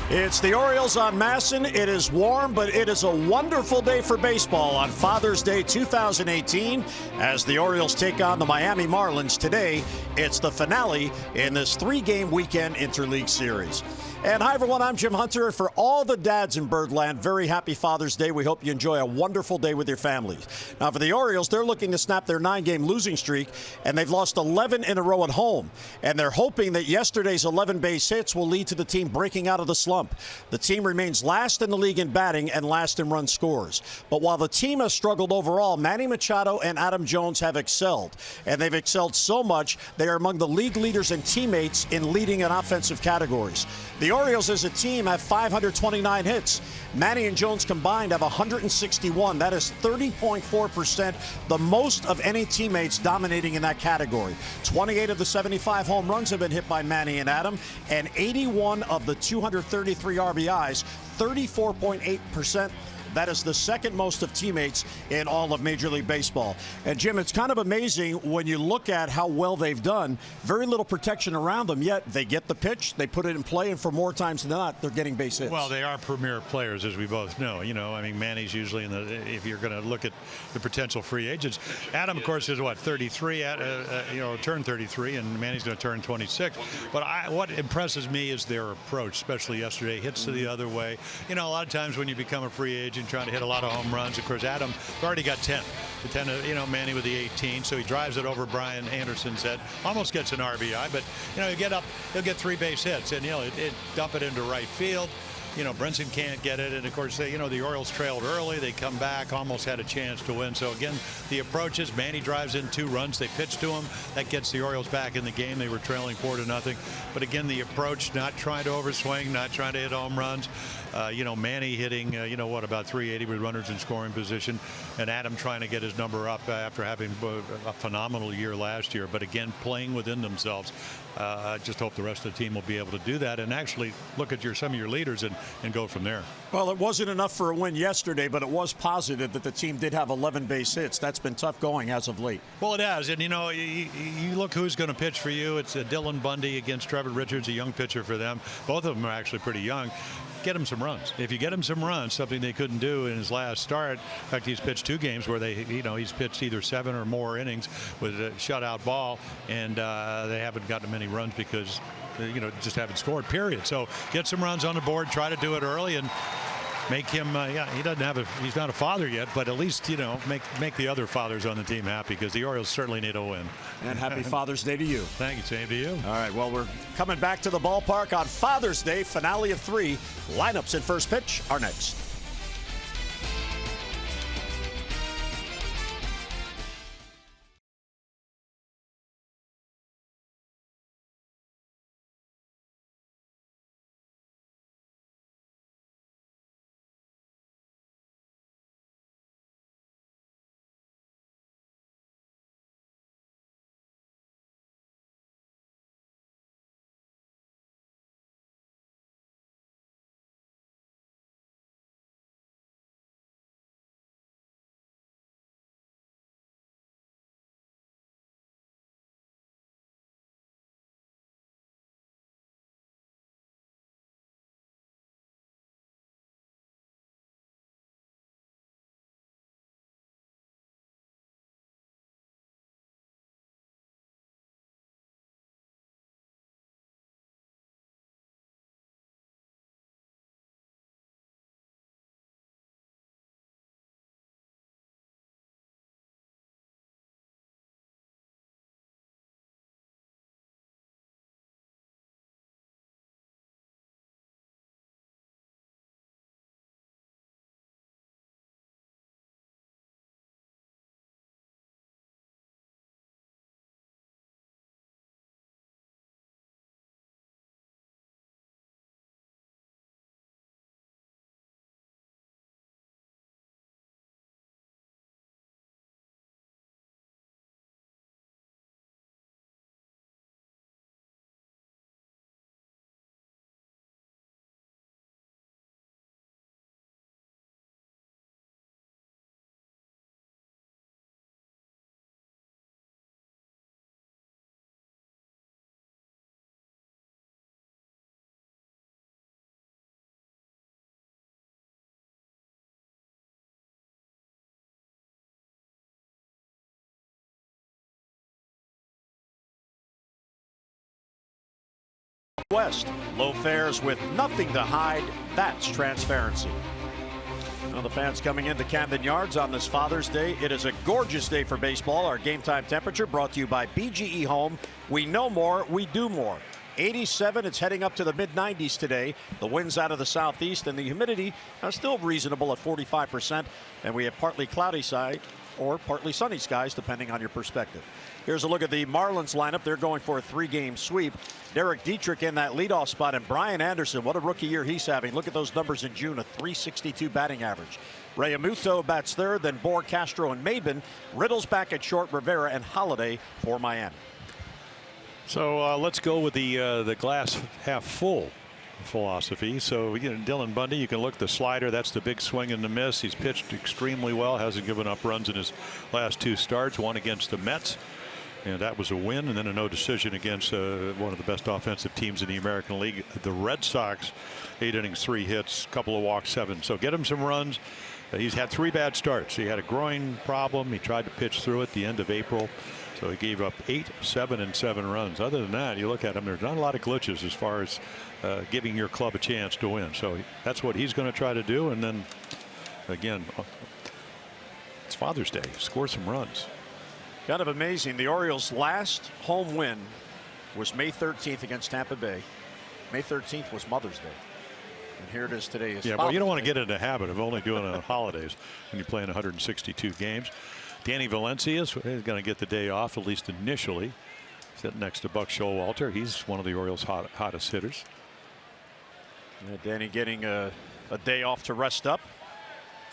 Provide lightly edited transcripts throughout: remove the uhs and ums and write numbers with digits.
It's the Orioles on Masson. It is warm, but it is a wonderful day for baseball on Father's Day 2018 as the Orioles take on the Miami Marlins. Today, it's the finale in this three-game weekend interleague series. And hi, everyone. I'm Jim Hunter. For all the dads in Birdland, very happy Father's Day. We hope you enjoy a wonderful day with your families. Now, for the Orioles, they're looking to snap their 9-game losing streak, and they've lost 11 in a row at home. And they're hoping that yesterday's 11 base hits will lead to the team breaking out of the slump. The team remains last in the league in batting and last in run scores. But while the team has struggled overall, Manny Machado and Adam Jones have excelled. And they've excelled so much, they are among the league leaders and teammates in leading and offensive categories. The Orioles as a team have 529 hits. Manny and Jones combined have 161. That is 30.4%, the most of any teammates dominating in that category. 28 of the 75 home runs have been hit by Manny and Adam, and 81 of the 233 RBIs, 34.8%. That is the second most of teammates in all of Major League Baseball. And, Jim, it's kind of amazing when you look at how well they've done. Very little protection around them, yet they get the pitch, they put it in play, and for more times than not, they're getting base hits. Well, they are premier players, as we both know. You know, I mean, Manny's usually in the, if you're going to look at the potential free agents. Adam, of course, is what, 33, turned 33, and Manny's going to turn 26. But what impresses me is their approach, especially yesterday, hits to the other way. You know, a lot of times when you become a free agent, trying to hit a lot of home runs. Of course, Adam already got 10. The 10, Manny with the 18, so he drives it over Brian Anderson's head. Almost gets an RBI, but, he'll get 3 base hits, and, dump it into right field. Brinson can't get it, and of course, the Orioles trailed early. They come back, almost had a chance to win. So again, the approach is Manny drives in 2 runs. They pitch to him. That gets the Orioles back in the game. They were trailing 4-0. But again, the approach, not trying to overswing, not trying to hit home runs. Manny hitting, about 380 with runners in scoring position, and Adam trying to get his number up after having a phenomenal year last year. But again, playing within themselves. I just hope the rest of the team will be able to do that and actually look at some of your leaders and go from there. Well, it wasn't enough for a win yesterday, but it was positive that the team did have 11 base hits. That's been tough going as of late. Well, it has. And, you look who's going to pitch for you. It's Dylan Bundy against Trevor Richards, a young pitcher for them. Both of them are actually pretty young. Get him some runs. If you get him some runs, something they couldn't do in his last start. In fact, he's pitched 2 games where he's pitched either 7 or more innings with a shutout ball, and they haven't gotten many runs because just haven't scored, period. So get some runs on the board, try to do it early, and make him he's not a father yet, but at least make the other fathers on the team happy, because the Orioles certainly need a win. And happy Father's Day to you. Thank you. Same to you. All right, well, we're coming back to the ballpark on Father's Day, finale of 3. Lineups at first pitch are next. West. Low fares with nothing to hide. That's transparency. Well, the fans coming into Camden Yards on this Father's Day. It is a gorgeous day for baseball. Our game time temperature brought to you by BGE Home. We know more, we do more. 87, it's heading up to the mid-90s today. The winds out of the southeast and the humidity are still reasonable at 45%. And we have partly cloudy side or partly sunny skies, depending on your perspective. Here's a look at the Marlins lineup. They're going for a 3-game sweep. Derek Dietrich in that leadoff spot, and Brian Anderson, what a rookie year he's having. Look at those numbers in June, a .362 batting average. Realmuto bats third, then Bohr, Castro, and Maben. Riddle's back at short, Rivera and Holiday for Miami. So let's go with the glass half full philosophy. So, you know, Dylan Bundy, you can look at the slider. That's the big swing and the miss. He's pitched extremely well, hasn't given up runs in his last 2 starts, one against the Mets, and that was a win, and then a no decision against one of the best offensive teams in the American League, the Red Sox. 8 innings, 3 hits, couple of walks, 7. So get him some runs. He's had 3 bad starts. He had a groin problem. He tried to pitch through it the end of April. So he gave up 8, 7, and 7 runs. Other than that, you look at him, there's not a lot of glitches as far as giving your club a chance to win. So that's what he's going to try to do. And then again, it's Father's Day. Score some runs. Kind of amazing. The Orioles' last home win was May 13th against Tampa Bay. May 13th was Mother's Day. And here it is today. Yeah, well, you don't want to get into the habit of only doing it on holidays when you're playing 162 games. Danny Valencia is going to get the day off, at least initially. Sitting next to Buck Showalter. He's one of the Orioles' hottest hitters. Yeah, Danny getting a day off to rest up.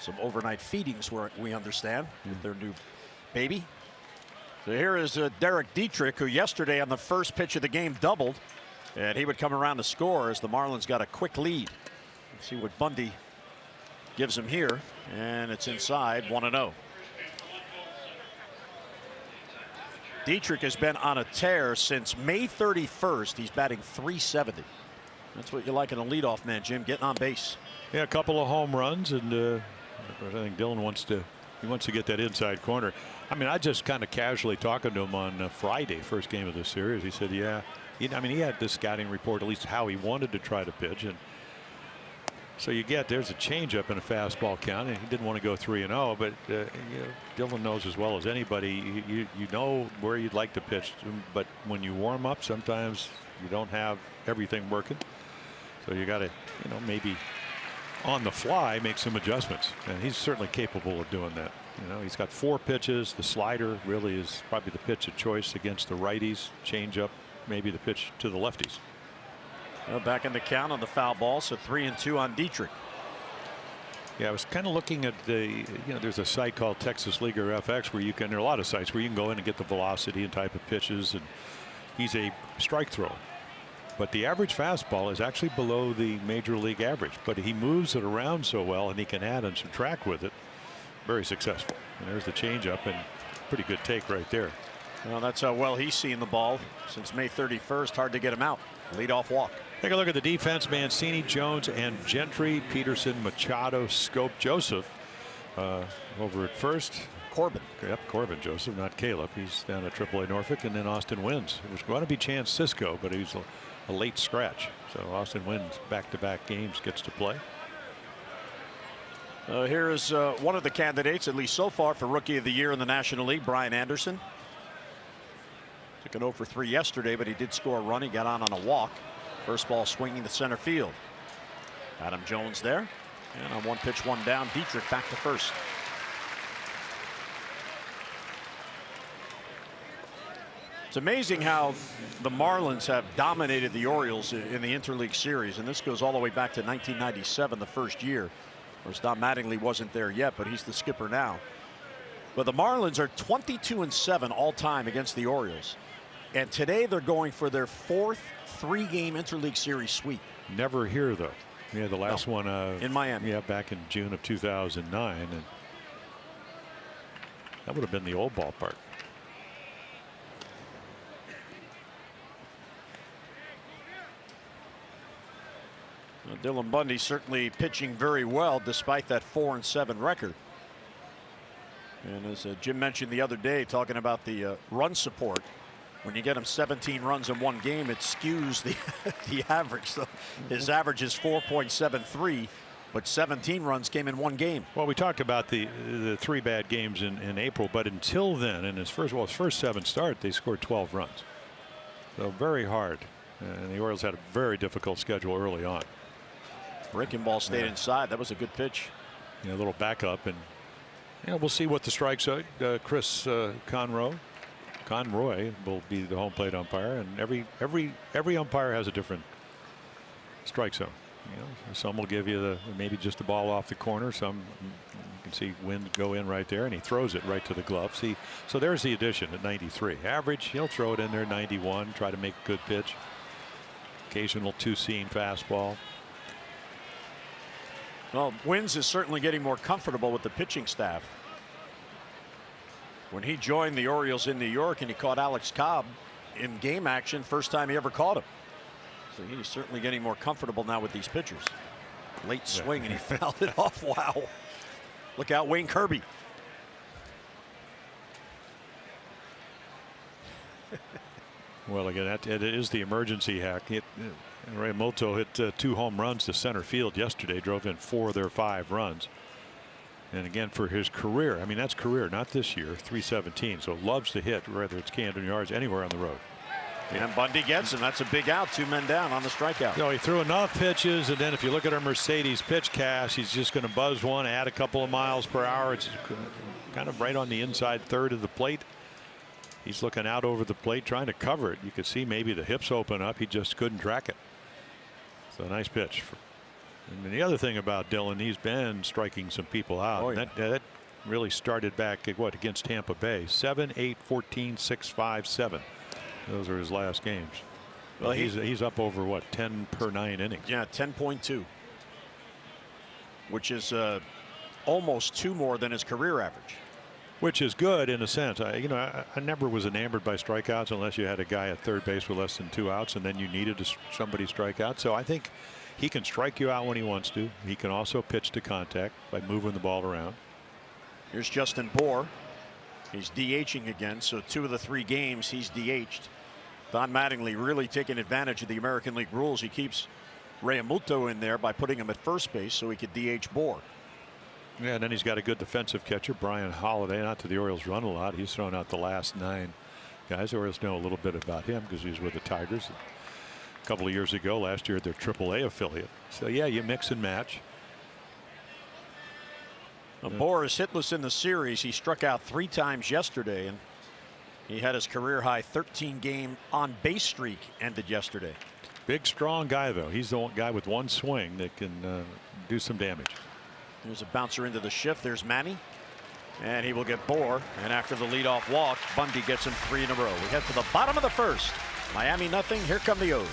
Some overnight feedings, we understand, with their new baby. So here is Derek Dietrich, who yesterday on the first pitch of the game doubled. And he would come around to score as the Marlins got a quick lead. Let's see what Bundy gives him here. And it's inside, 1-0. Dietrich has been on a tear since May 31st. He's batting .370. That's what you like in a leadoff man, Jim, getting on base. Yeah, a couple of home runs, and I think Dylan wants to get that inside corner. I mean, I just kind of casually talking to him on Friday, first game of the series. He said, yeah, I mean, he had this scouting report, at least how he wanted to try to pitch, and so there's a changeup and a fastball count, and he didn't want to go 3-0, but you know, Dylan knows as well as anybody, you know where you'd like to pitch, but when you warm up, sometimes you don't have everything working, so you got to, you know, maybe on the fly make some adjustments, and he's certainly capable of doing that. You know, he's got 4 pitches. The slider really is probably the pitch of choice against the righties. Changeup, maybe the pitch to the lefties. Well, back in the count on the foul ball, so 3-2 on Dietrich. Yeah, I was kind of looking at there's a site called Texas Leaguer FX where there are a lot of sites where you can go in and get the velocity and type of pitches, and he's a strike thrower. But the average fastball is actually below the major league average, but he moves it around so well, and he can add and subtract with it. Very successful. And there's the changeup, and pretty good take right there. Well, that's how well he's seen the ball since May 31st. Hard to get him out. Leadoff walk. Take a look at the defense. Mancini, Jones, and Gentry, Peterson, Machado, Scope, Joseph over at first. Corbin. Yep, Corbin Joseph, not Caleb. He's down at AAA Norfolk, and then Austin Wins. It was going to be Chance Cisco, but he's a late scratch. So Austin Wins back-to-back games gets to play. Here is one of the candidates, at least so far, for Rookie of the Year in the National League, Brian Anderson. Took an 0 for 3 yesterday, but he did score a run. He got on a walk. First ball swinging to center field. Adam Jones there. And on 1 pitch, 1 down, Dietrich back to first. It's amazing how the Marlins have dominated the Orioles in the Interleague Series, and this goes all the way back to 1997, the first year. Of course, Don Mattingly wasn't there yet, but he's the skipper now. But the Marlins are 22-7 all time against the Orioles, and today they're going for their 4th 3-game Interleague Series sweep. Never here though. Yeah, the last one in Miami. Yeah, back in June of 2009, and that would have been the old ballpark. Dylan Bundy certainly pitching very well despite that 4-7 record. And as Jim mentioned the other day, talking about the run support, When you get him 17 runs in one game, it skews the average. So his average is 4.73, but 17 runs came in one game. Well, we talked about the 3 bad games in April, but until then, in his first 7 start, they scored 12 runs. So very hard, and the Orioles had a very difficult schedule early on. Breaking ball stayed inside. That was a good pitch. A little backup, and we'll see what the strikes are. Chris Conroy will be the home plate umpire, and every umpire has a different strike zone. Some will give you maybe just a ball off the corner. Some you can see wind go in right there, and he throws it right to the glove. See, so there's the addition at 93. Average, he'll throw it in there 91. Try to make a good pitch. Occasional 2-seam fastball. Well, Wins is certainly getting more comfortable with the pitching staff. When he joined the Orioles in New York and he caught Alex Cobb in game action, first time he ever caught him. So he's certainly getting more comfortable now with these pitchers. Late swing and he fouled it off. Wow. Look out, Wayne Kirby. Well, again, it is the emergency hack. Realmuto hit 2 home runs to center field yesterday, drove in 4 of their 5 runs. And again, for his career, I mean, that's career, not this year, 317. So loves to hit, whether it's Camden Yards, anywhere on the road. And Bundy gets him. That's a big out. 2 men down on the strikeout. He threw enough pitches, and then if you look at our Mercedes pitch cast, he's just going to buzz one, add a couple of miles per hour. It's kind of right on the inside third of the plate. He's looking out over the plate, trying to cover it. You could see maybe the hips open up. He just couldn't track it. So nice pitch. And the other thing about Dylan, he's been striking some people out. Oh, yeah. That really started back at against Tampa Bay. 7, 8, 14, 6, 5, 7. Those are his last games. Well, he's up over 10 per 9 innings. Yeah, 10.2, which is almost 2 more than his career average. Which is good in a sense. I never was enamored by strikeouts unless you had a guy at third base with less than 2 outs, and then you needed somebody strike out. So I think he can strike you out when he wants to. He can also pitch to contact by moving the ball around. Here's Justin Bour. He's DHing again, so 2 of the 3 games he's DH'd. Don Mattingly really taking advantage of the American League rules. He keeps Realmuto in there by putting him at first base so he could DH Bour. Yeah, and then he's got a good defensive catcher, Brian Holiday. Not that the Orioles run a lot. He's thrown out the last 9 guys. The Orioles know a little bit about him because he was with the Tigers a couple of years ago. Last year, their AAA affiliate. So yeah, you mix and match. Bour is hitless in the series. He struck out 3 times yesterday, and he had his career high 13-game on base streak ended yesterday. Big, strong guy, though. He's the guy with one swing that can do some damage. There's a bouncer into the shift. There's Manny, and he will get Bour. And after the leadoff walk, Bundy gets him 3 in a row. We head to the bottom of the first. Miami nothing. Here come the O's.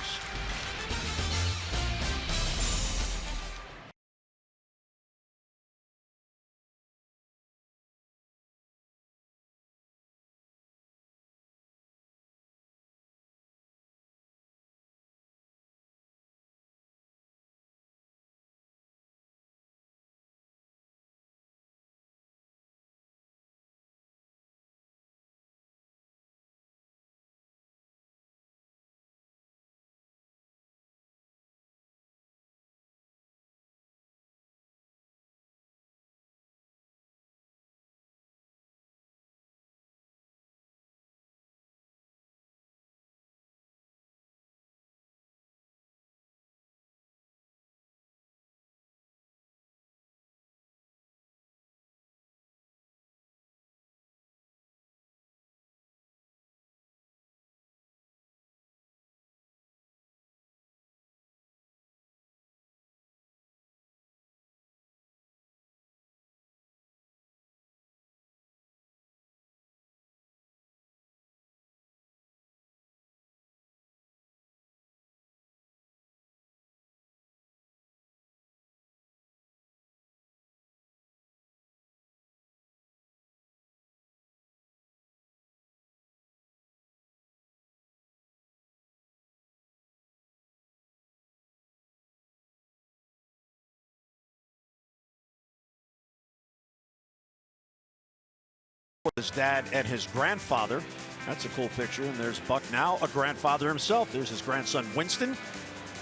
His dad and his grandfather That's a cool picture. And there's Buck now, a grandfather himself. There's his grandson Winston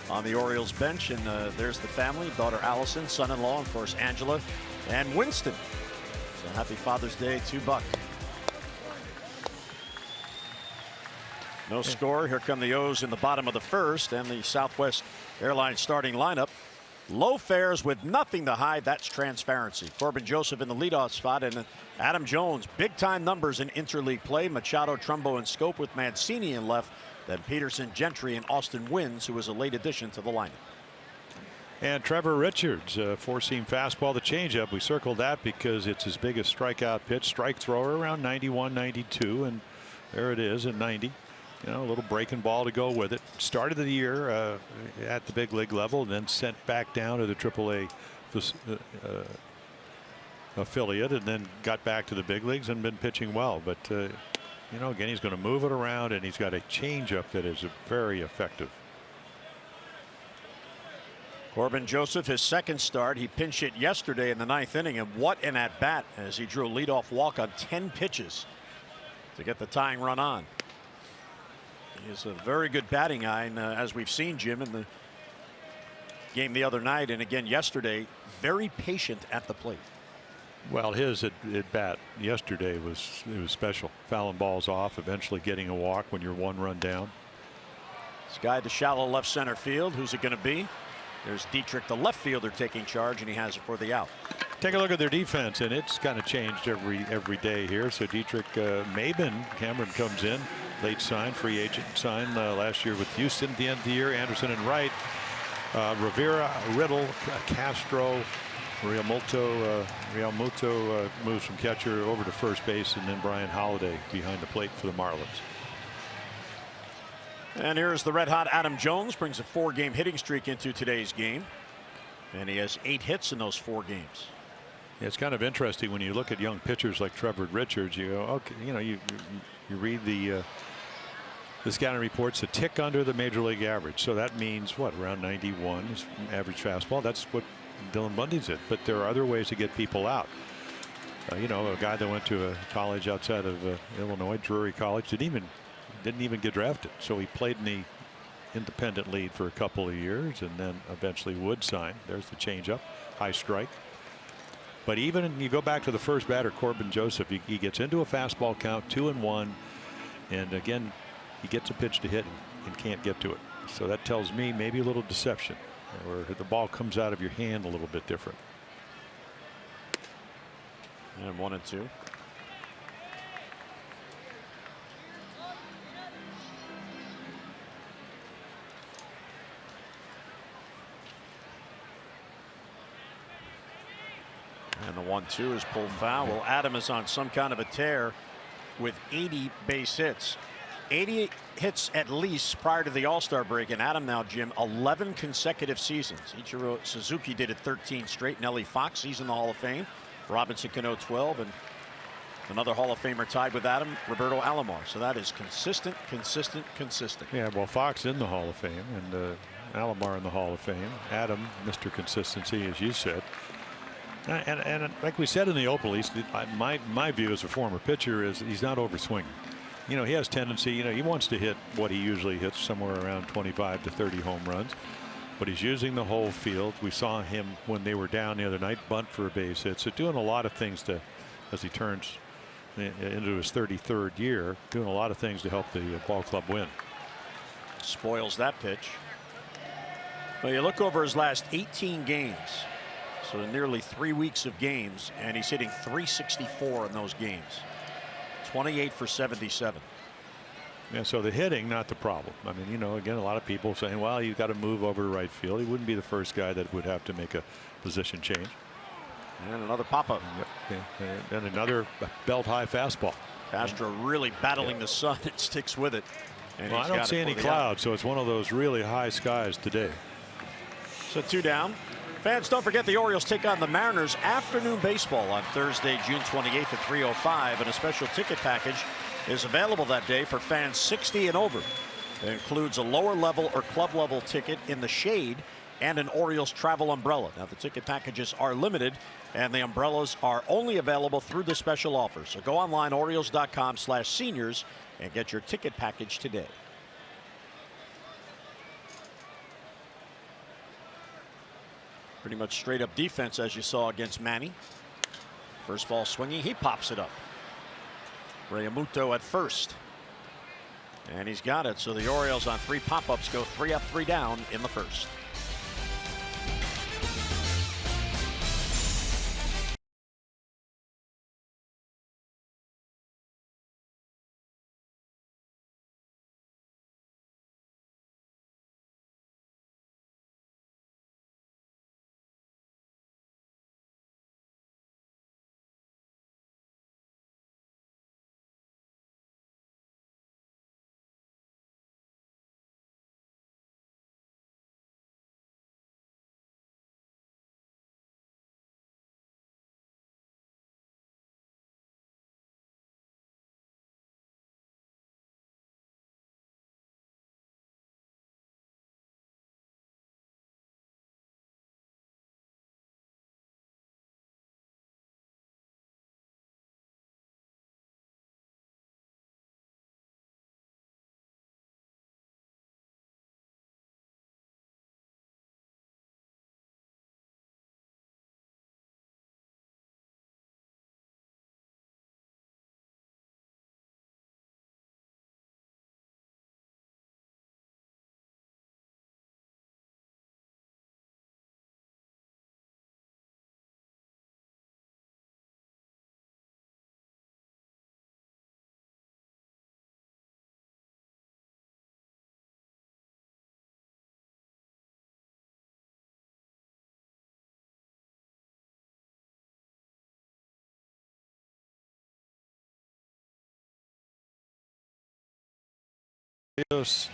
on the Orioles bench, and there's the family, daughter Allison, son-in-law, of course, Angela, and Winston. So happy Father's Day to Buck. No score. Here come the O's in the bottom of the first, and the Southwest Airlines starting lineup. Low fares with nothing to hide. That's transparency. Corbin Joseph in the leadoff spot, and Adam Jones, big-time numbers in interleague play. Machado, Trumbo, and Scope with Mancini in left. Then Peterson, Gentry, and Austin Wynns, who was a late addition to the lineup. And Trevor Richards, four-seam fastball, the changeup. We circled that because it's his biggest strikeout pitch. Strike thrower around 91, 92, and there it is at 90. You know, a little breaking ball to go with it. Started the year at the big league level, and then sent back down to the AAA affiliate, and then got back to the big leagues and been pitching well. But you know, again, he's going to move it around, and he's got a changeup that is very effective. Corbin Joseph, his second start. He pinch hit yesterday in the ninth inning, and what an at bat as he drew a leadoff walk on 10 pitches to get the tying run on. He has a very good batting eye, and as we've seen, Jim, in the game the other night and again yesterday, very patient at the plate. Well, his at bat yesterday was special. Fouling balls off, eventually getting a walk when you're one run down. This guy to shallow left center field. Who's it going to be? There's Dietrich, the left fielder, taking charge, and he has it for the out. Take a look at their defense, and it's kind of changed every day here. So Dietrich, Cameron comes in. Late sign, free agent sign last year with Houston at the end of the year. Anderson and Wright, Rivera, Riddle, Castro, Realmuto moves from catcher over to first base, and then Brian Holiday behind the plate for the Marlins. And here's the red hot Adam Jones, brings a 4-game hitting streak into today's game, and he has 8 hits in those 4 games. It's kind of interesting when you look at young pitchers like Trevor Richards. You go, okay, you know, you read the scouting reports, a tick under the major league average. So that means what, around 91 is average fastball. That's what Dylan Bundy's at. But there are other ways to get people out. You know, a guy that went to a college outside of Illinois, Drury College, didn't even get drafted. So he played in the independent league for a couple of years, and then eventually would sign. There's the changeup, high strike. But even you go back to the first batter, Corbin Joseph, he gets into a fastball count, 2-1, and again, he gets a pitch to hit and can't get to it. So that tells me maybe a little deception, or the ball comes out of your hand a little bit different. And 1-2. And the 1-2 is pulled foul. Well, Adam is on some kind of a tear with 80 base hits. 80 hits at least prior to the All-Star break. And Adam now, Jim, 11 consecutive seasons. Ichiro Suzuki did it 13 straight. Nellie Fox, he's in the Hall of Fame. Robinson Cano 12. And another Hall of Famer tied with Adam, Roberto Alomar. So that is consistent. Yeah, well, Fox in the Hall of Fame, and Alomar in the Hall of Fame. Adam, Mr. Consistency, as you said. And like we said in the Opal East, my view as a former pitcher is he's not overswinging. You know, he has tendency, you know, he wants to hit what he usually hits, somewhere around 25 to 30 home runs. But he's using the whole field. We saw him when they were down the other night, bunt for a base hit. So doing a lot of things as he turns into his 33rd year, doing a lot of things to help the ball club win. Spoils that pitch. Well, you look over his last 18 games. So nearly 3 weeks of games, and he's hitting .364 in those games. 28 for 77. Yeah, so the hitting, not the problem. I mean, you know, again, a lot of people saying, well, you've got to move over to right field. He wouldn't be the first guy that would have to make a position change. And another pop-up. And another belt-high fastball. Castro really battling the sun. It sticks with it. And well, I don't see any clouds, so it's one of those really high skies today. So 2 down. Fans, don't forget the Orioles take on the Mariners afternoon baseball on Thursday, June 28th at 3:05, and a special ticket package is available that day for fans 60 and over. It includes a lower level or club level ticket in the shade and an Orioles travel umbrella. Now, the ticket packages are limited, and the umbrellas are only available through the special offer. So go online, Orioles.com/seniors, and get your ticket package today. Pretty much straight up defense, as you saw against Manny. First ball swinging, he pops it up. Realmuto at first. And he's got it. So the Orioles on 3 pop-ups go 3 up, 3 down in the first.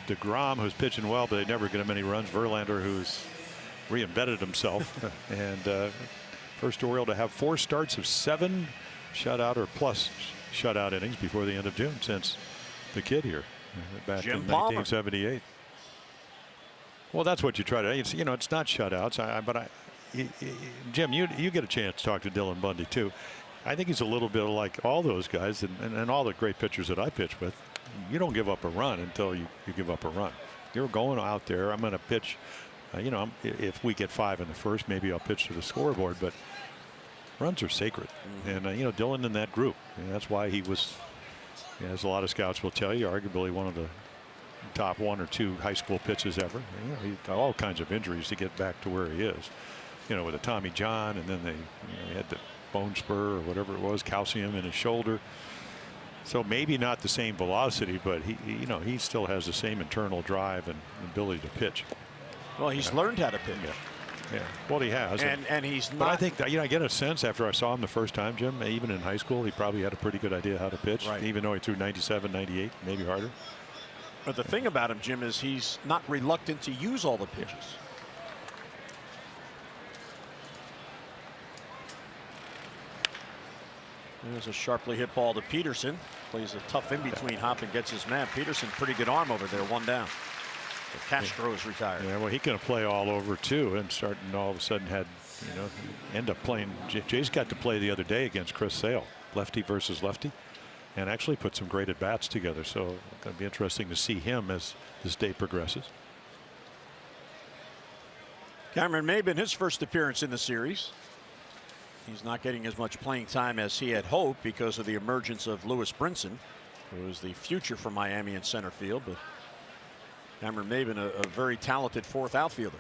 DeGrom, who's pitching well, but they never get him any runs. Verlander, who's reinvented himself. And first Oriole to have 4 starts of 7 shutout or plus shutout innings before the end of June since the kid here back Jim in Palmer. 1978. Well, that's what you try to. It's, you know, it's not shutouts. Jim, you get a chance to talk to Dylan Bundy too. I think he's a little bit like all those guys and all the great pitchers that I pitch with. You don't give up a run until you give up a run. You're going out there. I'm going to pitch. You know, if we get 5 in the first, maybe I'll pitch to the scoreboard. But runs are sacred, and you know, Dylan in that group. And that's why he was, as a lot of scouts will tell you, arguably one of the top 1 or 2 high school pitches ever. You know, he had all kinds of injuries to get back to where he is. You know, with a Tommy John, and then he had the bone spur or whatever it was, calcium in his shoulder. So maybe not the same velocity, but you know, he still has the same internal drive and ability to pitch. Well, he's learned how to pitch. Yeah. Well, he has. And he's not. But I think that, you know, I get a sense after I saw him the first time, Jim, even in high school, he probably had a pretty good idea how to pitch, right, even though he threw 97, 98, maybe harder. But the thing about him, Jim, is he's not reluctant to use all the pitches. There's a sharply hit ball to Peterson. Plays a tough in-between hop and gets his man. Peterson, pretty good arm over there, 1 down. So Castro is retired. Yeah, well, he can play all over too, and starting all of a sudden had, you know, end up playing. Jay's got to play the other day against Chris Sale, lefty versus lefty, and actually put some great at bats together. So it's going to be interesting to see him as this day progresses. Cameron Maben, his first appearance in the series. He's not getting as much playing time as he had hoped because of the emergence of Lewis Brinson, who is the future for Miami in center field. But Cameron Maben, a very talented 4th outfielder.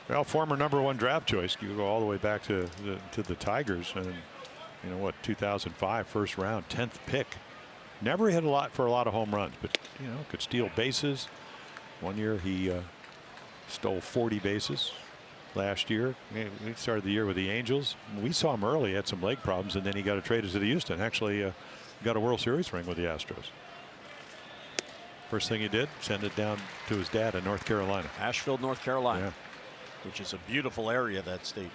Well, former #1 draft choice. You go all the way back to the Tigers, and you know what, 2005 first round, 10th pick. Never hit a lot of home runs, but you know, could steal bases. One year he stole 40 bases. Last year, we started the year with the Angels. We saw him early, had some leg problems, and then he got traded to the Houston. Actually, got a World Series ring with the Astros. First thing he did, send it down to his dad in North Carolina. Asheville, North Carolina, which is a beautiful area, that state.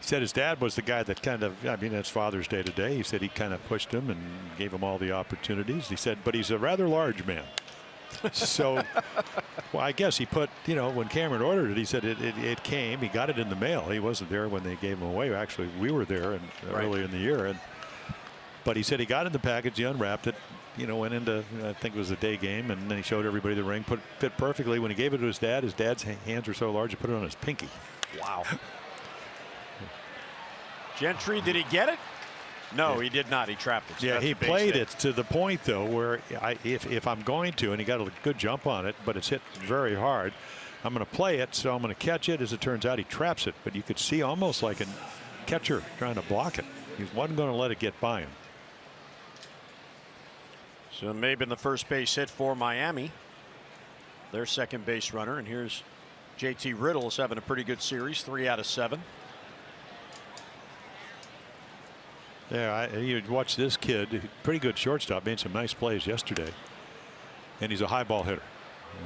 He said his dad was the guy that kind of, I mean, it's Father's Day today. He said he kind of pushed him and gave him all the opportunities. He said, but he's a rather large man. So, well, I guess he put, when Cameron ordered it, he said it came. He got it in the mail. He wasn't there when they gave him away. Actually, we were there early in the year. But he said he got in the package, he unwrapped it, went into, I think it was a day game, and then he showed everybody the ring, fit perfectly. When he gave it to his dad's hands were so large, he put it on his pinky. Wow. Gentry, did he get it? No, he did not. He trapped it. So yeah, he played it to the point, though, where if I'm going to, and he got a good jump on it, but it's hit very hard, I'm going to play it, so I'm going to catch it. As it turns out, he traps it, but you could see almost like a catcher trying to block it. He wasn't going to let it get by him. So maybe the first base hit for Miami, their second base runner. And here's JT Riddle is having a pretty good series, 3 out of 7. Yeah, you watch this kid, pretty good shortstop, made some nice plays yesterday. And he's a high ball hitter.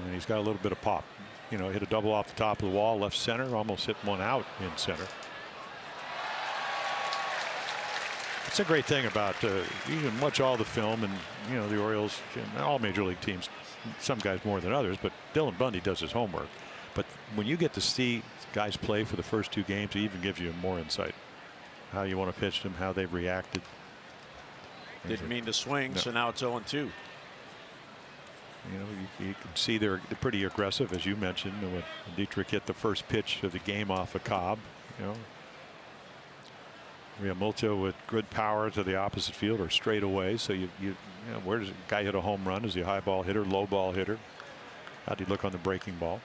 And he's got a little bit of pop. Hit a double off the top of the wall, left center, almost hit one out in center. It's a great thing about you can watch all the film, and the Orioles and all major league teams, some guys more than others, but Dylan Bundy does his homework. But when you get to see guys play for the first 2 games, it even gives you more insight. How you want to pitch them, how they've reacted. Didn't mean to swing, so now it's 0-2. You can see they're pretty aggressive, as you mentioned. When Dietrich hit the first pitch of the game off a Cobb, Realmuto with good power to the opposite field or straight away. So where does a guy hit a home run? Is he a high ball hitter, low ball hitter? How do you look on the breaking ball?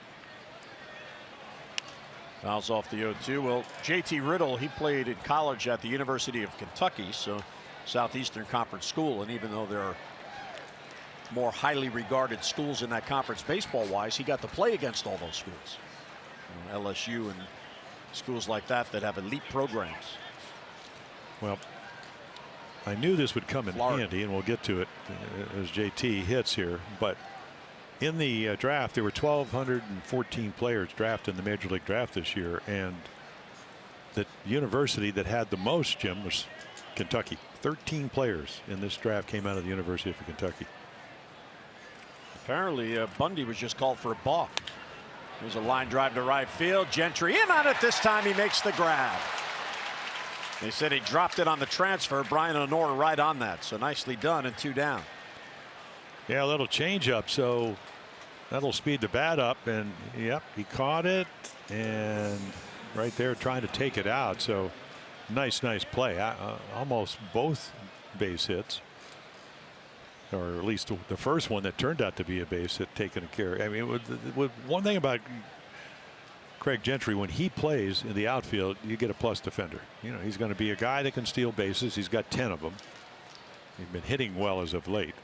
Fouls off the 0-2. Well, JT Riddle, he played in college at the University of Kentucky, so Southeastern Conference school. And even though there are more highly regarded schools in that conference baseball wise, he got to play against all those schools. LSU and schools like that have elite programs. Well, I knew this would come in Florida. handy, and we'll get to it as JT hits here. But in the draft, there were 1,214 players drafted in the Major League Draft this year, and the university that had the most, Jim, was Kentucky. 13 players in this draft came out of the University of Kentucky. Apparently, Bundy was just called for a balk. There's a line drive to right field. Gentry in on it this time. He makes the grab. They said he dropped it on the transfer. Brian Honora right on that. So nicely done, and 2 down. Yeah, a little change up, so that'll speed the bat up, and yep, he caught it, and right there trying to take it out. So nice play. Almost both base hits, or at least the first one that turned out to be a base hit taken care. I mean, one thing about Craig Gentry, when he plays in the outfield, you get a plus defender. He's going to be a guy that can steal bases. He's got 10 of them. He's been hitting well as of late.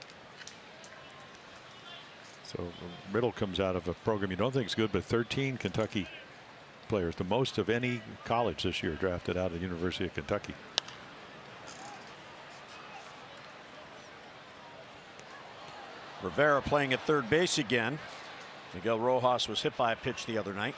So Riddle comes out of a program you don't think is good, but 13 Kentucky players, the most of any college this year, drafted out of the University of Kentucky. Rivera playing at third base again. Miguel Rojas was hit by a pitch the other night.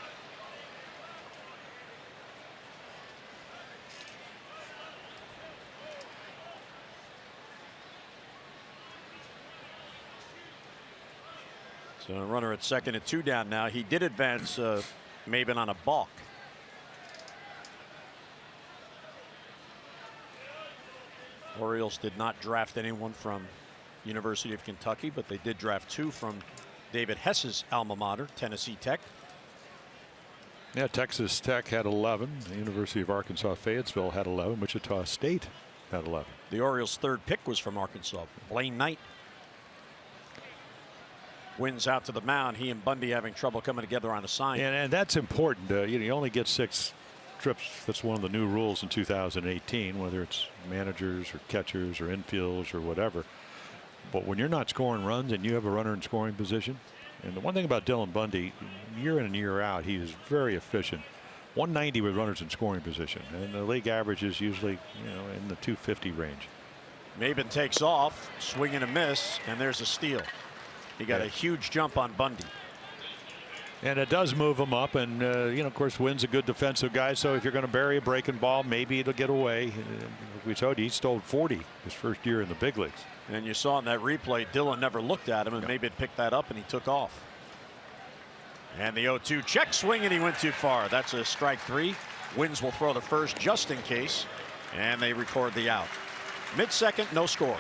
So a runner at second and 2 down now. He did advance Maben on a balk. Orioles did not draft anyone from University of Kentucky, but they did draft 2 from David Hess's alma mater, Tennessee Tech. Yeah, Texas Tech had 11. The University of Arkansas Fayetteville had 11. Wichita State had 11. The Orioles' third pick was from Arkansas, Blaine Knight. Wins out to the mound. He and Bundy having trouble coming together on a sign. And that's important. You only get 6 trips. That's one of the new rules in 2018, whether it's managers or catchers or infielders or whatever. But when you're not scoring runs and you have a runner in scoring position, and the one thing about Dylan Bundy, year in and year out, he is very efficient. 190 with runners in scoring position, and the league average is usually in the 250 range. Maben takes off, swing and a miss, and there's a steal. He got a huge jump on Bundy. And it does move him up, and you know, of course, Wynn's a good defensive guy. So if you're going to bury a breaking ball, maybe it'll get away. We told you he stole 40 his first year in the big leagues. And you saw in that replay, Dillon never looked at him, and maybe it picked that up, and he took off. And the 0-2 check swing, and he went too far. That's a strike 3. Wynns will throw the first just in case, and they record the out. Mid-second, no score.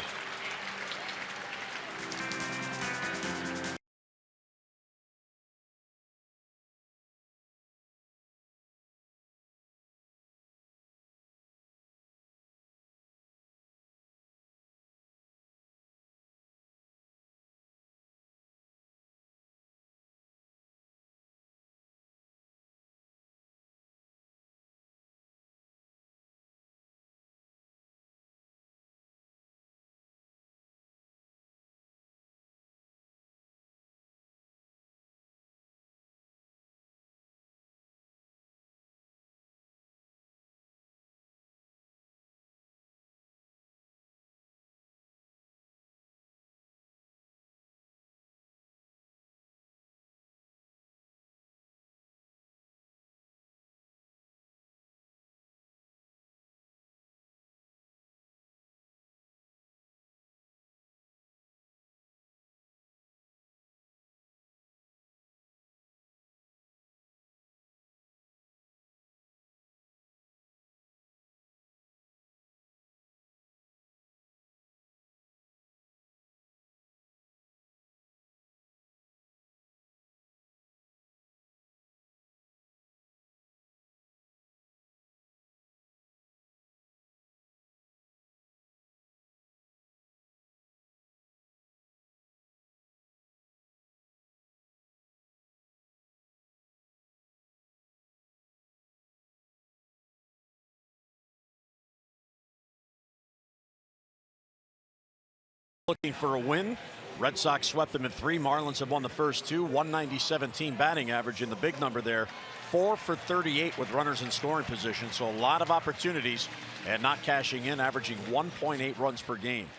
Looking for a win. Red Sox swept them in 3. Marlins have won the first 2. 190-17 batting average in the big number there. 4 for 38 with runners in scoring position. So a lot of opportunities and not cashing in, averaging 1.8 runs per game.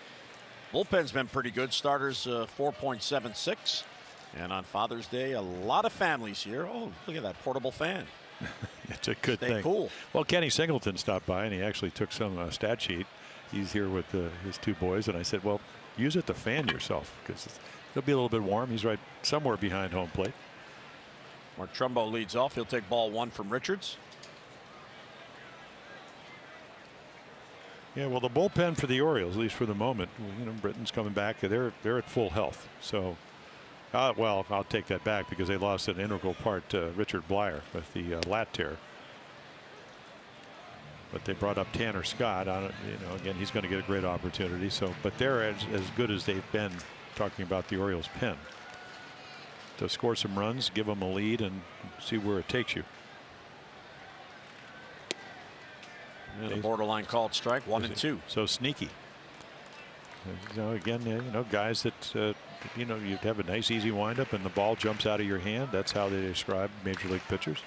Bullpen's been pretty good. Starters 4.76. And on Father's Day, a lot of families here. Oh, look at that portable fan. It's a good Stay thing. Cool. Well, Kenny Singleton stopped by, and he actually took some stat sheet. He's here with his 2 boys, and I said, well, use it to fan yourself because it'll be a little bit warm. He's right somewhere behind home plate. Mark Trumbo leads off. He'll take ball 1 from Richards. Yeah, well, the bullpen for the Orioles, at least for the moment, you know, Britton's coming back. They're at full health. So, well, I'll take that back because they lost an integral part to Richard Blyer with the lat tear. But they brought up Tanner Scott. You know, again, he's going to get a great opportunity. So, but they're as good as they've been. Talking about the Orioles pen, to score some runs, give them a lead, and see where it takes you. And a borderline called strike, 1 and 2. So sneaky. You know, again, you know, guys that you know, you have a nice easy windup and the ball jumps out of your hand. That's how they describe major league pitchers.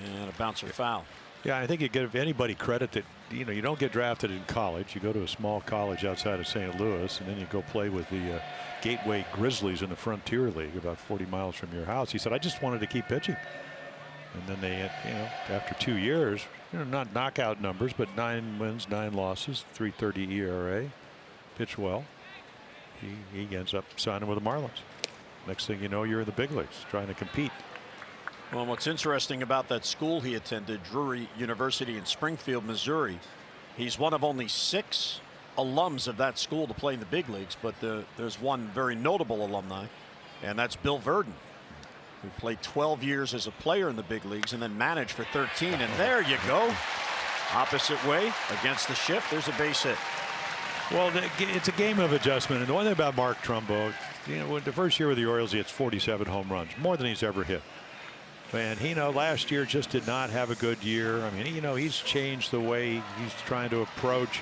And a bouncer foul. Yeah, I think you give anybody credit that, you know, you don't get drafted in college. You go to a small college outside of St. Louis, and then you go play with the Gateway Grizzlies in the Frontier League about 40 miles from your house. He said, I just wanted to keep pitching. And then they, you know, after 2 years, you know, not knockout numbers, but 9 wins, 9 losses, 3.30 ERA, pitched well. He ends up signing with the Marlins. Next thing you know, you're in the big leagues trying to compete. Well, what's interesting about that school he attended, Drury University in Springfield, Missouri, he's one of only 6 alums of that school to play in the big leagues, but there's one very notable alumni, and that's Bill Verdon, who played 12 years as a player in the big leagues and then managed for 13. And there you go. Opposite way against the shift. There's a base hit. Well, it's a game of adjustment. And the one thing about Mark Trumbo, you know, the first year with the Orioles, he hits 47 home runs, more than he's ever hit. And he, you know, last year just did not have a good year. I mean, you know, he's changed the way he's trying to approach.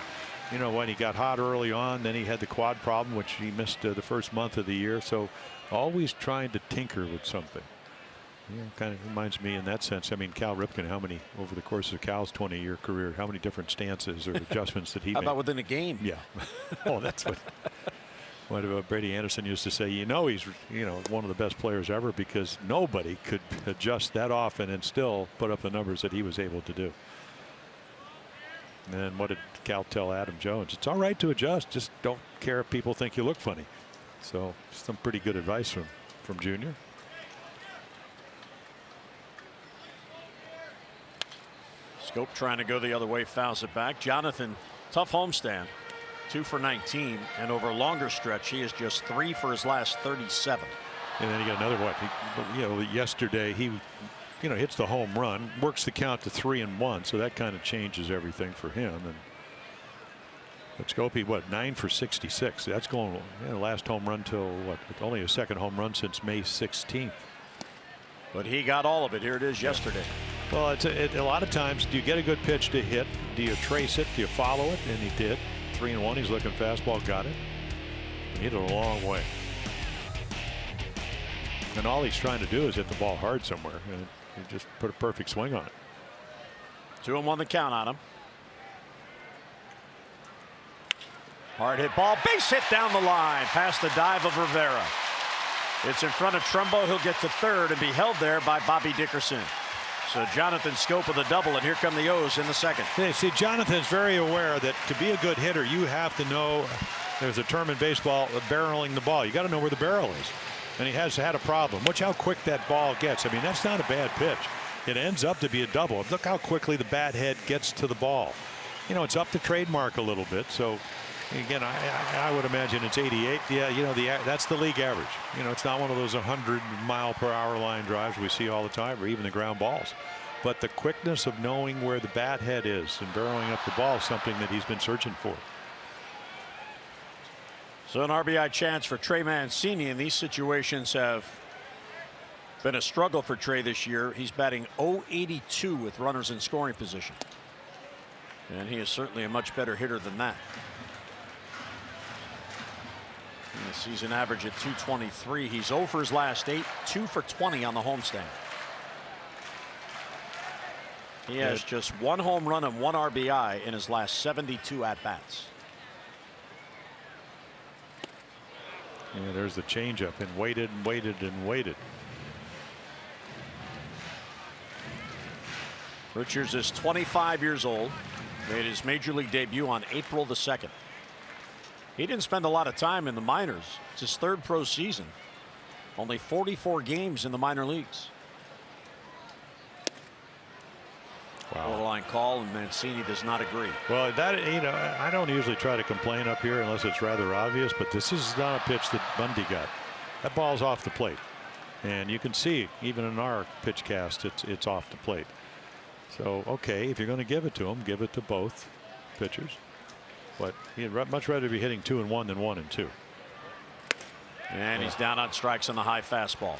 You know, when he got hot early on, then he had the quad problem, which he missed the first month of the year. So always trying to tinker with something. Yeah, kind of reminds me in that sense. I mean, Cal Ripken, how many over the course of Cal's 20-year career, how many different stances or adjustments did he How make? about within a game? Yeah. Oh, that's what Brady Anderson used to say. You know, he's one of the best players ever because nobody could adjust that often and still put up the numbers that he was able to do. And what did Cal tell Adam Jones? It's all right to adjust. Just don't care if people think you look funny. So some pretty good advice from Junior. Scope trying to go the other way, fouls it back. Jonathan, tough homestand, 2 for 19, and over a longer stretch, he is just 3 for his last 37. And then he got another one. Yesterday he, hits the home run, works the count to 3-1, so that kind of changes everything for him. And Scopey, 9 for 66. That's going last home run till only a second home run since May 16th. But he got all of it. Here it is yesterday. Well, a lot of times, do you get a good pitch to hit? Do you trace it? Do you follow it? And he did. 3-1. He's looking fastball. Got it. He hit it a long way. And all he's trying to do is hit the ball hard somewhere. And he just put a perfect swing on it. 2-1 the count on him. Hard hit ball. Base hit down the line. Past the dive of Rivera. It's in front of Trumbo. He'll get to third and be held there by Bobby Dickerson. So Jonathan Scope with a double, and here come the O's in the second. Yeah, see, Jonathan's very aware that to be a good hitter, you have to know, there's a term in baseball, barreling the ball. You got to know where the barrel is. And he has had a problem. Watch how quick that ball gets. I mean, that's not a bad pitch. It ends up to be a double. Look how quickly the bat head gets to the ball. It's up to trademark a little bit. So again, I would imagine it's 88. Yeah, that's the league average. It's not one of those 100-mile-per-hour line drives we see all the time, or even the ground balls. But the quickness of knowing where the bat head is and barreling up the ball is something that he's been searching for. So an RBI chance for Trey Mancini, and these situations have been a struggle for Trey this year. He's batting .082 with runners in scoring position. And he is certainly a much better hitter than that. The season average at .223. He's 0 for his last 8, 2 for 20 on the homestand. He has just 1 home run and 1 RBI in his last 72 at-bats. Yeah, there's the changeup, and waited and waited and waited. Richards is 25 years old. Made his major league debut on April the 2nd. He didn't spend a lot of time in the minors. It's his 3rd pro season. Only 44 games in the minor leagues. Wow. Borderline call, and Mancini does not agree. Well, I don't usually try to complain up here unless it's rather obvious, but this is not a pitch that Bundy got. That ball's off the plate, and you can see even in our pitch cast it's off the plate. So okay, if you're going to give it to him, give it to both pitchers. But he'd much rather be hitting 2-1 than 1-2. And he's down on strikes on the high fastball.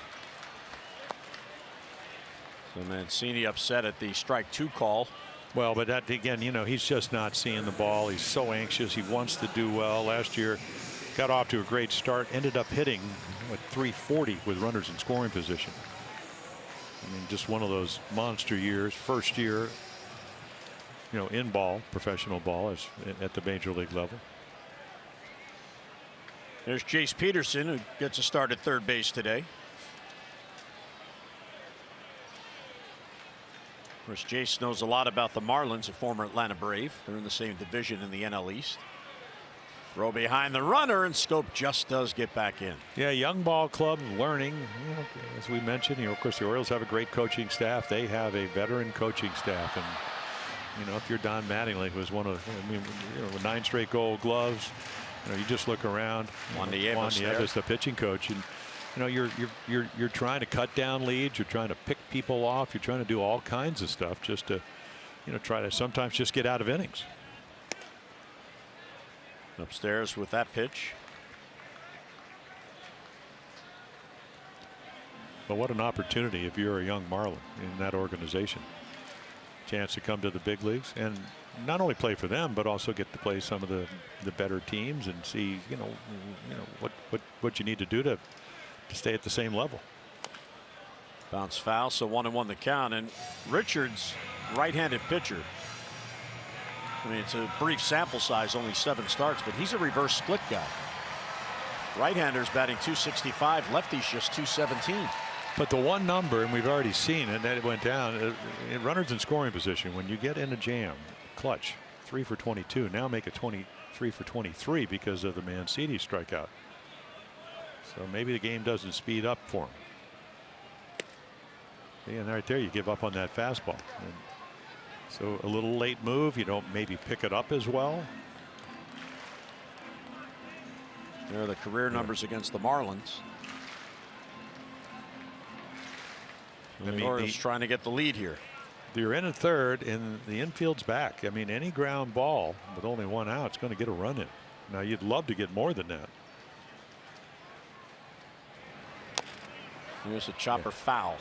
So Mancini upset at the strike 2 call. Well, but that again, he's just not seeing the ball. He's so anxious. He wants to do well. Last year, got off to a great start. Ended up hitting .340 with runners in scoring position. I mean, just one of those monster years. First year, in ball, professional ball, at the major league level. There's Jace Peterson, who gets a start at third base today. Of course, Jace knows a lot about the Marlins, a former Atlanta Brave. They're in the same division in the NL East. Throw behind the runner, and Scope just does get back in. Yeah, young ball club, learning. As we mentioned, of course, the Orioles have a great coaching staff. They have a veteran coaching staff, and if you're Don Mattingly, who was one of, with 9 straight Gold Gloves, you just look around. Juan Nieves, the pitching coach, and you're trying to cut down leads. You're trying to pick people off. You're trying to do all kinds of stuff just to, try to sometimes just get out of innings. Upstairs with that pitch. But what an opportunity if you're a young Marlin in that organization. Chance to come to the big leagues and not only play for them, but also get to play some of the better teams and see, what you need to do to stay at the same level. Bounce foul, so 1-1 the count. And Richards, right-handed pitcher. I mean, it's a brief sample size, only 7 starts, but he's a reverse split guy. Right-handers batting .265, lefties just .217. But the one number, and we've already seen it, that it went down. Runners in scoring position. When you get in a jam, clutch, 3 for 22. Now make it 23 for 23 because of the Mancini strikeout. So maybe the game doesn't speed up for him. And right there, you give up on that fastball. And so a little late move. You don't maybe pick it up as well. There are the career numbers against the Marlins. The Orioles trying to get the lead here. You're in at third, and the infield's back. I mean, any ground ball with only 1 out, it's going to get a run in. Now, you'd love to get more than that. Here's a chopper foul,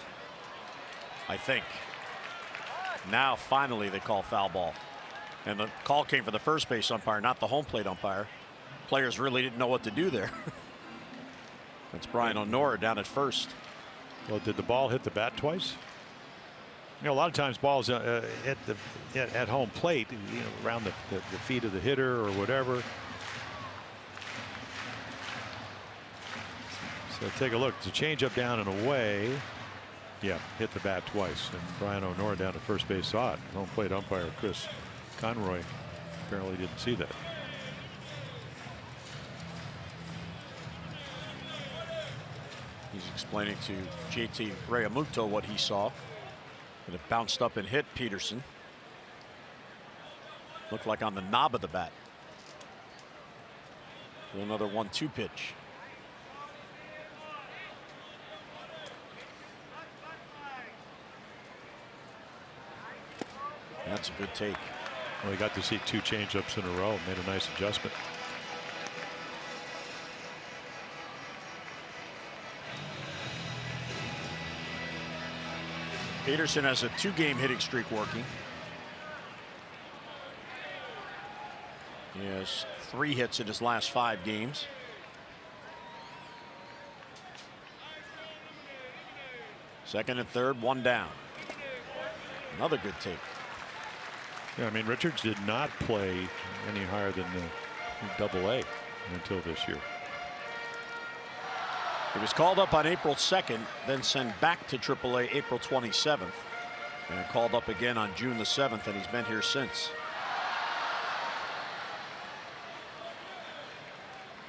I think. Now, finally, they call foul ball. And the call came from the first base umpire, not the home plate umpire. Players really didn't know what to do there. That's Brian O'Nora down at first. Well, did the ball hit the bat twice? You know, a lot of times balls at home plate, you know, around the feet of the hitter or whatever. So take a look. It's a changeup down and away. Yeah, hit the bat twice. And Brian O'Nora down at first base saw it. Home plate umpire Chris Conroy apparently didn't see that. He's explaining to JT Realmuto what he saw. And it bounced up and hit Peterson. Looked like on the knob of the bat. Another 1-2 pitch. That's a good take. Well, he got to see 2 changeups in a row. Made a nice adjustment. Peterson has a 2-game hitting streak working. He has 3 hits in his last 5 games. Second and third, 1 down. Another good take. Yeah, I mean, Richards did not play any higher than the AA until this year. He was called up on April 2nd, then sent back to AAA April 27th, and called up again on June the 7th, and he's been here since.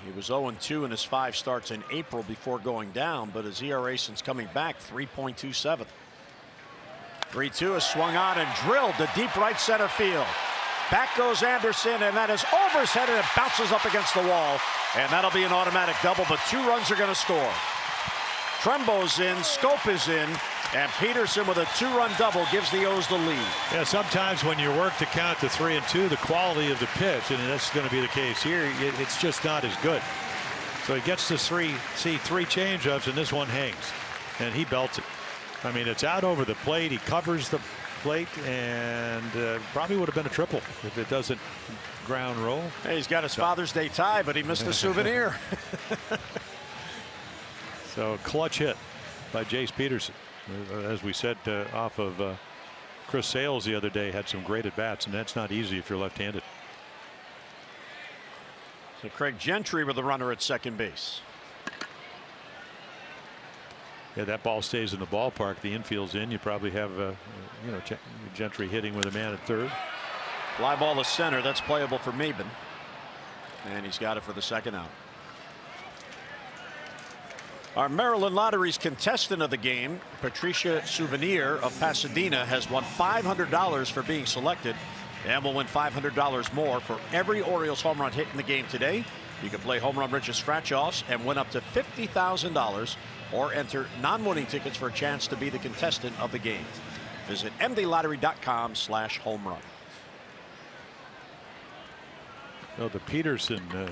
He was 0-2 in his 5 starts in April before going down, but his ERA since coming back, 3.27. 3-2 is swung on and drilled to deep right center field. Back goes Anderson, and that is over his head, and it bounces up against the wall. And that'll be an automatic double, but 2 runs are going to score. Trembo's in, Scope is in, and Peterson with a 2-run double gives the O's the lead. Yeah, sometimes when you work to count to 3 and 2, the quality of the pitch, and that's going to be the case here, it's just not as good. So he gets to see 3 changeups, and this one hangs, and he belts it. I mean, it's out over the plate. He covers the plate, and probably would have been a triple if it doesn't ground roll. Hey, he's got his Father's Day tie, but he missed the souvenir. So clutch hit by Jace Peterson. As we said, off of Chris Sales the other day, had some great at bats, and that's not easy if you're left-handed. So Craig Gentry with the runner at second base. Yeah, that ball stays in the ballpark. The infield's in. You probably have Gentry hitting with a man at third. Fly ball to center. That's playable for Maben, and he's got it for the second out. Our Maryland Lottery's contestant of the game, Patricia Souvenir of Pasadena, has won $500 for being selected, and will win $500 more for every Orioles home run hit in the game today. You can play Home Run Rich's scratch-offs and win up to $50,000, or enter non-winning tickets for a chance to be the contestant of the game. Visit mdlottery.com/homerun. Well, the Peterson, the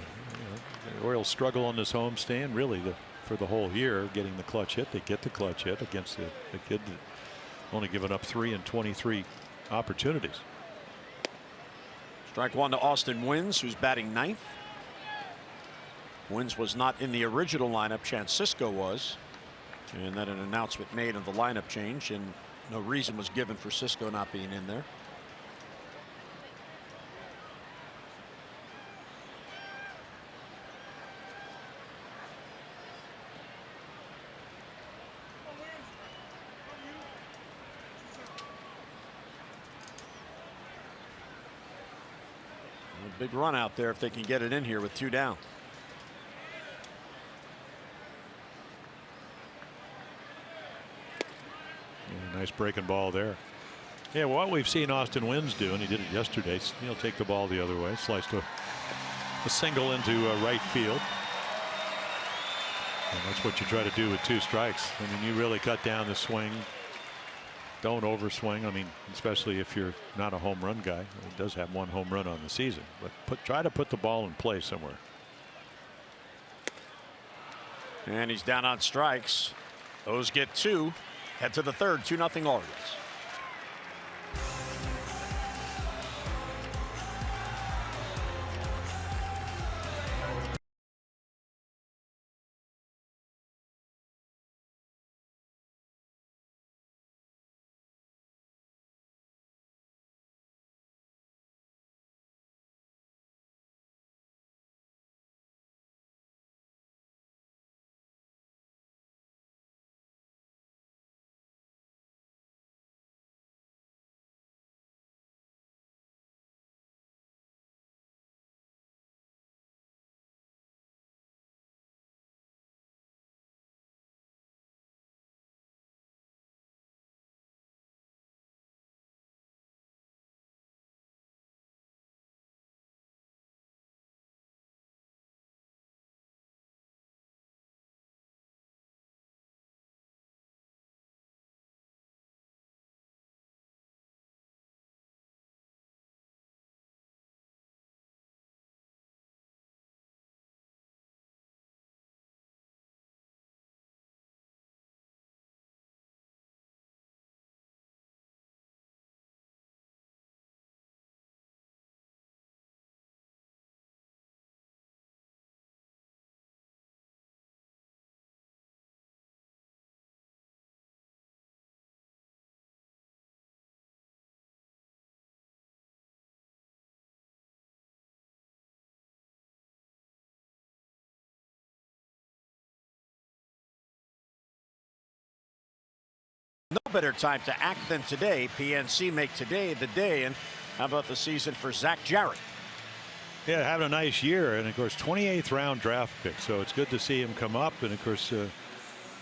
Orioles struggle on this homestand really for the whole year, getting the clutch hit. They get the clutch hit against the kid that only given up 3 in 23 opportunities. Strike 1 to Austin Wins, who's batting 9th. Wins was not in the original lineup. Francisco was. And then an announcement made of the lineup change, and no reason was given for Cisco not being in there. A big run out there if they can get it in here with 2 down. Yeah, nice breaking ball there. Yeah, what we've seen Austin Wynns do, and he did it yesterday, he'll take the ball the other way, slice to a single into right field. And that's what you try to do with 2 strikes. I mean, you really cut down the swing. Don't overswing. I mean, especially if you're not a home run guy. He does have 1 home run on the season, but try to put the ball in play somewhere. And he's down on strikes. Those get 2. Head to the 3rd. 2-0 Orioles. No better time to act than today. PNC make today the day. And how about the season for Zach Jarrett? Yeah, having a nice year, and of course 28th round draft pick, so it's good to see him come up. And of course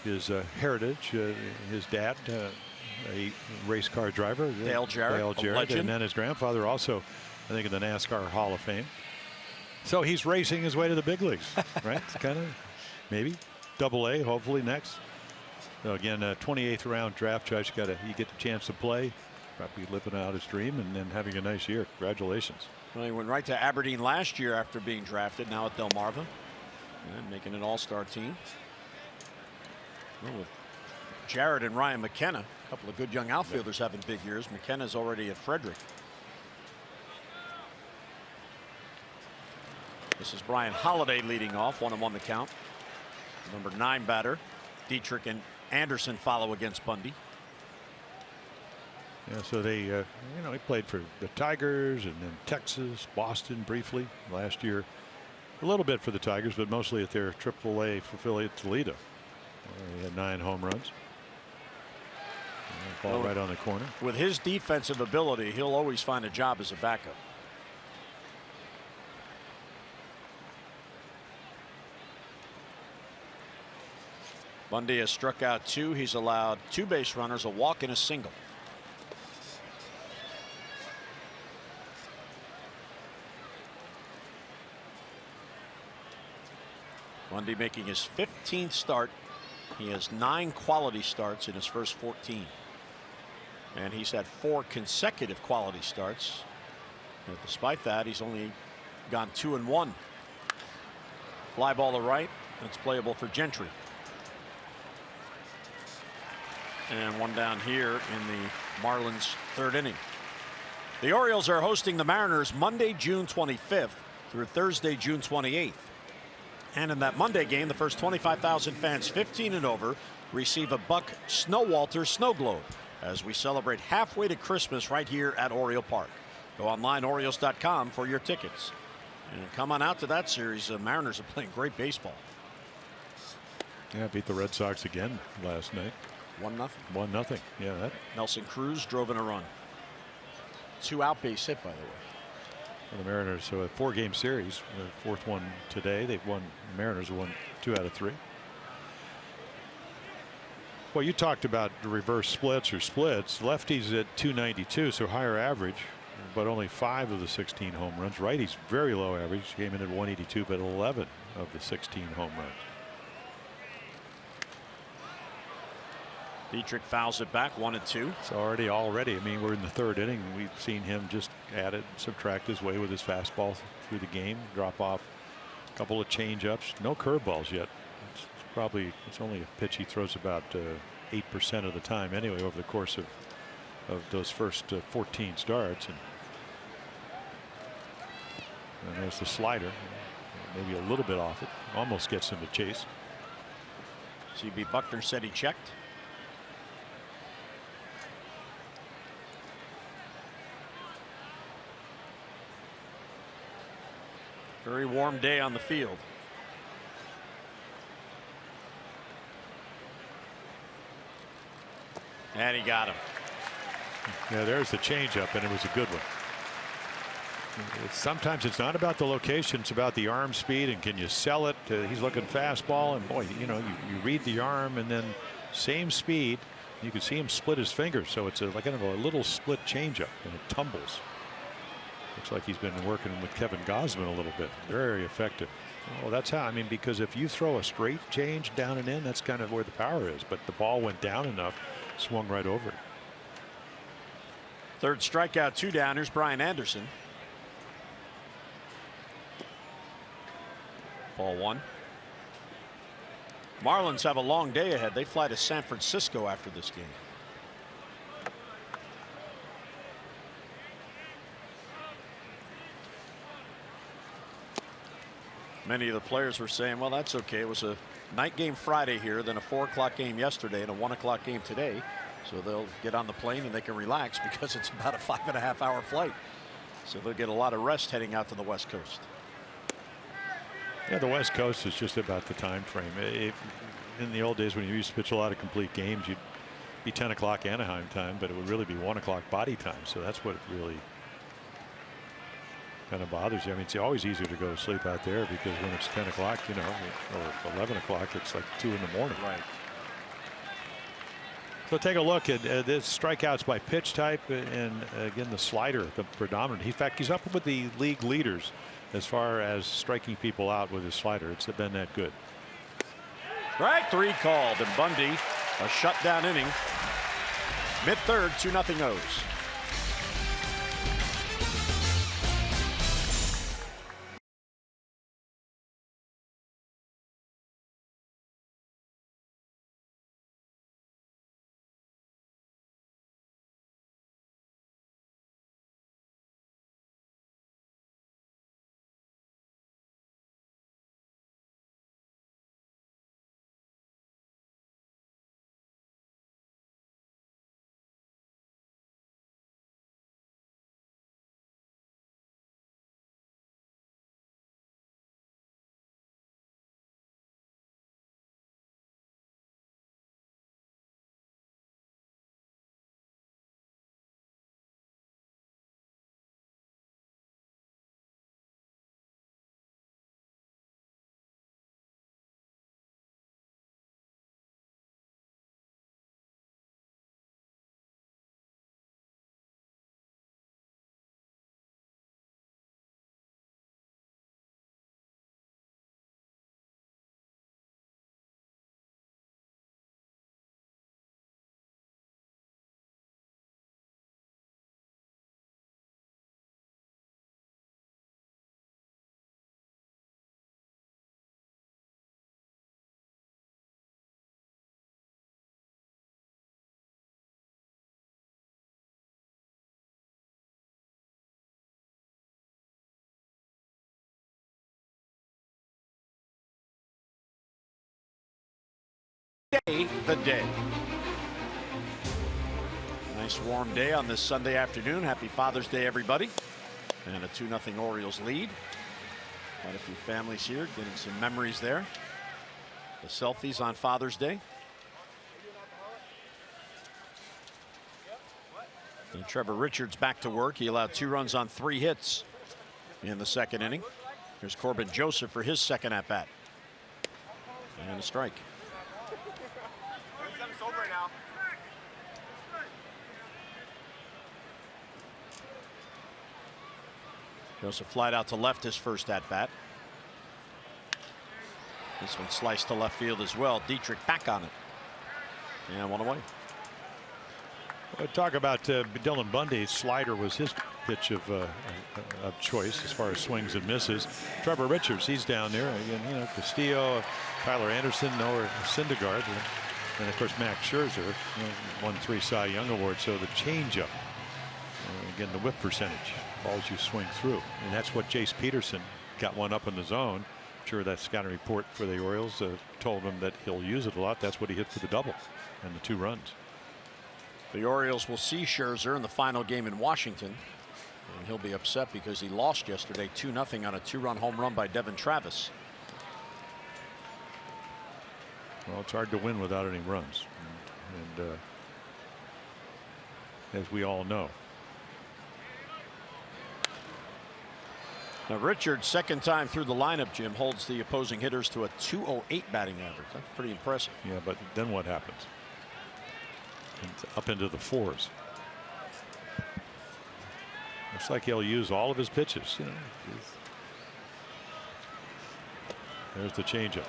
his heritage, his dad, a race car driver, Dale Jarrett, and then his grandfather also, I think, in the NASCAR Hall of Fame. So he's racing his way to the big leagues, right? It's kind of maybe Double-A, hopefully next. So again, 28th round draft choice. You get the chance to play, probably living out his dream, and then having a nice year. Congratulations. Well, he went right to Aberdeen last year after being drafted. Now at Delmarva, and making an all-star team. Well, with Jarrett and Ryan McKenna, a couple of good young outfielders having big years. McKenna's already at Frederick. This is Brian Holiday leading off. 1-1 the count. Number 9 batter. Dietrich and Anderson follow against Bundy. Yeah, so they, he played for the Tigers and then Texas, Boston briefly last year. A little bit for the Tigers, but mostly at their AAA affiliate Toledo. He had 9 home runs. Ball right on the corner. With his defensive ability, he'll always find a job as a backup. Bundy has struck out 2. He's allowed 2 base runners, a walk and a single. Bundy making his 15th start. He has 9 quality starts in his first 14. And he's had 4 consecutive quality starts. But despite that, he's only gone 2-1. Fly ball to right. That's playable for Gentry. And 1 down here in the Marlins 3rd inning. The Orioles are hosting the Mariners Monday, June 25th through Thursday, June 28th. And in that Monday game, the first 25,000 fans 15 and over receive a Buck Snowalter snow globe as we celebrate halfway to Christmas right here at Oriole Park. Go online, Orioles.com, for your tickets. And come on out to that series. The Mariners are playing great baseball. Yeah, beat the Red Sox again last night. 1-0. 1-0. Yeah, that. Nelson Cruz drove in a run. 2 out base hit, by the way. Well, the Mariners, so a 4-game series, the 4th one today. They've won. The Mariners have won 2 out of 3. Well, you talked about the reverse splits or splits. Lefties at 292, so higher average, but only 5 of the 16 home runs. Righties very low average, came in at 182, but 11 of the 16 home runs. Dietrich fouls it back, 1-2. It's already. I mean, we're in the 3rd inning. We've seen him just add it, subtract his way with his fastball through the game, drop off a couple of change-ups. No curveballs yet. It's only a pitch he throws about 8% of the time anyway over the course of those first 14 starts. And there's the slider, maybe a little bit off it, almost gets him to chase. C.B. Buckner said he checked. Very warm day on the field. And he got him. Yeah, there's the changeup, and it was a good one. Sometimes it's not about the location, it's about the arm speed, and can you sell it? He's looking fastball, and boy, you read the arm, and then same speed. You can see him split his fingers, so it's like kind of a little split changeup, and it tumbles. Looks like he's been working with Kevin Gausman a little bit. Very effective. Oh, that's how. I mean, because if you throw a straight change down and in, that's kind of where the power is. But the ball went down enough, swung right over it. 3rd strikeout, 2 down. Here's Brian Anderson. Ball 1. Marlins have a long day ahead. They fly to San Francisco after this game. Many of the players were saying, well, that's okay. It was a night game Friday here, then a 4 o'clock game yesterday, and a 1 o'clock game today. So they'll get on the plane and they can relax because it's about a 5.5 hour flight. So they'll get a lot of rest heading out to the West Coast. Yeah, the West Coast is just about the time frame. In the old days when you used to pitch a lot of complete games, you'd be 10 o'clock Anaheim time, but it would really be 1 o'clock body time. So that's what really kind of bothers you. I mean, it's always easier to go to sleep out there because when it's 10 o'clock, or 11 o'clock, it's like 2 in the morning. Right. So take a look at this strikeouts by pitch type, and again the slider, the predominant. In fact, he's up with the league leaders as far as striking people out with his slider. It's been that good. Strike 3 called, and Bundy, a shutdown inning. Mid-3rd, 2-0 O's. The day. Nice warm day on this Sunday afternoon. Happy Father's Day, everybody. And a 2-0 Orioles lead. Quite a few families here getting some memories there. The selfies on Father's Day. And Trevor Richards back to work. He allowed 2 runs on 3 hits in the second inning. Here's Corbin Joseph for his second at bat. And a strike. Joseph flied out to left his first at bat. This one sliced to left field as well. Dietrich back on it. And 1 away. Talk about Dylan Bundy's slider was his pitch of choice as far as swings and misses. Trevor Richards, he's down there. Again, you know, Castillo, Tyler Anderson, Noah Syndergaard, and of course Max Scherzer won 3 Cy Young awards. So the changeup, again, the whip percentage, balls you swing through, and that's what Jace Peterson got one up in the zone. I'm sure that scouting report for the Orioles told him that he'll use it a lot. That's what he hit for the double and the 2 runs. The Orioles will see Scherzer in the final game in Washington, and he'll be upset because he lost yesterday 2-0 on a 2-run home run by Devin Travis. Well, it's hard to win without any runs, and as we all know. Now Richards, second time through the lineup, Jim, holds the opposing hitters to a .208 batting average. That's pretty impressive. Yeah, but then what happens? Up into the 4s. Looks like he'll use all of his pitches. You know, there's the changeup.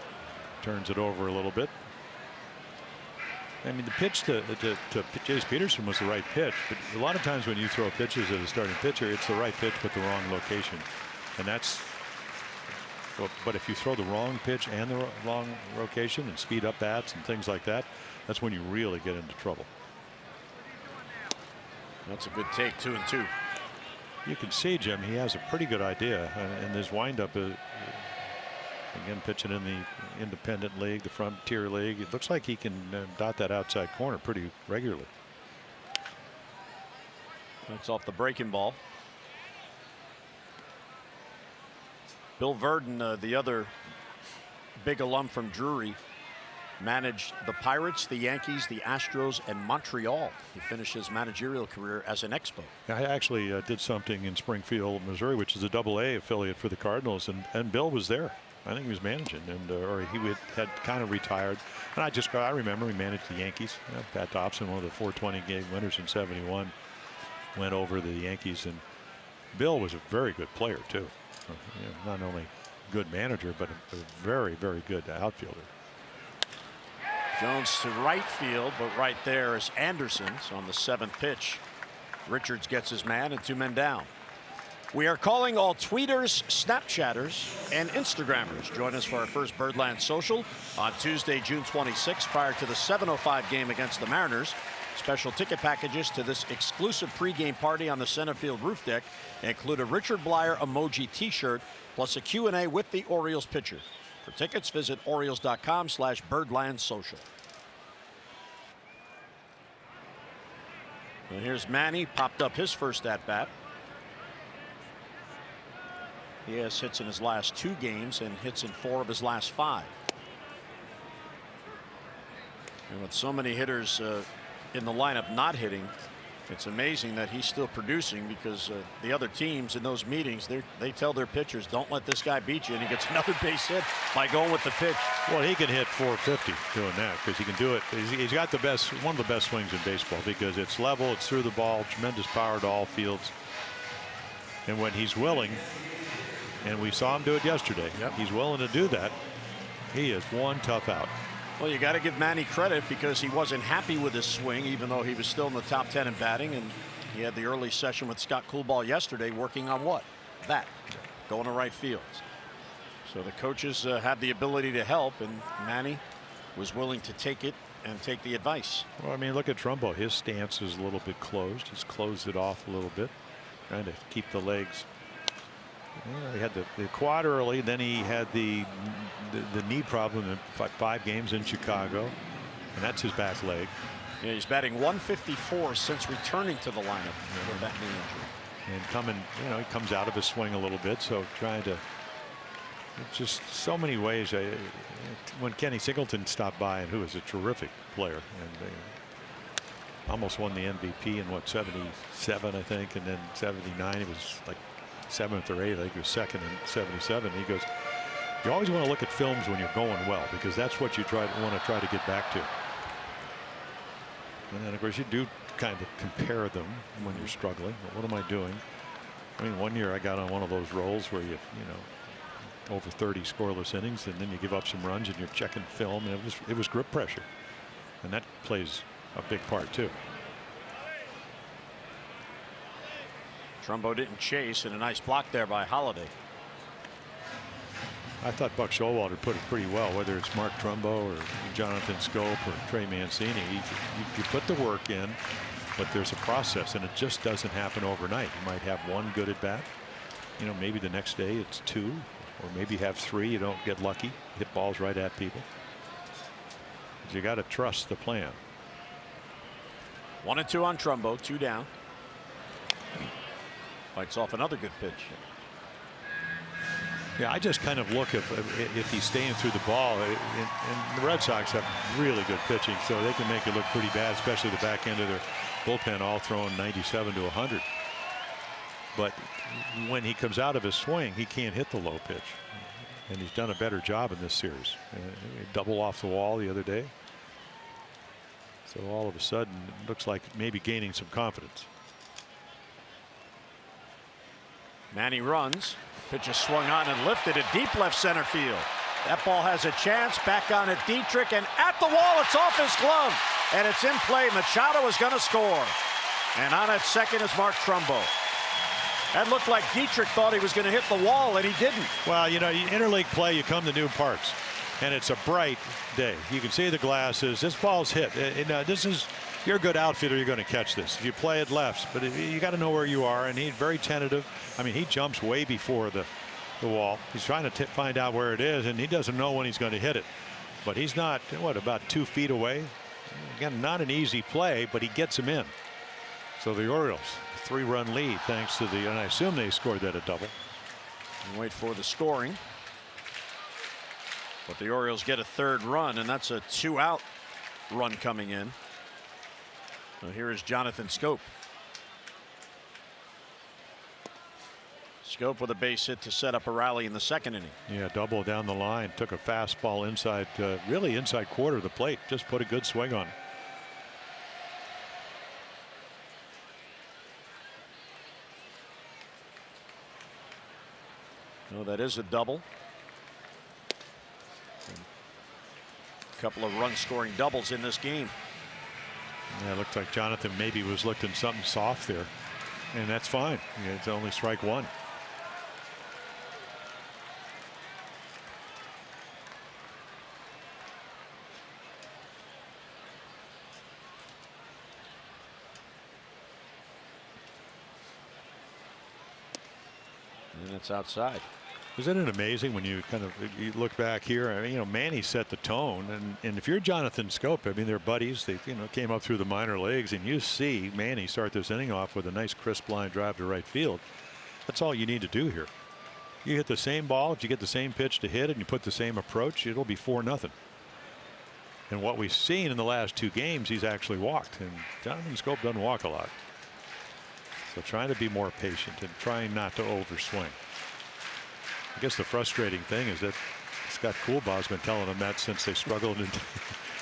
Turns it over a little bit. I mean, the pitch to Jace Peterson was the right pitch, but a lot of times when you throw pitches at a starting pitcher, it's the right pitch but the wrong location, and that's. But if you throw the wrong pitch and the wrong location and speed up bats and things like that, that's when you really get into trouble. That's a good take. 2-2. You can see, Jim, he has a pretty good idea, and his windup is again pitching in the independent league, the frontier league. It looks like he can dot that outside corner pretty regularly. That's off the breaking ball. Bill Verdon, the other big alum from Drury, managed the Pirates, the Yankees, the Astros, and Montreal. He finished his managerial career as an Expo. I actually did something in Springfield, Missouri, which is a AA affiliate for the Cardinals, and Bill was there. I think he was managing, and or he had kind of retired. And I remember he managed the Yankees. Pat Dobson, one of the 420 game winners in '71, went over the Yankees, and Bill was a very good player too. Not only good manager, but a very, very good outfielder. Jones to right field, but right there is Anderson. So on the 7th pitch, Richards gets his man and 2 men down. We are calling all tweeters, Snapchatters, and Instagrammers. Join us for our first Birdland Social on Tuesday, June 26th, prior to the 7:05 game against the Mariners. Special ticket packages to this exclusive pregame party on the center field roof deck include a Richard Blyer emoji t-shirt plus a Q&A with the Orioles pitcher. For tickets, visit Orioles.com/BirdlandSocial. And here's Manny, popped up his first at bat. He has hits in his last 2 games and hits in 4 of his last 5. And with so many hitters in the lineup not hitting, it's amazing that he's still producing, because the other teams in those meetings, they tell their pitchers, don't let this guy beat you, and he gets another base hit by going with the pitch. Well, he can hit 450 doing that, because he can do it. He's got one of the best swings in baseball, because it's level, it's through the ball, tremendous power to all fields. And when he's willing, and we saw him do it yesterday, he's willing to do that, he is one tough out. Well, you got to give Manny credit, because he wasn't happy with his swing, even though he was still in the top 10 in batting, and he had the early session with Scott Coolball yesterday working on what? That. Going to right field. So the coaches had the ability to help, and Manny was willing to take it and take the advice. Well, I mean, look at Trumbo. His stance is a little bit closed. He's closed it off a little bit, trying to keep the legs. Yeah, he had the quad early, then he had the knee problem in 5 games in Chicago. and that's his back leg. Yeah, he's batting 154 since returning to the lineup with that knee injury. And coming, you know, he comes out of his swing a little bit, so trying to. It's just so many ways. When Kenny Singleton stopped by, and who is a terrific player, and almost won the MVP in what, 77, I think, and then 79 he was like 7th or 8th. I think he was 2nd in 77. He goes, you always want to look at films when you're going well, because that's what you want to try to get back to. And then of course you do kind of compare them when you're struggling. What am I doing? I mean, one year I got on one of those rolls where you know, over 30 scoreless innings, and then you give up some runs and you're checking film, and it was grip pressure, and that plays a big part too. Trumbo didn't chase, and a nice block there by Holiday. I thought Buck Showalter put it pretty well, whether it's Mark Trumbo or Jonathan Scope or Trey Mancini. You put the work in, but there's a process, and it just doesn't happen overnight. You might have one good at bat, you know, maybe the next day it's 2, or maybe you have 3. You don't get lucky, hit balls right at people. But you got to trust the plan. 1-2 on Trumbo, 2 down. Fights off another good pitch. Yeah, I just kind of look if he's staying through the ball, and the Red Sox have really good pitching, so they can make it look pretty bad, especially the back end of their bullpen, all throwing 97 to 100. But when he comes out of his swing, he can't hit the low pitch, and he's done a better job in this series. Double off the wall the other day, so all of a sudden it looks like maybe gaining some confidence. Manny runs. Pitch is swung on and lifted at deep left center field. That ball has a chance. Back on it, Dietrich, and at the wall, it's off his glove, and it's in play. Machado is going to score, and on at second is Mark Trumbo. That looked like Dietrich thought he was going to hit the wall, and he didn't. Well, you know, interleague play, you come to new parks, and it's a bright day. You can see the glasses. This ball's hit. This is. You're a good outfielder, you're going to catch this if you play it left, but you got to know where you are, and he's very tentative. I mean, he jumps way before the wall. He's trying to find out where it is, and he doesn't know when he's going to hit it, but he's not, what, about 2 feet away. Again, not an easy play, but he gets him in. So the Orioles 3-run lead thanks to and I assume they scored that a double. And wait for the scoring, but the Orioles get a 3rd run, and that's a 2-out run coming in. So here is Jonathan Scope. Scope with a base hit to set up a rally in the 2nd inning. Yeah, double down the line. Took a fastball inside, really inside quarter of the plate. Just put a good swing on it. No, that is a double. A couple of run-scoring doubles in this game. Yeah, it looked like Jonathan maybe was looking something soft there, and that's fine. Yeah, it's only strike 1. And it's outside. Isn't it amazing when you you look back here? I mean, you know, Manny set the tone, and if you're Jonathan Scope, I mean, they're buddies. They came up through the minor leagues, and you see Manny start this inning off with a nice crisp line drive to right field. That's all you need to do here. You hit the same ball, if you get the same pitch to hit, and you put the same approach, it'll be 4-0. And what we've seen in the last 2 games, he's actually walked, and Jonathan Scope doesn't walk a lot. So trying to be more patient and trying not to overswing. I guess the frustrating thing is that Scott Coolbaugh's been telling them that since they struggled in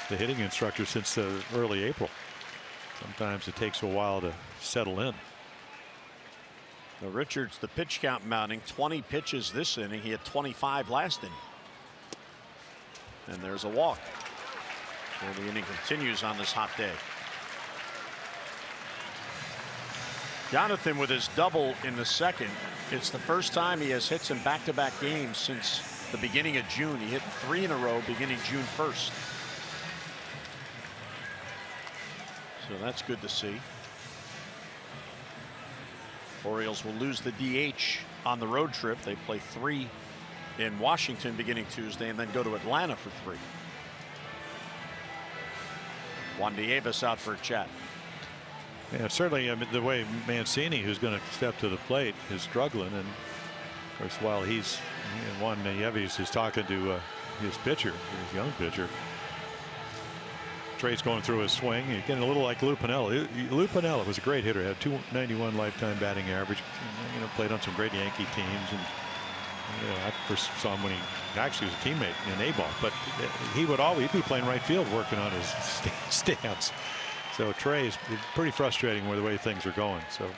the hitting instructor since early April. Sometimes it takes a while to settle in. Now Richards, the pitch count mounting, 20 pitches this inning. He had 25 last inning. And there's a walk. So the inning continues on this hot day. Jonathan with his double in the 2nd. It's the first time he has hits in back-to-back games since the beginning of June. He hit 3 in a row beginning June 1st. So that's good to see. Orioles will lose the DH on the road trip. They play 3 in Washington beginning Tuesday and then go to Atlanta for 3. Juan Nieves out for a chat. Yeah, certainly. I mean, the way Mancini, who's going to step to the plate, is struggling, and of course, while Juan Nieves is talking to his pitcher, his young pitcher, Trey's going through his swing. He's getting a little like Lou Piniella. Lou Piniella was a great hitter. Had 291 lifetime batting average. Played on some great Yankee teams, and I first saw him when he actually was a teammate in A-ball. But he'd be playing right field, working on his stance. So Trey's pretty frustrating with the way things are going. So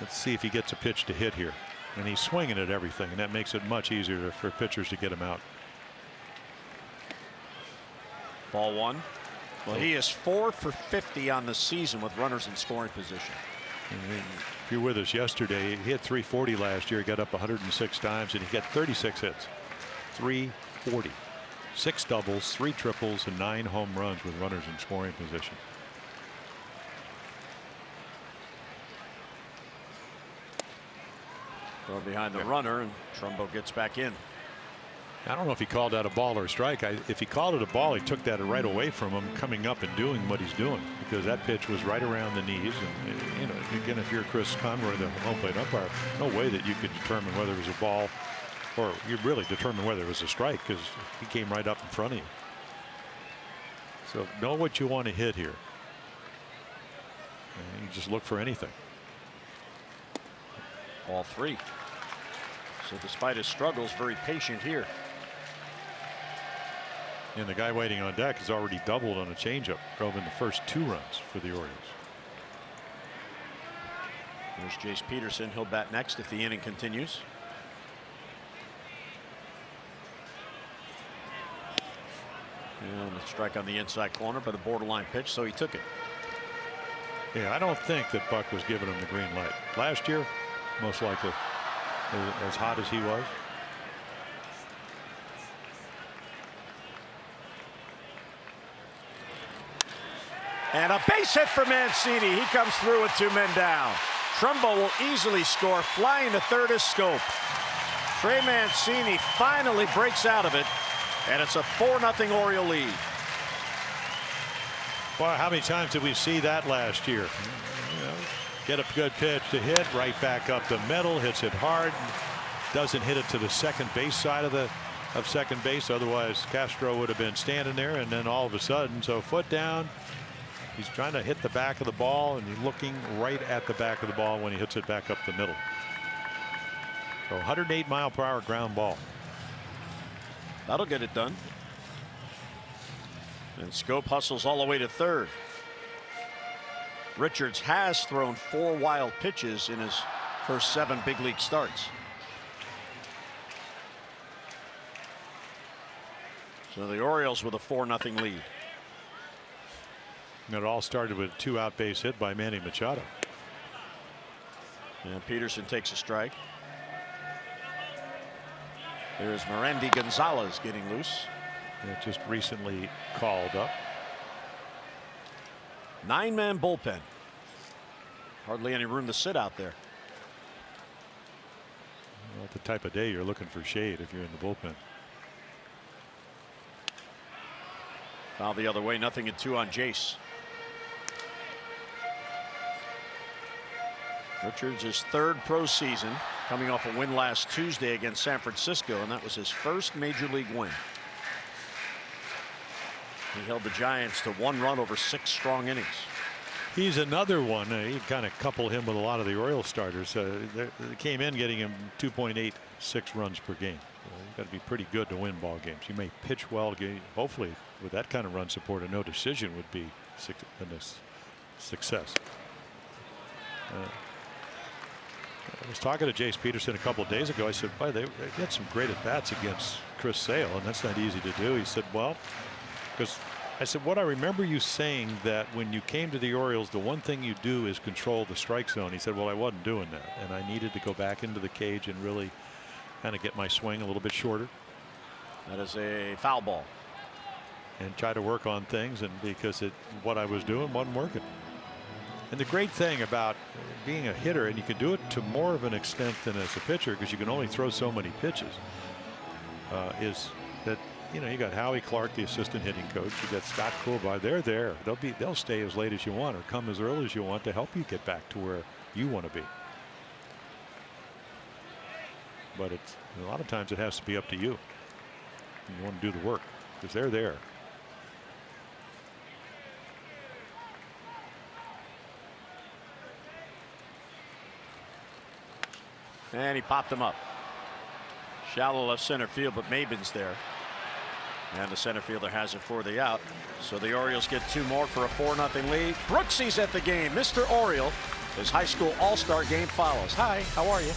let's see if he gets a pitch to hit here. And he's swinging at everything, and that makes it much easier for pitchers to get him out. Ball one. Well, he is 4 for 50 on the season with runners in scoring position. If you were with us yesterday, he hit 340 last year. He got up 106 times, and he got 36 hits. 340. 6 doubles, 3 triples, and 9 home runs with runners in scoring position. Throw behind the runner, and Trumbo gets back in. I don't know if he called that a ball or a strike. If he called it a ball, he took that right away from him coming up and doing what he's doing, because that pitch was right around the knees. And again, if you're Chris Conroy, the home plate umpire, no way that you could determine whether it was a ball, or you really determine whether it was a strike, because he came right up in front of you. So know what you want to hit here. And you just look for anything. All 3. So despite his struggles, very patient here. And the guy waiting on deck has already doubled on a changeup, drove in the first 2 runs for the Orioles. There's Jace Peterson. He'll bat next if the inning continues. And a strike on the inside corner, but a borderline pitch, so he took it. Yeah, I don't think that Buck was giving him the green light. Last year, most likely, as hot as he was. And a base hit for Mancini. He comes through with 2 men down. Trumbo will easily score. Flying to third is Scope. Trey Mancini finally breaks out of it, and it's a 4-0 Oriole lead. Boy, how many times did we see that last year? Get a good pitch to hit, right back up the middle, hits it hard, doesn't hit it to the second base side of second base. Otherwise, Castro would have been standing there, and then all of a sudden, so foot down. He's trying to hit the back of the ball, and he's looking right at the back of the ball when he hits it back up the middle. So 108-mile-per-hour ground ball. That'll get it done. And Scope hustles all the way to third. Richards has thrown 4 wild pitches in his first 7 big league starts. So the Orioles with a 4-0 lead. And it all started with a 2-out base hit by Manny Machado. And Peterson takes a strike. There's Merandy Gonzalez getting loose. It just recently called up. 9-man bullpen. Hardly any room to sit out there. Not the type of day you're looking for shade if you're in the bullpen. Foul the other way, 0-2 on Jace. Richards' his 3rd pro season, coming off a win last Tuesday against San Francisco, and that was his first major league win. He held the Giants to 1 run over 6 strong innings. He's another one. You kind of couple him with a lot of the Orioles starters. They came in getting him 2.86 runs per game. You've got to be pretty good to win ball games. You may pitch well. Hopefully, with that kind of run support, a no decision would be success. I was talking to Jace Peterson a couple of days ago. I said, boy, they had some great at-bats against Chris Sale, and that's not easy to do. He said, well, because I said, what I remember you saying that when you came to the Orioles, the one thing you do is control the strike zone. He said, well, I wasn't doing that, and I needed to go back into the cage and really kind of get my swing a little bit shorter. That is a foul ball. And try to work on things, and because what I was doing wasn't working. And the great thing about being a hitter, and you can do it to more of an extent than as a pitcher because you can only throw so many pitches, is that you know, you got Howie Clark, the assistant hitting coach. You got Scott Coolby. They're there. They'll stay as late as you want or come as early as you want to help you get back to where you want to be. But it's a lot of times it has to be up to you. You want to do the work because they're there. And he popped him up. Shallow left center field, but Mabin's there. And the center fielder has it for the out. So the Orioles get 2 more for a 4-0 lead. Brooksy's at the game. Mr. Oriole. His high school all-star game follows. Hi, how are you?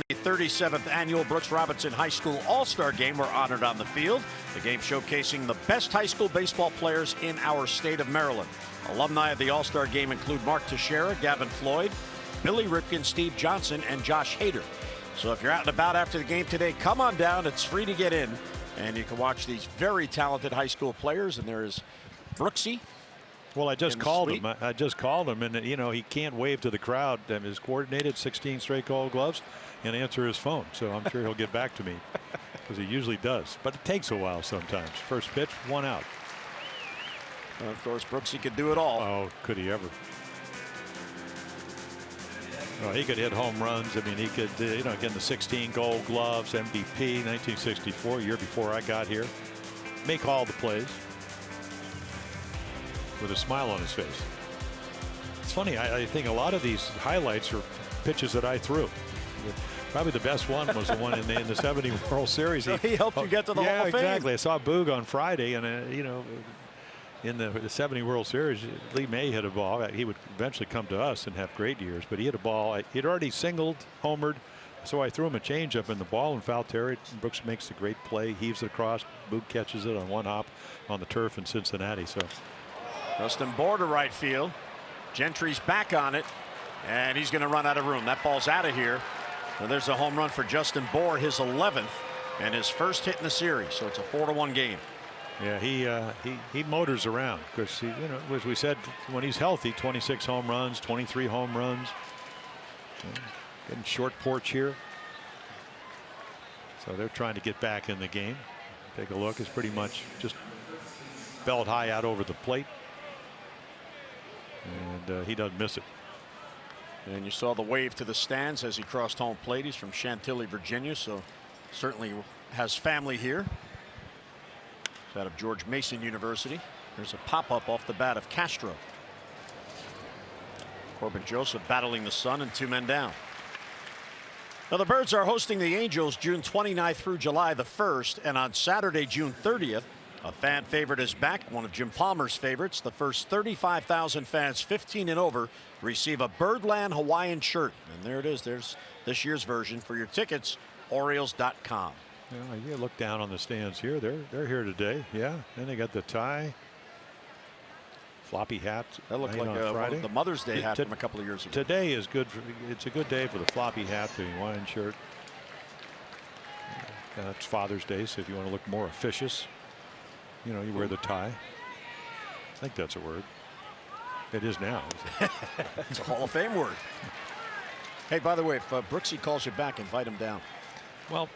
The 37th annual Brooks Robinson High School All-Star Game were honored on the field. The game showcasing the best high school baseball players in our state of Maryland. Alumni of the All-Star Game include Mark Teixeira, Gavin Floyd, Billy Ripken, Steve Johnson, and Josh Hader. So if you're out and about after the game today, come on down. It's free to get in. And you can watch these very talented high school players. And there is Brooksy. Well, I just called him. I just called him, and you know he can't wave to the crowd. And his coordinated 16 straight Gold Gloves and answer his phone. So I'm sure he'll get back to me because he usually does. But it takes a while sometimes. First pitch, 1 out. And of course, Brooksy could do it all. Oh, could he ever? Well, he could hit home runs. I mean, he could, you know, again, the 16 Gold Gloves, MVP, 1964, year before I got here. Make all the plays with a smile on his face. It's funny. I think a lot of these highlights are pitches that I threw. Probably the best one was the one in the 70 World Series. He helped you get to the Hall of Fame. Yeah, exactly. I saw Boog on Friday, and you know, in the 70 World Series, Lee May hit a ball. He would eventually come to us and have great years, but he hit a ball. He'd already singled, homered, so I threw him a changeup in the ball and foul territory. Brooks makes a great play, heaves it across. Boog catches it on 1 hop on the turf in Cincinnati. So Justin Bohr to right field. Gentry's back on it, and he's going to run out of room. That ball's out of here. And there's a home run for Justin Bohr, his 11th and his first hit in the series. So it's a 4-1 game. Yeah, he motors around because, you know, as we said, when he's healthy, 26 home runs, 23 home runs. Getting short porch here. So they're trying to get back in the game. Take a look. It's pretty much just belt high out over the plate. And he doesn't miss it. And you saw the wave to the stands as he crossed home plate. He's from Chantilly, Virginia, so certainly has family here. It's out of George Mason University. There's a pop-up off the bat of Castro. Corbin Joseph battling the sun and 2 men down. Now the Birds are hosting the Angels June 29th through July the 1st, and on Saturday, June 30th, a fan favorite is back, one of Jim Palmer's favorites. The first 35,000 fans 15 and over receive a Birdland Hawaiian shirt. And there it is. There's this year's version. For your tickets, Orioles.com. Yeah, you look down on the stands here. They're here today. Yeah, and they got the tie. floppy hat. That looked like the Mother's Day hat from a couple of years ago. Today is good. It's a good day for the floppy hat, the Hawaiian shirt. It's Father's Day, so if you want to look more officious, you know, you wear the tie. I think that's a word. It is now. It's a Hall of Fame word. Hey, by the way, if Brooksy calls you back, invite him down. Well,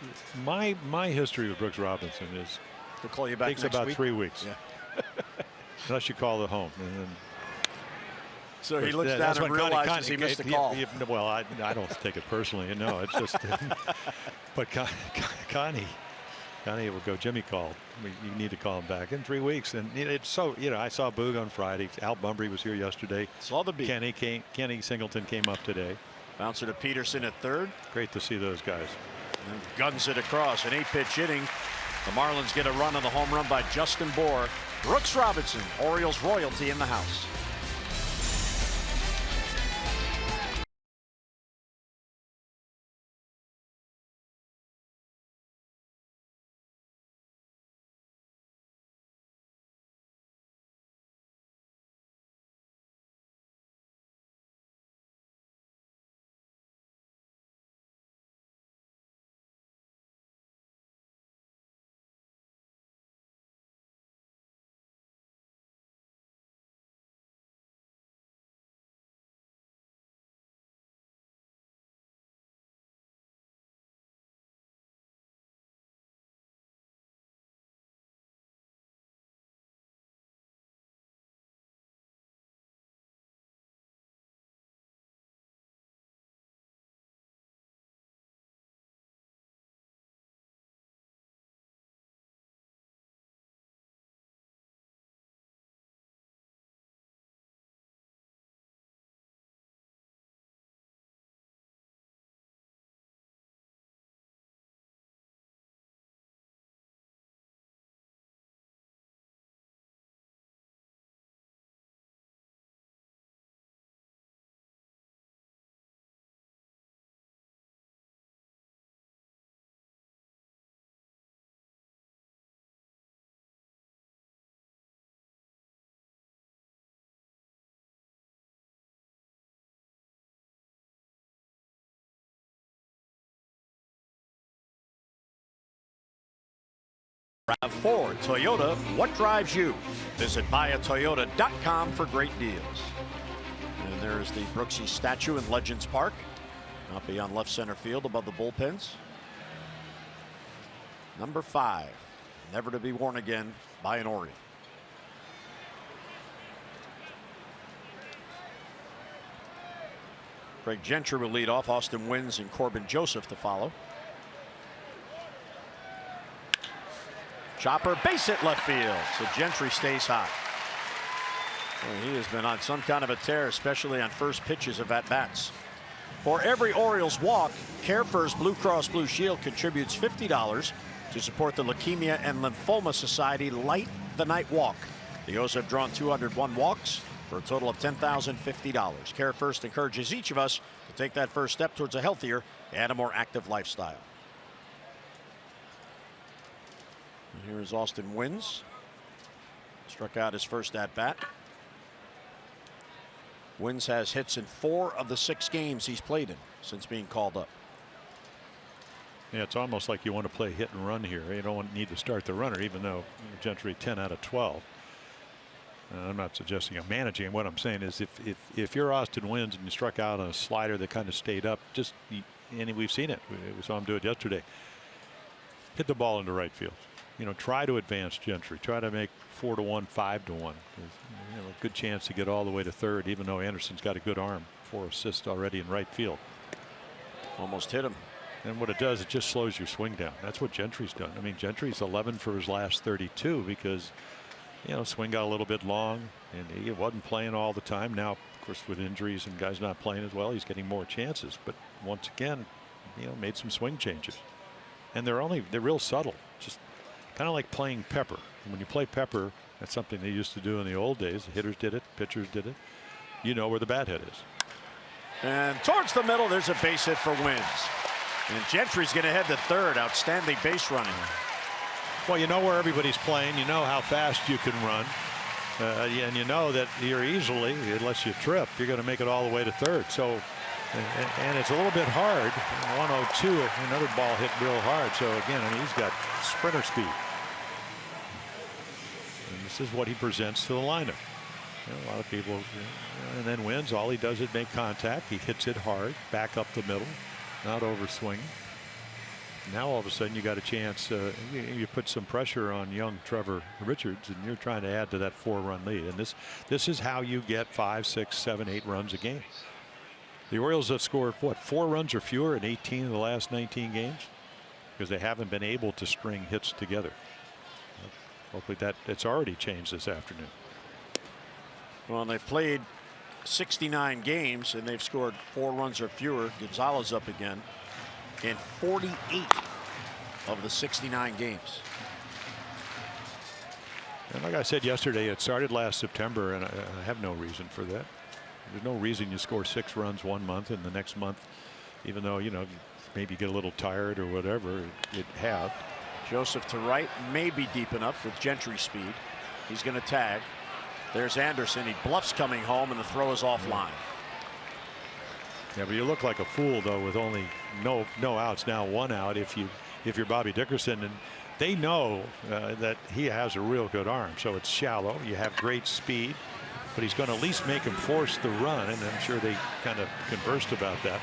my history with Brooks Robinson is he'll call you back takes next about week? 3 weeks. Yeah. Unless you call it home. And then, so he looks down and realizes he missed the call. Well, I don't take it personally. No, it's just. But Connie will go, Jimmy called. You need to call him back in 3 weeks. And it's so, you know, I saw Boog on Friday. Al Bumbry was here yesterday. Saw the beat. Kenny Singleton came up today. Bouncer to Peterson at third. Great to see those guys. And guns it across. An 8-pitch inning. The Marlins get a run on the home run by Justin Bohr. Brooks Robinson, Orioles royalty in the house. RAV4 Toyota, what drives you? Visit buyatoyota.com for great deals. And there's the Brooksy statue in Legends Park, out beyond left center field above the bullpens. Number 5, never to be worn again by an Oriole. Craig Gentry will lead off. Austin Wynns and Corbin Joseph to follow. Chopper, base hit left field, so Gentry stays hot. Well, he has been on some kind of a tear, especially on first pitches of at-bats. For every Orioles walk, CareFirst Blue Cross Blue Shield contributes $50 to support the Leukemia and Lymphoma Society Light the Night Walk. The O's have drawn 201 walks for a total of $10,050. CareFirst encourages each of us to take that first step towards a healthier and a more active lifestyle. And here is Austin Wynns. Struck out his first at-bat. Wynns has hits in 4 of the 6 games he's played in since being called up. Yeah, it's almost like you want to play hit and run here. You don't need to start the runner, even though Gentry 10 out of 12. I'm not suggesting I'm managing. What I'm saying is if you're Austin Wynns and you struck out on a slider that kind of stayed up, and we've seen it. We saw him do it yesterday. Hit the ball into right field. You know, try to advance Gentry. Try to make 4-1, 5-1. You know, a good chance to get all the way to third, even though Anderson's got a good arm. 4 assists already in right field. Almost hit him. And what it does, it just slows your swing down. That's what Gentry's done. I mean, Gentry's 11 for his last 32 because, you know, swing got a little bit long and he wasn't playing all the time. Now, of course, with injuries and guys not playing as well, he's getting more chances. But once again, you know, made some swing changes. And they're real subtle. Just kind of like playing pepper. When you play pepper, that's something they used to do in the old days. The hitters did it, pitchers did it. You know where the bat hit is. And towards the middle, there's a base hit for Wynns. And Gentry's going to head to third. Outstanding base running. Well, you know where everybody's playing. You know how fast you can run. And you know that you're easily, unless you trip, you're going to make it all the way to third. So, and it's a little bit hard. 102, another ball hit real hard. So again, I mean, he's got sprinter speed. And this is what he presents to the lineup. You know, a lot of people, and then wins. All he does is make contact. He hits it hard, back up the middle, not over swinging. Now all of a sudden you got a chance. You put some pressure on young Trevor Richards, and you're trying to add to that 4-run lead. And this is how you get 5, 6, 7, 8 runs a game. The Orioles have scored what, 4 runs or fewer in 18 of the last 19 games because they haven't been able to string hits together. Hopefully that it's already changed this afternoon. Well, they've played 69 games and they've scored 4 runs or fewer. Gonzalez up again in 48 of the 69 games. And like I said yesterday, it started last September, and I have no reason for that. There's no reason you score 6 runs one month and the next month, even though, you know, maybe you get a little tired or whatever, it have. Joseph to right, may be deep enough with Gentry speed. He's going to tag. There's Anderson. He bluffs coming home, and the throw is offline. Yeah, but you look like a fool though with only no outs, now 1 out if you're Bobby Dickerson, and they know that he has a real good arm, so it's shallow. You have great speed, but he's going to at least make him force the run, and I'm sure they kind of conversed about that.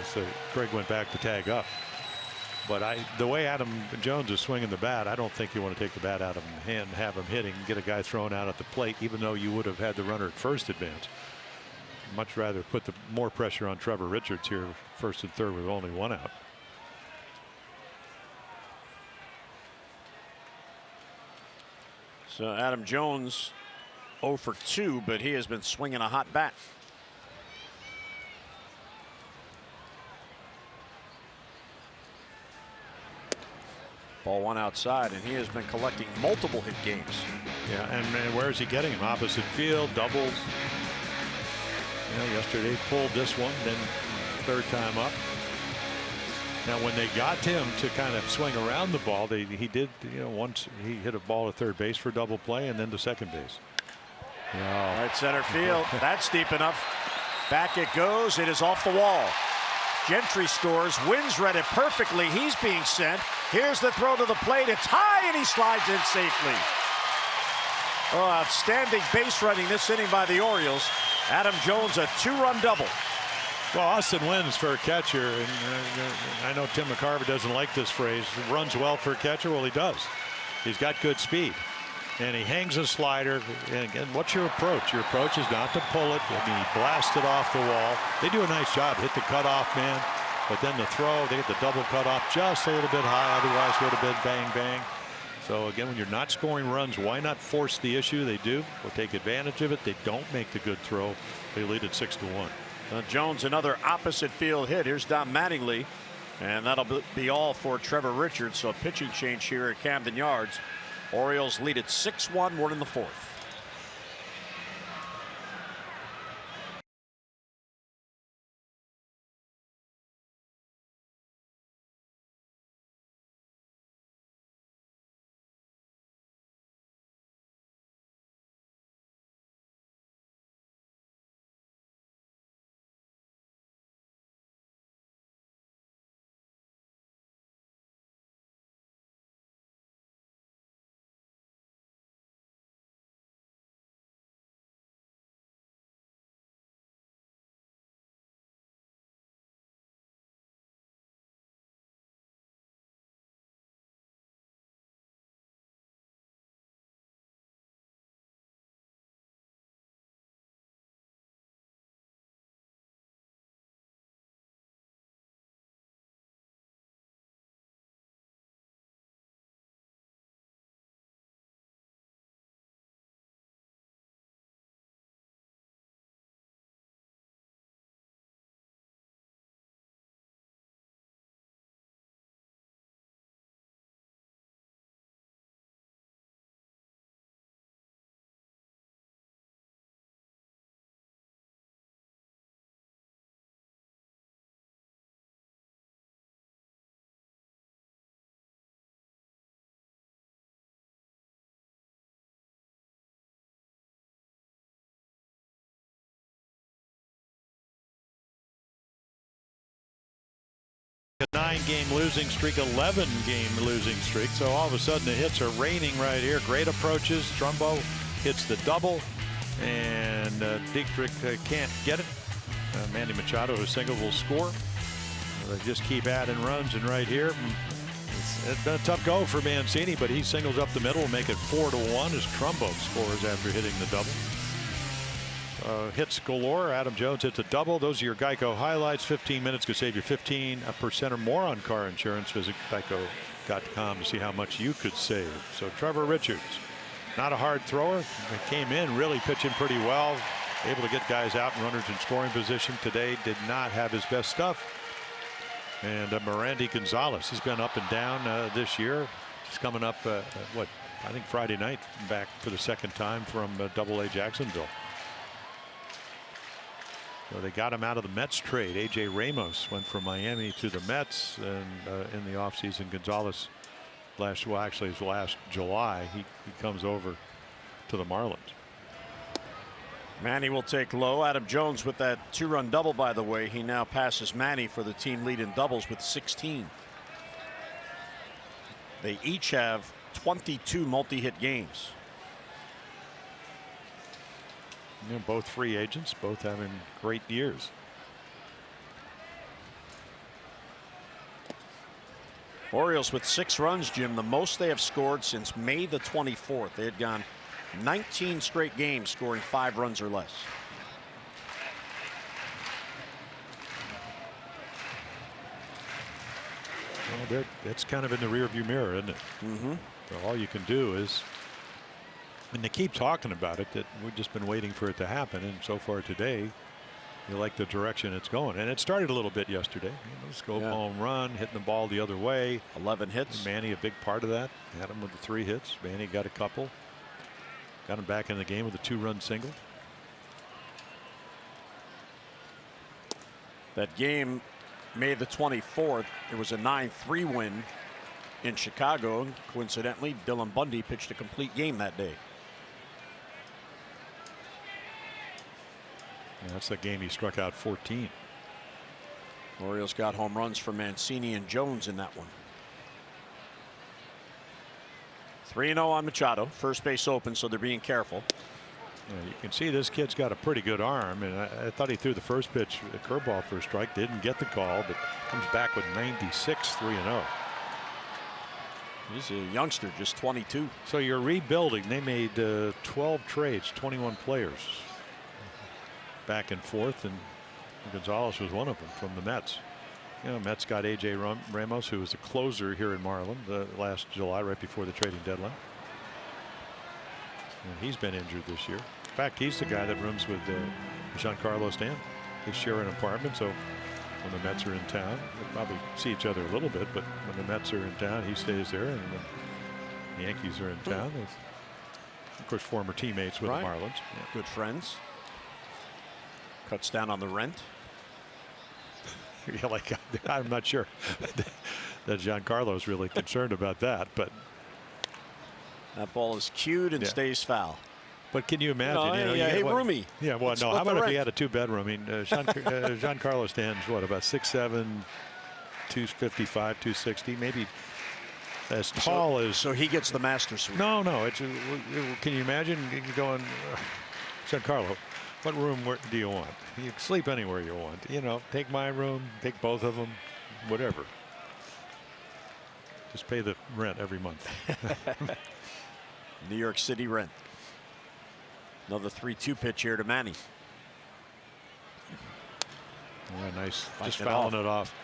So Craig went back to tag up. But the way Adam Jones is swinging the bat, I don't think you want to take the bat out of him and have him hitting, get a guy thrown out at the plate, even though you would have had the runner at first advance. Much rather put more pressure on Trevor Richards here, first and third with only 1 out. So Adam Jones 0 for 2, but he has been swinging a hot bat. Ball 1 outside, and he has been collecting multiple hit games. Yeah, and where is he getting him? Opposite field, doubles. Yesterday pulled this one, then 3rd time up. Now when they got him to kind of swing around the ball, he did, once he hit a ball at third base for double play and then to second base. Right center field. That's deep enough. Back it goes. It is off the wall. Gentry scores. Wins read it perfectly. He's being sent. Here's the throw to the plate. It's high, and he slides in safely. Oh, outstanding base running this inning by the Orioles. Adam Jones, a 2-run double. Well, Austin wins for a catcher, and I know Tim McCarver doesn't like this phrase. Runs well for a catcher. Well, he does. He's got good speed, and he hangs a slider. And again, what's your approach? Your approach is not to pull it. I mean, he blasted off the wall. They do a nice job. Hit the cutoff man, but then the throw, they get the double cutoff just a little bit high. Otherwise, would have been bang bang. So again, when you're not scoring runs, why not force the issue? They do. Or take advantage of it. They don't make the good throw. They lead it 6-1. Jones, another opposite field hit. Here's Don Mattingly, and that'll be all for Trevor Richards. So a pitching change here at Camden Yards. Orioles lead it 6-1. We're in the 4th. 9-game losing streak, 11-game losing streak. So all of a sudden the hits are raining right here. Great approaches. Trumbo hits the double, and Dietrich can't get it. Manny Machado, who single, will score. They just keep adding runs, and right here, it's been a tough go for Mancini, but he singles up the middle and make it 4-1 as Trumbo scores after hitting the double. Hits galore. Adam Jones hits a double. Those are your Geico highlights. 15 minutes could save you 15% or more on car insurance. Visit geico.com to see how much you could save. So Trevor Richards, not a hard thrower. He came in really pitching pretty well, able to get guys out and runners in scoring position. Today did not have his best stuff. And Merandy Gonzalez, he's been up and down this year. He's coming up, I think Friday night, back for the second time from Double-A Jacksonville. So they got him out of the Mets trade. AJ Ramos went from Miami to the Mets, and in the offseason, Gonzalez last July, he comes over to the Marlins. Manny will take low. Adam Jones with that 2-run double, by the way. He now passes Manny for the team lead in doubles with 16. They each have 22 multi-hit games. You know, both free agents, both having great years. Orioles with 6 runs, Jim, the most they have scored since May the 24th. They had gone 19 straight games scoring 5 runs or less. Well, that's kind of in the rearview mirror, isn't it? Mm-hmm. So all you can do is, and they keep talking about it, that we've just been waiting for it to happen, and so far today you like the direction it's going. And it started a little bit yesterday. Scope home run, hitting the ball the other way. 11 hits. Manny a big part of that. Had him with the 3 hits. Manny got a couple. Got him back in the game with a 2-run single. That game, May the 24th, it was a 9-3 win in Chicago. Coincidentally, Dylan Bundy pitched a complete game that day. Yeah, that's the game he struck out 14. Orioles got home runs from Mancini and Jones in that one. 3-0 on Machado. First base open, so they're being careful. Yeah, you can see this kid's got a pretty good arm, and I thought he threw the first pitch, a curveball for a strike. Didn't get the call, but comes back with 96, 3-0. He's a youngster, just 22. So you're rebuilding. They made 12 trades, 21 players back and forth, and Gonzalez was one of them from the Mets. You know, Mets got AJ Ramos, who was a closer here in Marlin last July, right before the trading deadline. And he's been injured this year. In fact, he's the guy that rooms with Giancarlo Stanton. They share an apartment, so when the Mets are in town, they'll probably see each other a little bit, but when the Mets are in town, he stays there, and when the Yankees are in town, they're, of course, former teammates with the Marlins. Yeah. Good friends. Cuts down on the rent. Yeah, like, I'm not sure that Giancarlo is really concerned about that, but that ball is cued and stays foul. But can you imagine? No, you know, hey, roomy. Yeah, well, no. How about if he had a 2-bedroom? I mean, Giancarlo Stanton's what, about 6'7", 255, 260, maybe as tall as. So he gets the master suite. No. Can you imagine going, Giancarlo? What room do you want? You can sleep anywhere you want. You know, take my room, take both of them, whatever. Just pay the rent every month. New York City rent. Another 3-2 pitch here to Manny. Yeah, nice. Just fouling it off.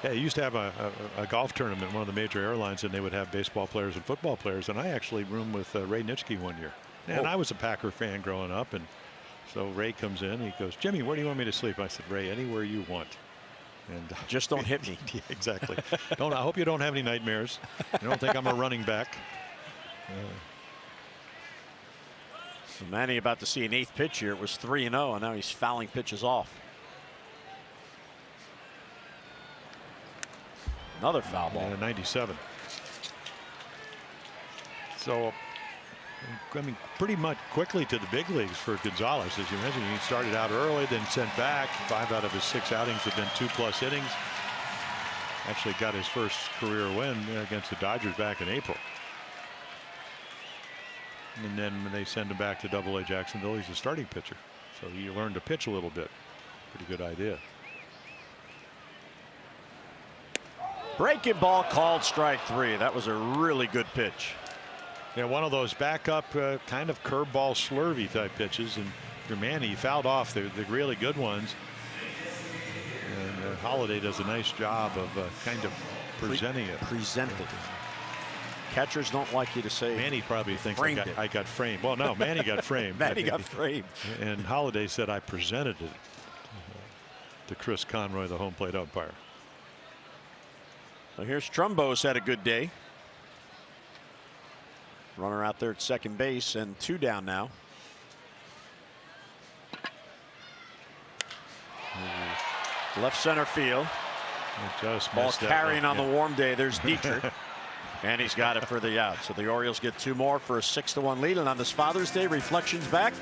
Yeah, he used to have a golf tournament, one of the major airlines, and they would have baseball players and football players. And I actually roomed with Ray Nitschke one year. And I was a Packer fan growing up, and so Ray comes in, he goes, "Jimmy, where do you want me to sleep?" I said, "Ray, anywhere you want. And just don't hit me." Yeah, exactly. I hope you don't have any nightmares. You don't think I'm a running back. So Manny about to see an 8th pitch here. It was 3-0, and now he's fouling pitches off. Another foul ball. 97. So, I mean, pretty much quickly to the big leagues for Gonzalez. As you mentioned, he started out early, then sent back. 5 out of his 6 outings have been 2+ innings. Actually got his first career win against the Dodgers back in April. And then when they send him back to Double-A Jacksonville, he's a starting pitcher. So he learned to pitch a little bit. Pretty good idea. Breaking ball called strike 3. That was a really good pitch. Yeah, one of those backup kind of curveball slurvy type pitches. And for Manny, he fouled off the really good ones. And Holiday does a nice job of kind of presenting it. Presented. Catchers don't like you to say. Manny probably thinks I got framed. Well, no, Manny got framed. Manny got framed. And Holiday said I presented it to Chris Conroy, the home plate umpire. So here's Trumbo's had a good day. Runner out there at second base and 2 down now. Left center field. Just ball carrying on the warm day. There's Dietrich. And he's got it for the out. So the Orioles get 2 more for a 6-1 lead. And on this Father's Day, reflections back.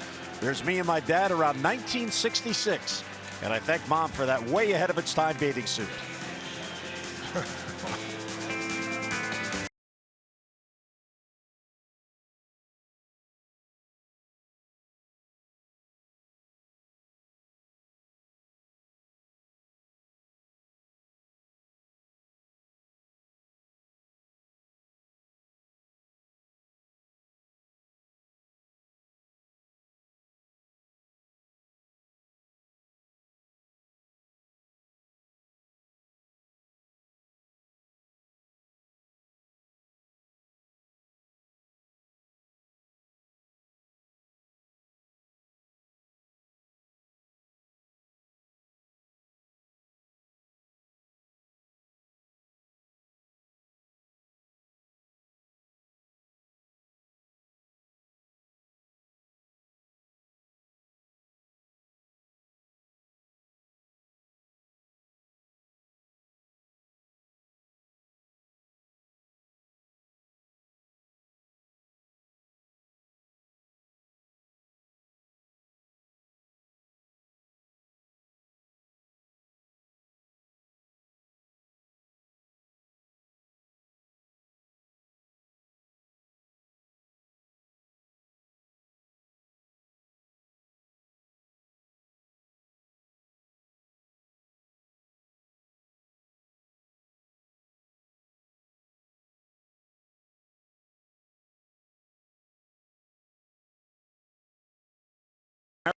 There's me and my dad around 1966. And I thank Mom for that way ahead of its time bathing suit.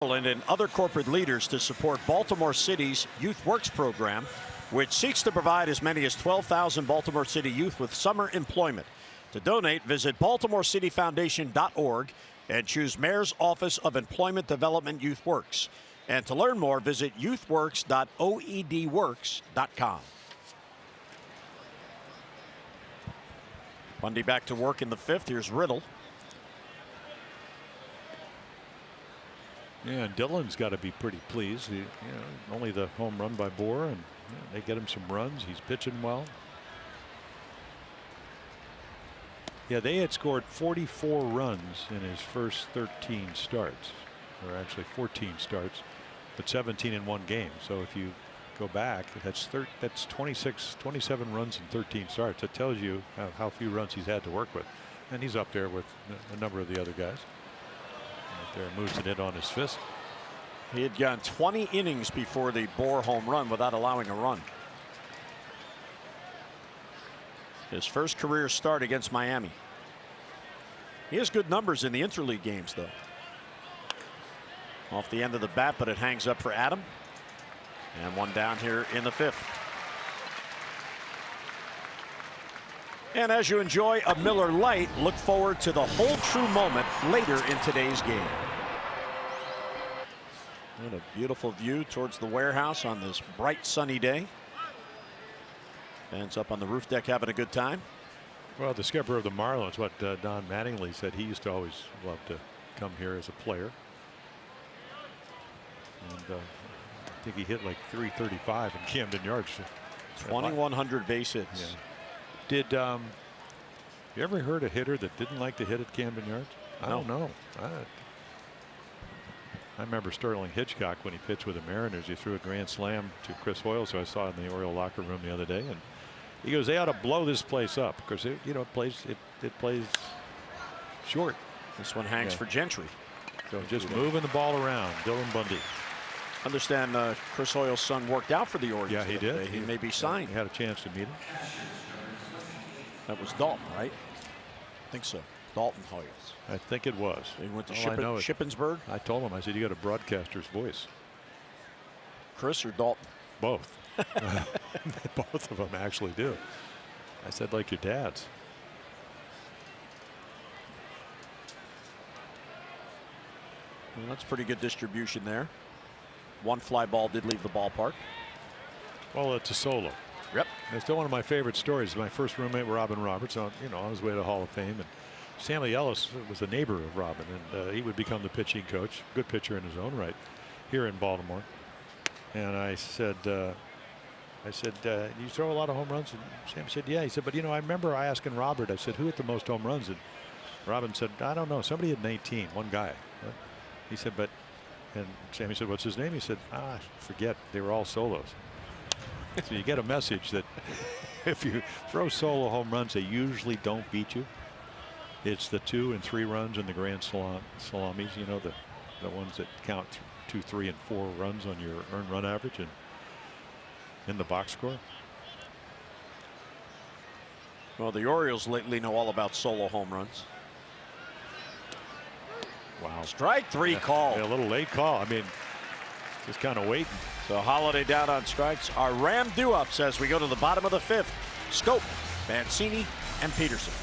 Maryland and other corporate leaders to support Baltimore City's Youth Works program, which seeks to provide as many as 12,000 Baltimore City youth with summer employment. To donate, visit BaltimoreCityFoundation.org and choose Mayor's Office of Employment Development Youth Works. And to learn more, visit youthworks.oedworks.com. Bundy back to work in the 5th. Here's Riddle. Yeah, Dillon's got to be pretty pleased. Only the home run by Bohr, and they get him some runs. He's pitching well. Yeah, they had scored 44 runs in his first 13 starts, or actually 14 starts, but 17 in one game. So if you go back, that's 27 runs in 13 starts. That tells you how few runs he's had to work with, and he's up there with a number of the other guys. There moves it in on his fist. He had gone 20 innings before the Bohr home run without allowing a run. His first career start against Miami. He has good numbers in the interleague games, though. Off the end of the bat, but it hangs up for Adam. And 1 down here in the 5th. And as you enjoy a Miller Lite, look forward to the whole true moment later in today's game. And a beautiful view towards the warehouse on this bright sunny day. Fans up on the roof deck having a good time. Well, the skipper of the Marlins, what Don Mattingly said, he used to always love to come here as a player. And I think he hit like 335 in Camden Yards. 2,100 base hits. Yeah. Did you ever heard a hitter that didn't like to hit at Camden Yards? I don't know. I remember Sterling Hitchcock when he pitched with the Mariners. He threw a grand slam to Chris Hoyle, so I saw it in the Oriole locker room the other day, and He goes, they ought to blow this place up because it plays short. This one hangs for Gentry. So just moving the ball around. Dylan Bundy. Understand Chris Hoyle's son worked out for the Orioles. Yeah, he did. He may be signed. He had a chance to meet him. That was Dalton, right? I think so. Dalton Hoyles. I think it was. He went to All Shippensburg. I told him, I said, you got a broadcaster's voice. Chris or Dalton? Both. Both of them actually do. I said, like your dad's. Well, that's pretty good distribution there. One fly ball did leave the ballpark. Well, it's a solo. Yep. It's still one of my favorite stories. My first roommate, Robin Roberts, on his way to the Hall of Fame, and Stanley Ellis was a neighbor of Robin, and he would become the pitching coach, good pitcher in his own right, here in Baltimore. And I said, you throw a lot of home runs? And Sam said, yeah. He said, but I remember I asking Robert, I said, who hit the most home runs? And Robin said, I don't know. Somebody had 19, one guy. He said, and Sammy said, what's his name? He said, forget, they were all solos. So you get a message that if you throw solo home runs, they usually don't beat you. It's the 2 and 3 runs and the grand salamis, the ones that count 2, 3, and 4 runs on your earned run average and in the box score. Well, the Orioles lately know all about solo home runs. Wow. Strike 3 call. Yeah, a little late call. I mean, just kind of waiting. So Holiday down on strikes. Our Ram do-ups as we go to the bottom of the 5th. Scope, Mancini, and Peterson.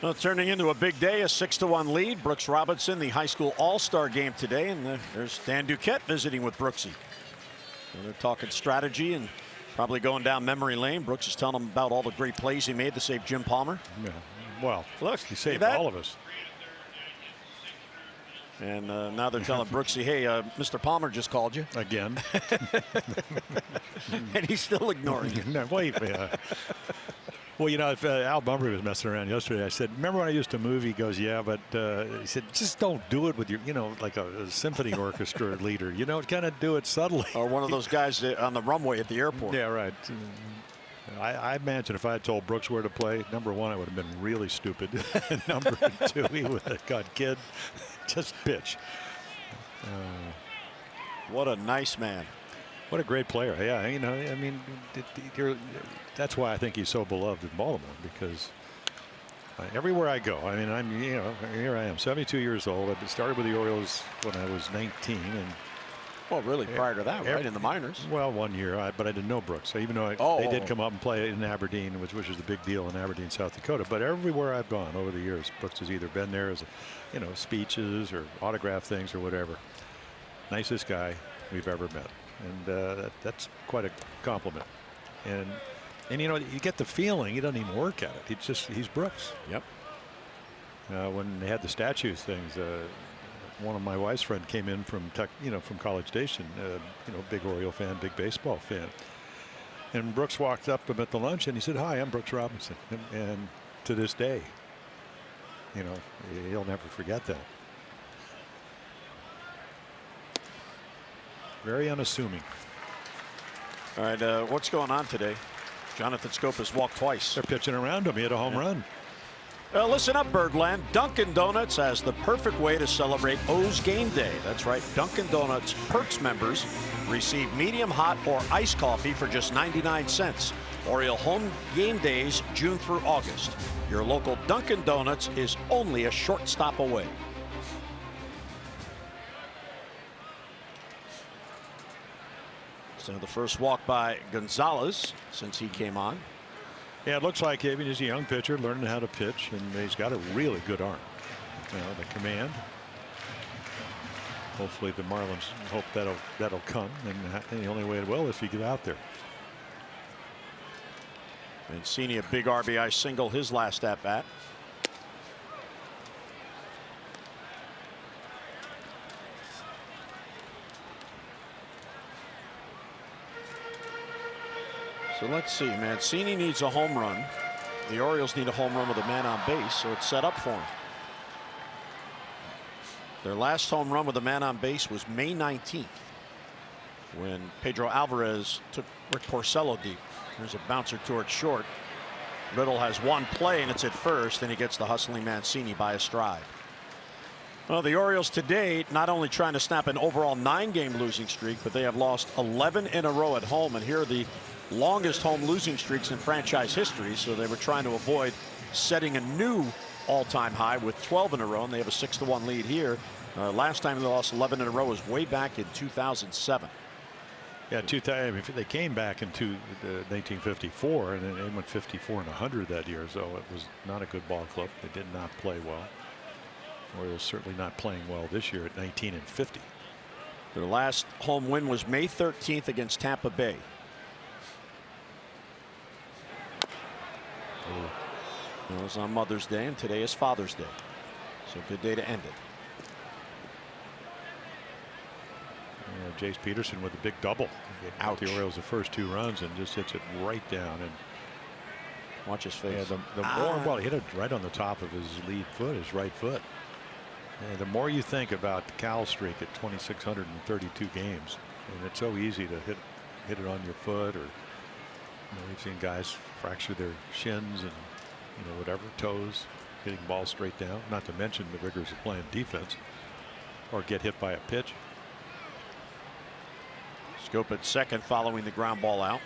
Well, turning into a big day, a 6-1 lead. Brooks Robinson, the high school all-star game today, and there's Dan Duquette visiting with Brooksy. So they're talking strategy and probably going down memory lane. Brooks is telling him about all the great plays he made to save Jim Palmer. Yeah. Well, look, he saved all of us. And now they're telling Brooksy, hey, Mr. Palmer just called you. Again. And he's still ignoring you. No, wait. Well, if Al Bumbury was messing around yesterday, I said, remember when I used to move? He goes, yeah, but he said, just don't do it with your, like a symphony orchestra leader. Kind of do it subtly. Or one of those guys on the runway at the airport. Yeah, right. I imagine if I had told Brooks where to play, number one, I would have been really stupid. Number two, he would have gone, kid, just pitch. What a nice man. What a great player. Yeah, I mean, that's why I think he's so beloved in Baltimore, because everywhere I go, I mean, here I am, 72 years old. I started with the Orioles when I was 19, and Well, really, prior to that, right, in the minors. Well, 1 year, but I didn't know Brooks. So even though they did come up and play in Aberdeen, which was a big deal in Aberdeen, South Dakota. But everywhere I've gone over the years, Brooks has either been there as, speeches or autograph things or whatever. Nicest guy we've ever met, and that's quite a compliment. And you get the feeling he doesn't even work at it. He's Brooks. Yep. When they had the statues things. One of my wife's friend came in from from College Station, big Oriole fan, big baseball fan. And Brooks walked up to him at the lunch and he said, "Hi, I'm Brooks Robinson." And to this day, he'll never forget that. Very unassuming. All right, what's going on today? Jonathan Scope has walked twice. They're pitching around him. He had a home run. Listen up, Birdland. Dunkin' Donuts has the perfect way to celebrate O's game day. That's right. Dunkin' Donuts Perks members receive medium hot or iced coffee for just 99 cents. Oriole home game days June through August. Your local Dunkin' Donuts is only a short stop away. So the first walk by Gonzalez since he came on. Yeah, it looks like he's a young pitcher learning how to pitch, and he's got a really good arm. The command. Hopefully the Marlins hope that'll come, and the only way it will is if you get out there. Mancini a big RBI single his last at bat. So let's see. Mancini needs a home run. The Orioles need a home run with a man on base, so it's set up for him. Their last home run with a man on base was May 19th when Pedro Alvarez took Rick Porcello deep. There's a bouncer towards short. Riddle has one play and it's at first, and he gets the hustling Mancini by a stride. Well, the Orioles today not only trying to snap an overall 9-game losing streak, but they have lost 11 in a row at home, and here are the longest home losing streaks in franchise history. So they were trying to avoid setting a new all-time high with 12 in a row, and they have a 6-1 lead here. Last time they lost 11 in a row was way back in 2007. Yeah, they came back in 1954, and they went 54 and 100 that year. So it was not a good ball club. They did not play well. Orioles certainly not playing well this year at 19 and 50. Their last home win was May 13th against Tampa Bay. It was on Mother's Day, and today is Father's Day. So good day to end it. Jace Peterson with a big double. Out the Orioles the first 2 runs and just hits it right down. And watch his face. Yeah, well, he hit it right on the top of his lead foot, his right foot. And the more you think about the Cal streak at 2,632 games, and it's so easy to hit it on your foot, or we've seen guys fracture their shins and whatever, toes, hitting balls straight down. Not to mention the rigors of playing defense, or get hit by a pitch. Scope at second following the ground ball out.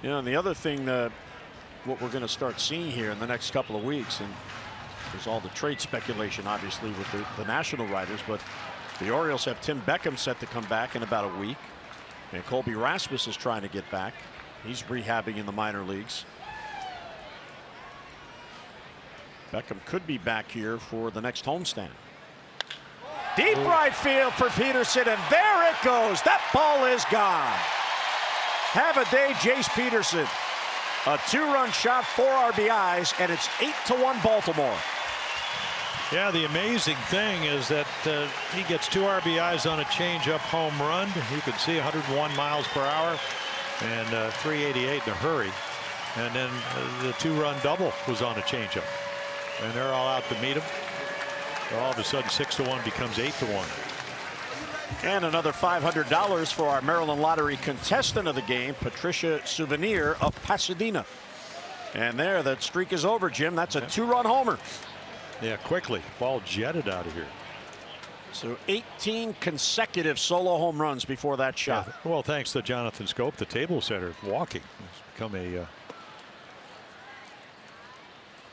And the other thing that what we're going to start seeing here in the next couple of weeks, and there's all the trade speculation obviously with the national writers, but the Orioles have Tim Beckham set to come back in about a week, and Colby Rasmus is trying to get back. He's rehabbing in the minor leagues. Beckham could be back here for the next homestand. Deep right field for Peterson, and there it goes. That ball is gone. Have a day, Jace Peterson. A 2-run shot, 4 RBIs, and it's 8-1 Baltimore. Yeah, the amazing thing is that he gets 2 RBIs on a changeup home run. You could see 101 miles per hour and 388 in a hurry. And then the 2-run double was on a changeup. And they're all out to meet him. All of a sudden 6-1 becomes 8-1. And another $500 for our Maryland Lottery contestant of the game, Patricia Souvenir of Pasadena. And there, that streak is over, Jim. That's a 2-run homer. Yeah, quickly. Ball jetted out of here. So 18 consecutive solo home runs before that shot. Yeah. Well, thanks to Jonathan Scope, the table setter, walking. It's become a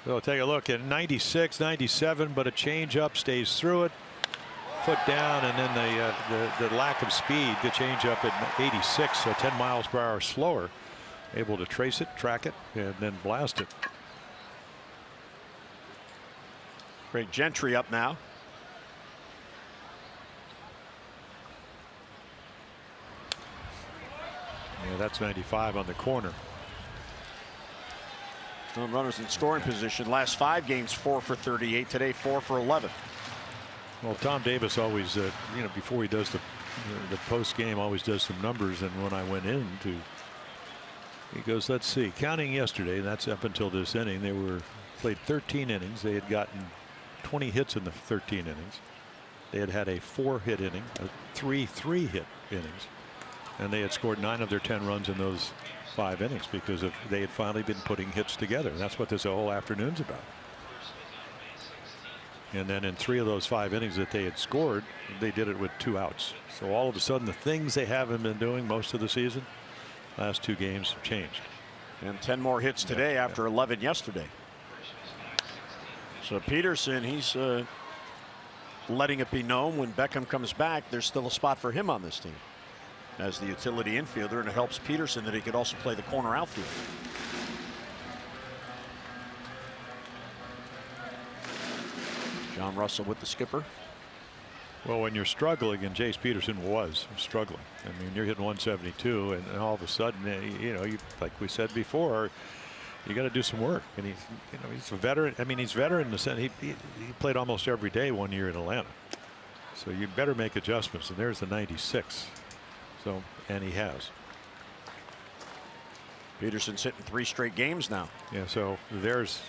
So take a look at 96, 97, but a change up stays through it. Foot down, and then the lack of speed, the change up at 86, so 10 miles per hour slower. Able to trace it, track it, and then blast it. Greg Gentry up now. Yeah, that's 95 on the corner. Runners in scoring position. Last 5 games, 4 for 38. Today, 4 for 11. Well, Tom Davis always, you know, before he does the post game, always does some numbers. And when I went in he goes, let's see, counting yesterday, and that's up until this inning, they played 13 innings. They had gotten 20 hits in the 13 innings. They had a 4-hit inning, a 3-hit innings, and they had scored 9 of their 10 runs in those 5 innings because they had finally been putting hits together. That's what this whole afternoon's about. And then in 3 of those 5 innings that they had scored, they did it with 2 outs. So all of a sudden, the things they haven't been doing most of the season, last 2 games have changed. And 10 more hits today after 11 yesterday. So Peterson, he's letting it be known when Beckham comes back, there's still a spot for him on this team as the utility infielder, and it helps Peterson that he could also play the corner outfield. John Russell with the skipper. Well, when you're struggling, and Jace Peterson was struggling. I mean, you're hitting 172, and all of a sudden, you know, like we said before, you got to do some work. And he's a veteran. I mean, he's veteran in the sense he played almost every day 1 year in Atlanta. So you better make adjustments. And there's the 96. So, and he has. Peterson's hitting 3 straight games now. Yeah. So there's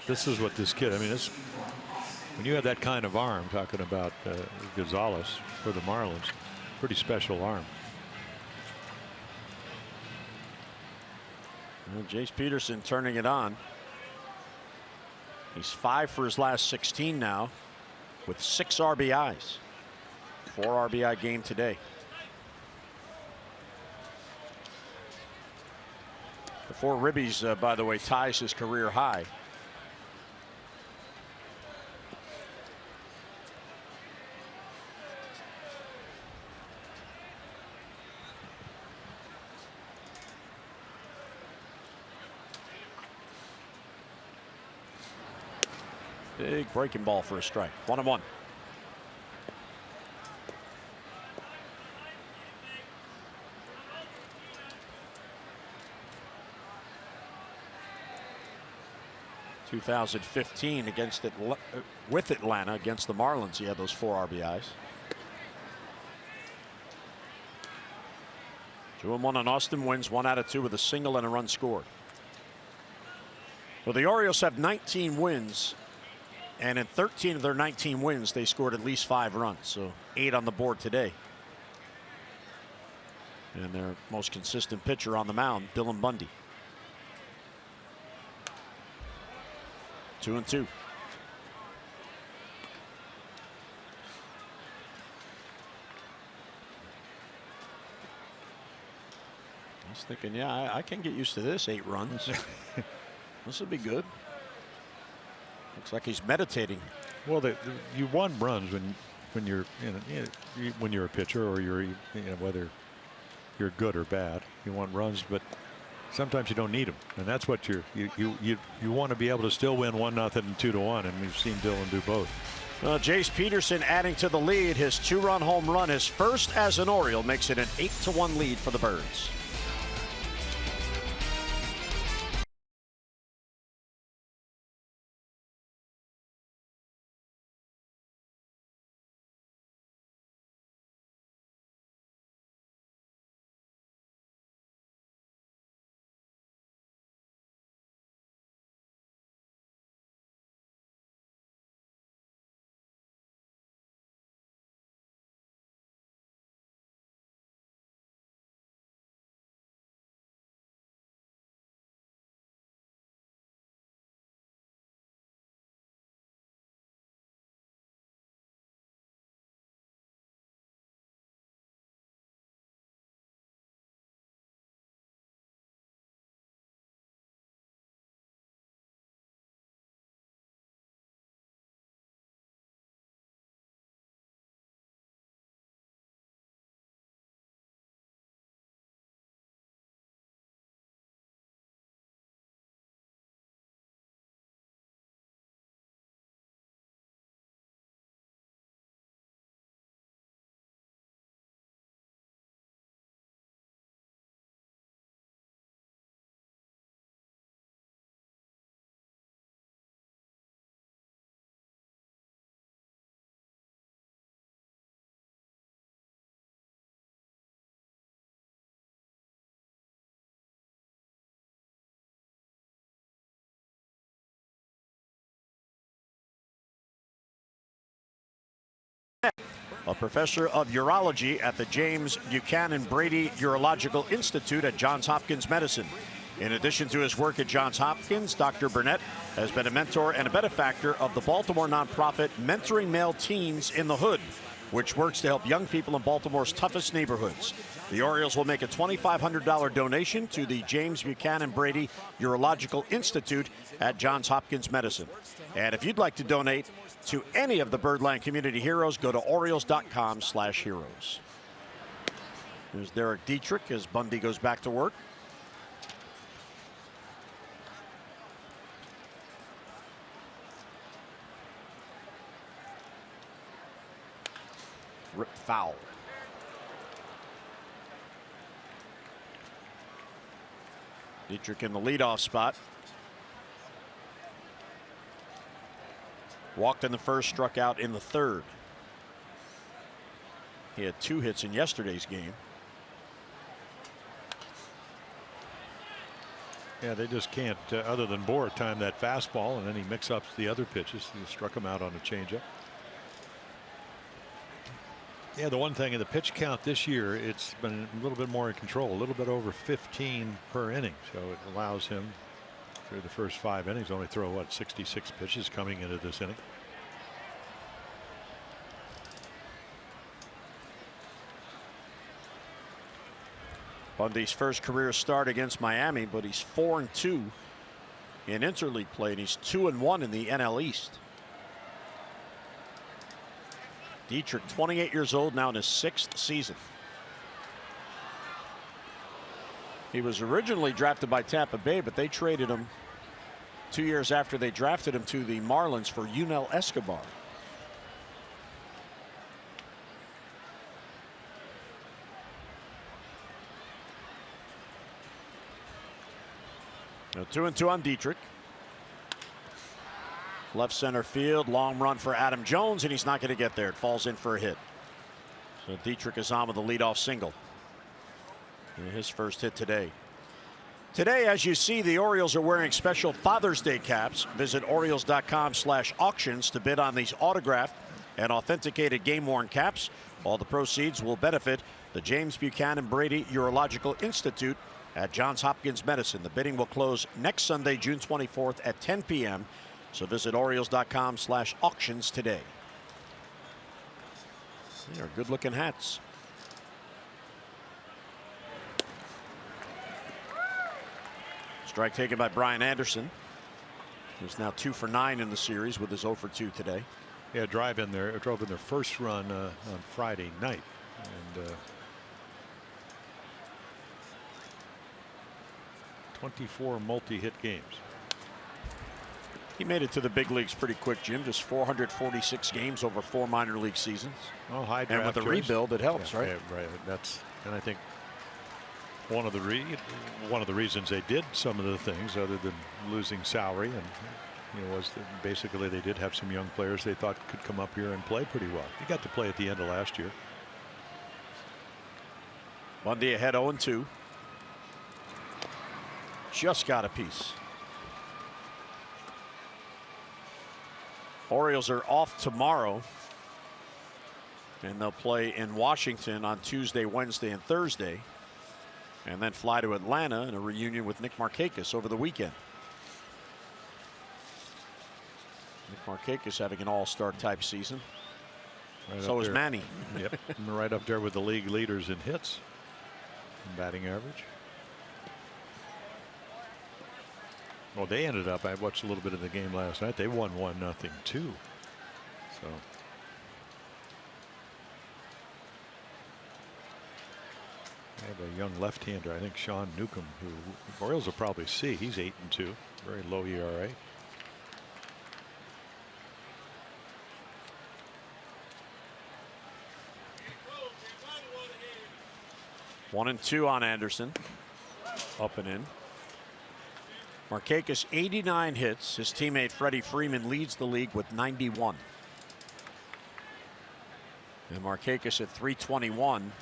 this is what this kid. I mean, when you have that kind of arm, talking about Gonzalez for the Marlins, pretty special arm. Well, Jace Peterson turning it on. He's 5 for his last 16 now with 6 RBIs. 4 RBI game today. The 4 ribbies, by the way, ties his career high. Big breaking ball for a strike. 1-1. (2015) against with Atlanta against the Marlins, he had those 4 RBIs. 2-1 on Austin wins 1 out of 2 with a single and a run scored. Well, the Orioles have 19 wins. And in 13 of their 19 wins, they scored at least 5 runs. So 8 on the board today. And their most consistent pitcher on the mound, Dylan Bundy. 2-2. I was thinking, yeah, I can get used to this. 8 runs. This will be good. Looks like he's meditating. Well, you want runs when you're when you're a pitcher, or you're whether you're good or bad. You want runs, but sometimes you don't need them, and that's what you want to be able to still win 1-0 and 2-1, and we've seen Dylan do both. Jace Peterson adding to the lead. His 2-run home run, his first as an Oriole, makes it an 8-1 lead for the Birds. Burnett, a professor of urology at the James Buchanan Brady Urological Institute at Johns Hopkins Medicine. In addition to his work at Johns Hopkins, Dr. Burnett has been a mentor and a benefactor of the Baltimore nonprofit Mentoring Male Teens in the Hood, which works to help young people in Baltimore's toughest neighborhoods. The Orioles will make a $2,500 donation to the James Buchanan Brady Urological Institute at Johns Hopkins Medicine. And if you'd like to donate to any of the Birdland Community Heroes, go to Orioles.com/heroes. There's Derek Dietrich as Bundy goes back to work. Rip foul. Dietrich in the leadoff spot. Walked in the first, struck out in the third. He had 2 hits in yesterday's game. Yeah, they just can't, other than Bohr, time that fastball, and then he mix ups the other pitches. He struck him out on a changeup. Yeah, the one thing in the pitch count this year, it's been a little bit more in control, a little bit over 15 per inning. So it allows him through the first 5 innings only throw, what, 66 pitches coming into this inning. Bundy's first career start against Miami, but he's 4-2 in interleague play, and he's 2-1 in the NL East. Dietrich, 28 years old, now in his 6th season. He was originally drafted by Tampa Bay, but they traded him 2 years after they drafted him to the Marlins for Yunel Escobar. Now 2-2 on Dietrich. Left center field, long run for Adam Jones, and he's not going to get there. It falls in for a hit. So Dietrich is on with a leadoff single. And his first hit today. Today, as you see, the Orioles are wearing special Father's Day caps. Visit Orioles.com/auctions to bid on these autographed and authenticated game-worn caps. All the proceeds will benefit the James Buchanan Brady Urological Institute at Johns Hopkins Medicine. The bidding will close next Sunday, June 24th at 10 p.m. So visit Orioles.com/auctions today. They are good-looking hats. Strike taken by Brian Anderson, who's now 2 for 9 in the series with his 0 for 2 today. Yeah, drove in their first run on Friday night, and 24 multi-hit games. He made it to the big leagues pretty quick, Jim. Just 446 games over 4 minor league seasons. Oh, high draft and with the choice. Rebuild, it helps, yeah, right? Yeah, right. And I think one of the reasons they did some of the things, other than losing salary, and was that basically they did have some young players they thought could come up here and play pretty well. He got to play at the end of last year. Bundy ahead 0-2. Just got a piece. Orioles are off tomorrow, and they'll play in Washington on Tuesday, Wednesday, and Thursday, and then fly to Atlanta in a reunion with Nick Markakis over the weekend. Nick Markakis having an all-star type season. Right so is Manny. Yep, right up there with the league leaders in hits and batting average. Well, they ended up, I watched a little bit of the game last night. They won 1-0 too. So they have a young left-hander, I think Sean Newcomb, who the Orioles will probably see. He's 8-2, very low ERA. One and 2 on Anderson. Up and in. Markakis 89 hits. His teammate Freddie Freeman leads the league with 91. And Markakis at 321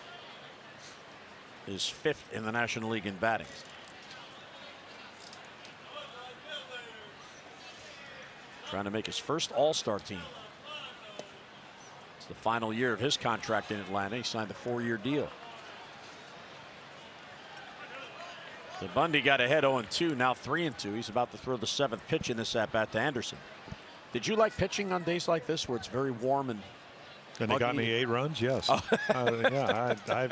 is 5th in the National League in batting. Trying to make his first all-star team. It's the final year of his contract in Atlanta. He signed a 4-year deal. So Bundy got ahead 0-2, now 3-2. He's about to throw the 7th pitch in this at-bat to Anderson. Did you like pitching on days like this where it's very warm and they got me 8 runs? Yes. Yeah, I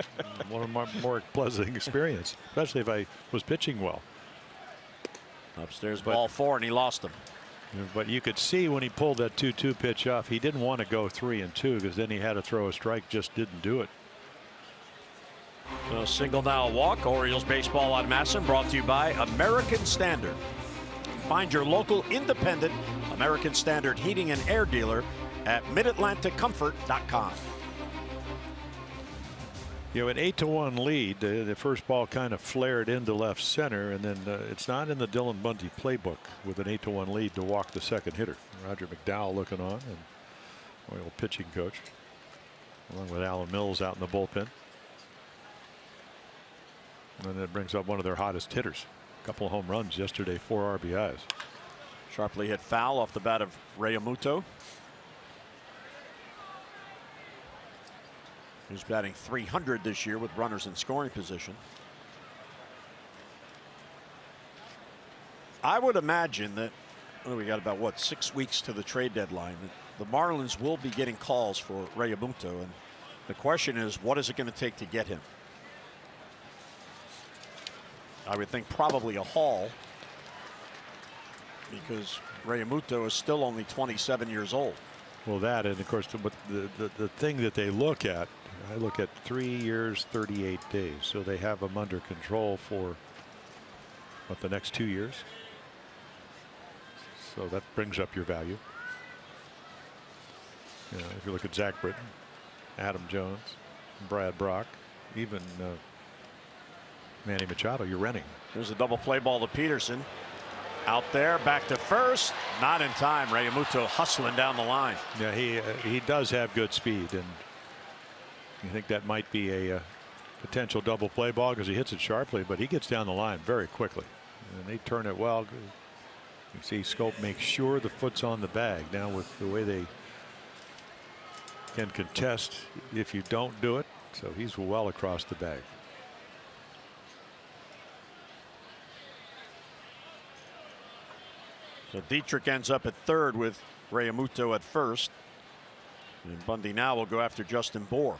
one of my more pleasant experience, especially if I was pitching well. Upstairs ball 4, and he lost him. But you could see when he pulled that 2-2 pitch off, he didn't want to go 3-2 because then he had to throw a strike, just didn't do it. So a single, now a walk. Orioles baseball on Masson, brought to you by American Standard. Find your local independent American Standard heating and air dealer at midatlanticcomfort.com. You know, an 8-1 lead. The first ball kind of flared into left center, and then it's not in the Dylan Bundy playbook with an 8-1 lead to walk the second hitter. Roger McDowell looking on, and Oriole pitching coach, along with Alan Mills out in the bullpen. And that brings up one of their hottest hitters. A couple of home runs yesterday, 4 RBIs. Sharply hit foul off the bat of Realmuto, who's batting .300 this year with runners in scoring position. I would imagine that we got about, what, 6 weeks to the trade deadline. The Marlins will be getting calls for Realmuto, and the question is, what is it going to take to get him? I would think probably a haul, because Realmuto is still only 27 years old. Well, that, and of course the thing that they look at, I look at 3 years 38 days, so they have them under control for what, the next 2 years. So that brings up your value. You know, if you look at Zach Britton, Adam Jones, Brad Brock, even Manny Machado, you're renting. There's a double play ball to Peterson. Out there, back to first, not in time. Realmuto hustling down the line. Yeah, he does have good speed, and you think that might be a potential double play ball because he hits it sharply, but he gets down the line very quickly, and they turn it well. You see Scope make sure the foot's on the bag. Now with the way they can contest if you don't do it, so he's well across the bag. So Dietrich ends up at third with Realmuto at first. And Bundy now will go after Justin Bour.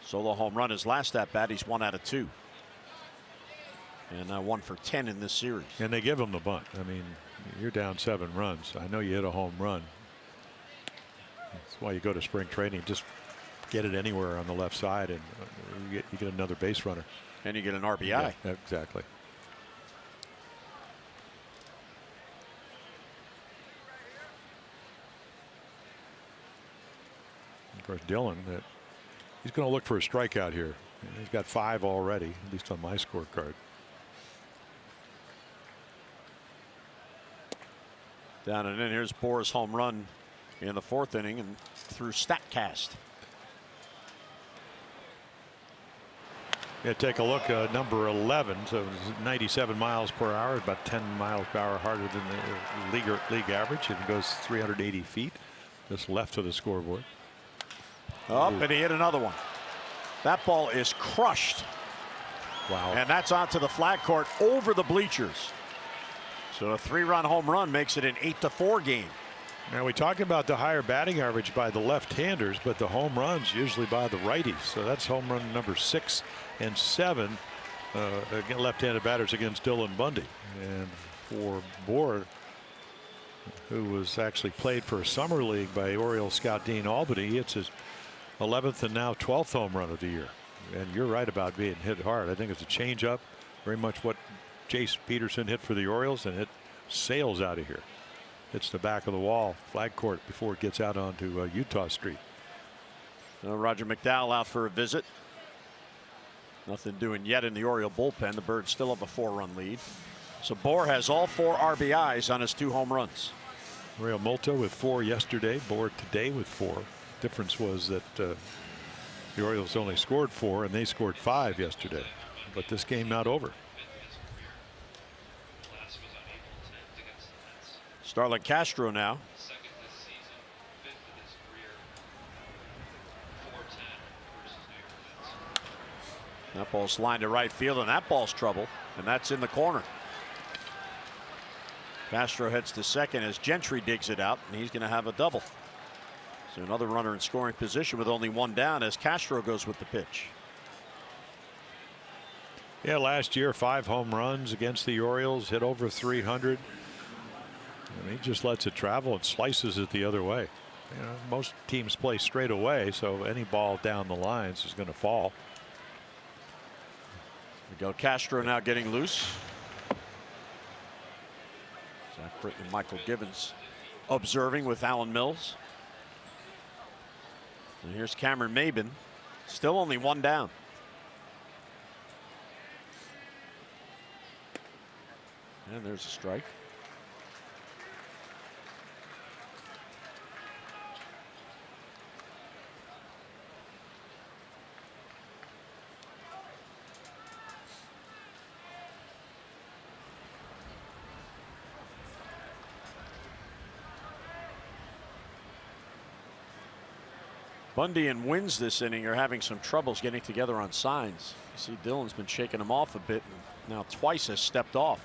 Solo home run his last at bat. He's 1 out of 2. And now 1 for 10 in this series. And they give him the bunt. I mean, you're down 7 runs. I know you hit a home run. That's why you go to spring training. Just get it anywhere on the left side, and you get another base runner. And you get an RBI. Yeah, exactly. Of course, Dylan, he's going to look for a strikeout here. He's got 5 already, at least on my scorecard. Down and in. Here's Bour's home run in the 4th inning and through StatCast. Yeah, take a look. Number 11, so 97 miles per hour, about 10 miles per hour harder than the league average. It goes 380 feet. Just left of the scoreboard. Up, and he hit another one. That ball is crushed. Wow. And that's onto the flag court over the bleachers. So a 3-run home run makes it an 8-4 game. Now we talk about the higher batting average by the left-handers, but the home runs usually by the righties. So that's home run number 6 and 7 left-handed batters against Dylan Bundy. And for Bour, who was actually played for a summer league by Oriole scout Dean Albany, it's his 11th and now 12th home run of the year. And you're right about being hit hard. I think it's a changeup, very much what Jace Peterson hit for the Orioles, and it sails out of here. It's the back of the wall, flag court, before it gets out onto Utah Street. Roger McDowell out for a visit. Nothing doing yet in the Oriole bullpen. The Birds still have a 4-run lead. So Bour has all 4 RBIs on his 2 home runs. Realmuto with 4 yesterday, Bour today with 4. Difference was that the Orioles only scored 4 and they scored 5 yesterday. But this game not over. Starlin Castro now. That ball's lined to right field, and that ball's trouble, and that's in the corner. Castro heads to second as Gentry digs it out, and he's going to have a double. So another runner in scoring position with only one down as Castro goes with the pitch. Yeah, last year 5 home runs against the Orioles, hit over 300. And he just lets it travel and slices it the other way. You know, most teams play straight away, so any ball down the lines is going to fall. We go. Castro now getting loose. Zach Britton and Michael Givens observing with Alan Mills. And here's Cameron Maben. Still only one down. And there's a strike. Bundy and Wins this inning are having some troubles getting together on signs. You see Dillon's been shaking him off a bit, and now twice has stepped off.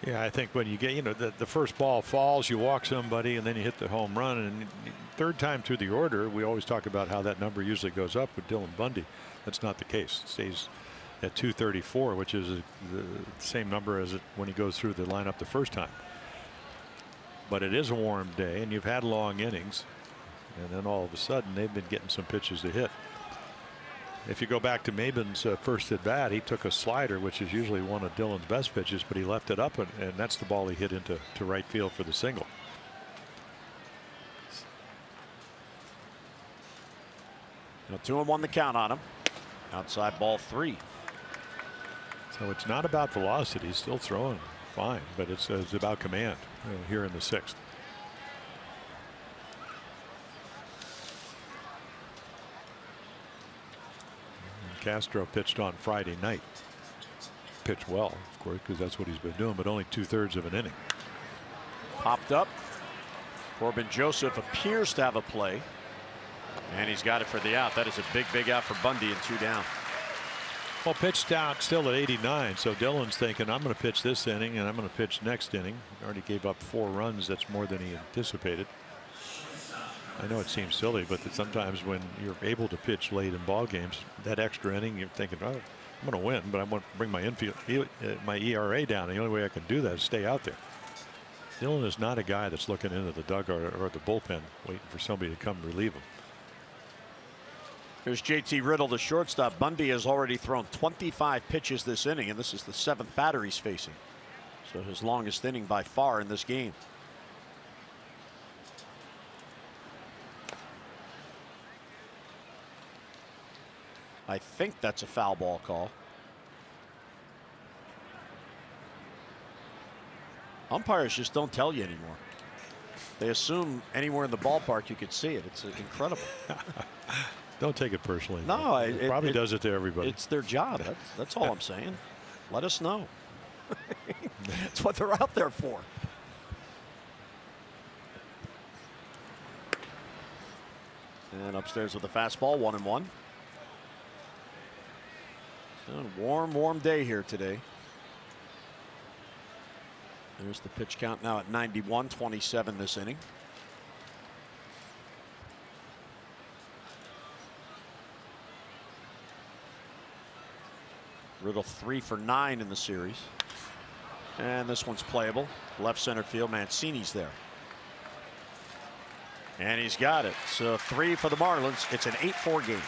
Yeah, I think when you get, you know, the first ball falls, you walk somebody and then you hit the home run, and third time through the order, we always talk about how that number usually goes up with Dylan Bundy. That's not the case. It stays at 234, which is the same number as when he goes through the lineup the first time. But it is a warm day, and you've had long innings, and then all of a sudden they've been getting some pitches to hit. If you go back to Maben's first at bat, he took a slider, which is usually one of Dillon's best pitches, but he left it up, and that's the ball he hit into right field for the single. Now 2-1 the count on him. Outside ball 3. So it's not about velocity. He's still throwing fine, but it's about command here in the 6th. Castro pitched on Friday night. Pitched well, of course, because that's what he's been doing, but only 2/3 of an inning. Popped up. Corbin Joseph appears to have a play, and he's got it for the out. That is a big out for Bundy, and 2 down. Well, pitched out still at 89, so Dillon's thinking, I'm going to pitch this inning and I'm going to pitch next inning. Already gave up 4 runs. That's more than he anticipated. I know it seems silly, but that sometimes when you're able to pitch late in ball games, that extra inning, you're thinking, oh, I'm going to win, but I want to bring my my ERA down. The only way I can do that is stay out there. Dillon is not a guy that's looking into the dugout or the bullpen waiting for somebody to come relieve him. Here's JT Riddle, the shortstop. Bundy has already thrown 25 pitches this inning, and this is the 7th batter he's facing. So his longest inning by far in this game. I think that's a foul ball call. Umpires just don't tell you anymore. They assume anywhere in the ballpark you could see it. It's incredible. Don't take it personally. No, it probably does it to everybody. It's their job. That's all I'm saying. Let us know. That's what they're out there for. And upstairs with the fastball, 1-1. A warm day here today. There's the pitch count now at 91-27 this inning. Riddle 3 for 9 in the series. And this one's playable. Left center field. Mancini's there. And he's got it. So 3 for the Marlins. It's an 8-4 game.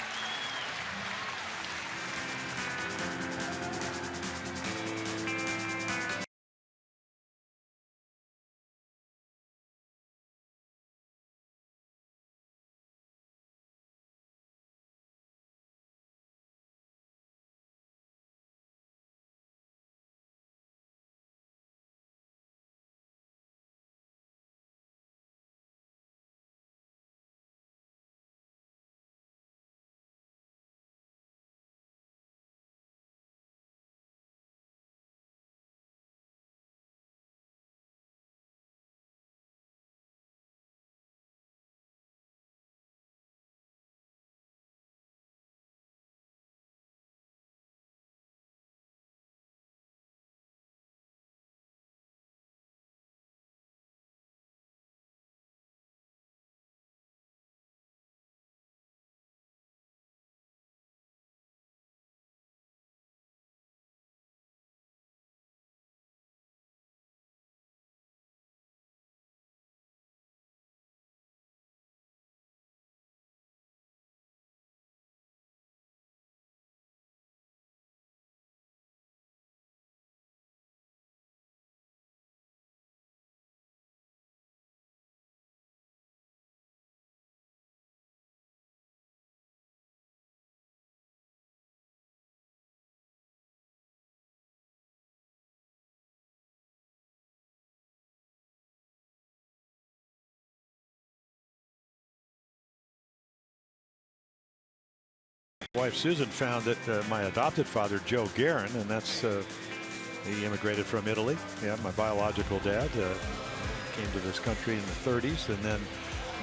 Wife Susan found that my adopted father, Joe Guerin, and that's he immigrated from Italy. Yeah, my biological dad came to this country in the 30s, and then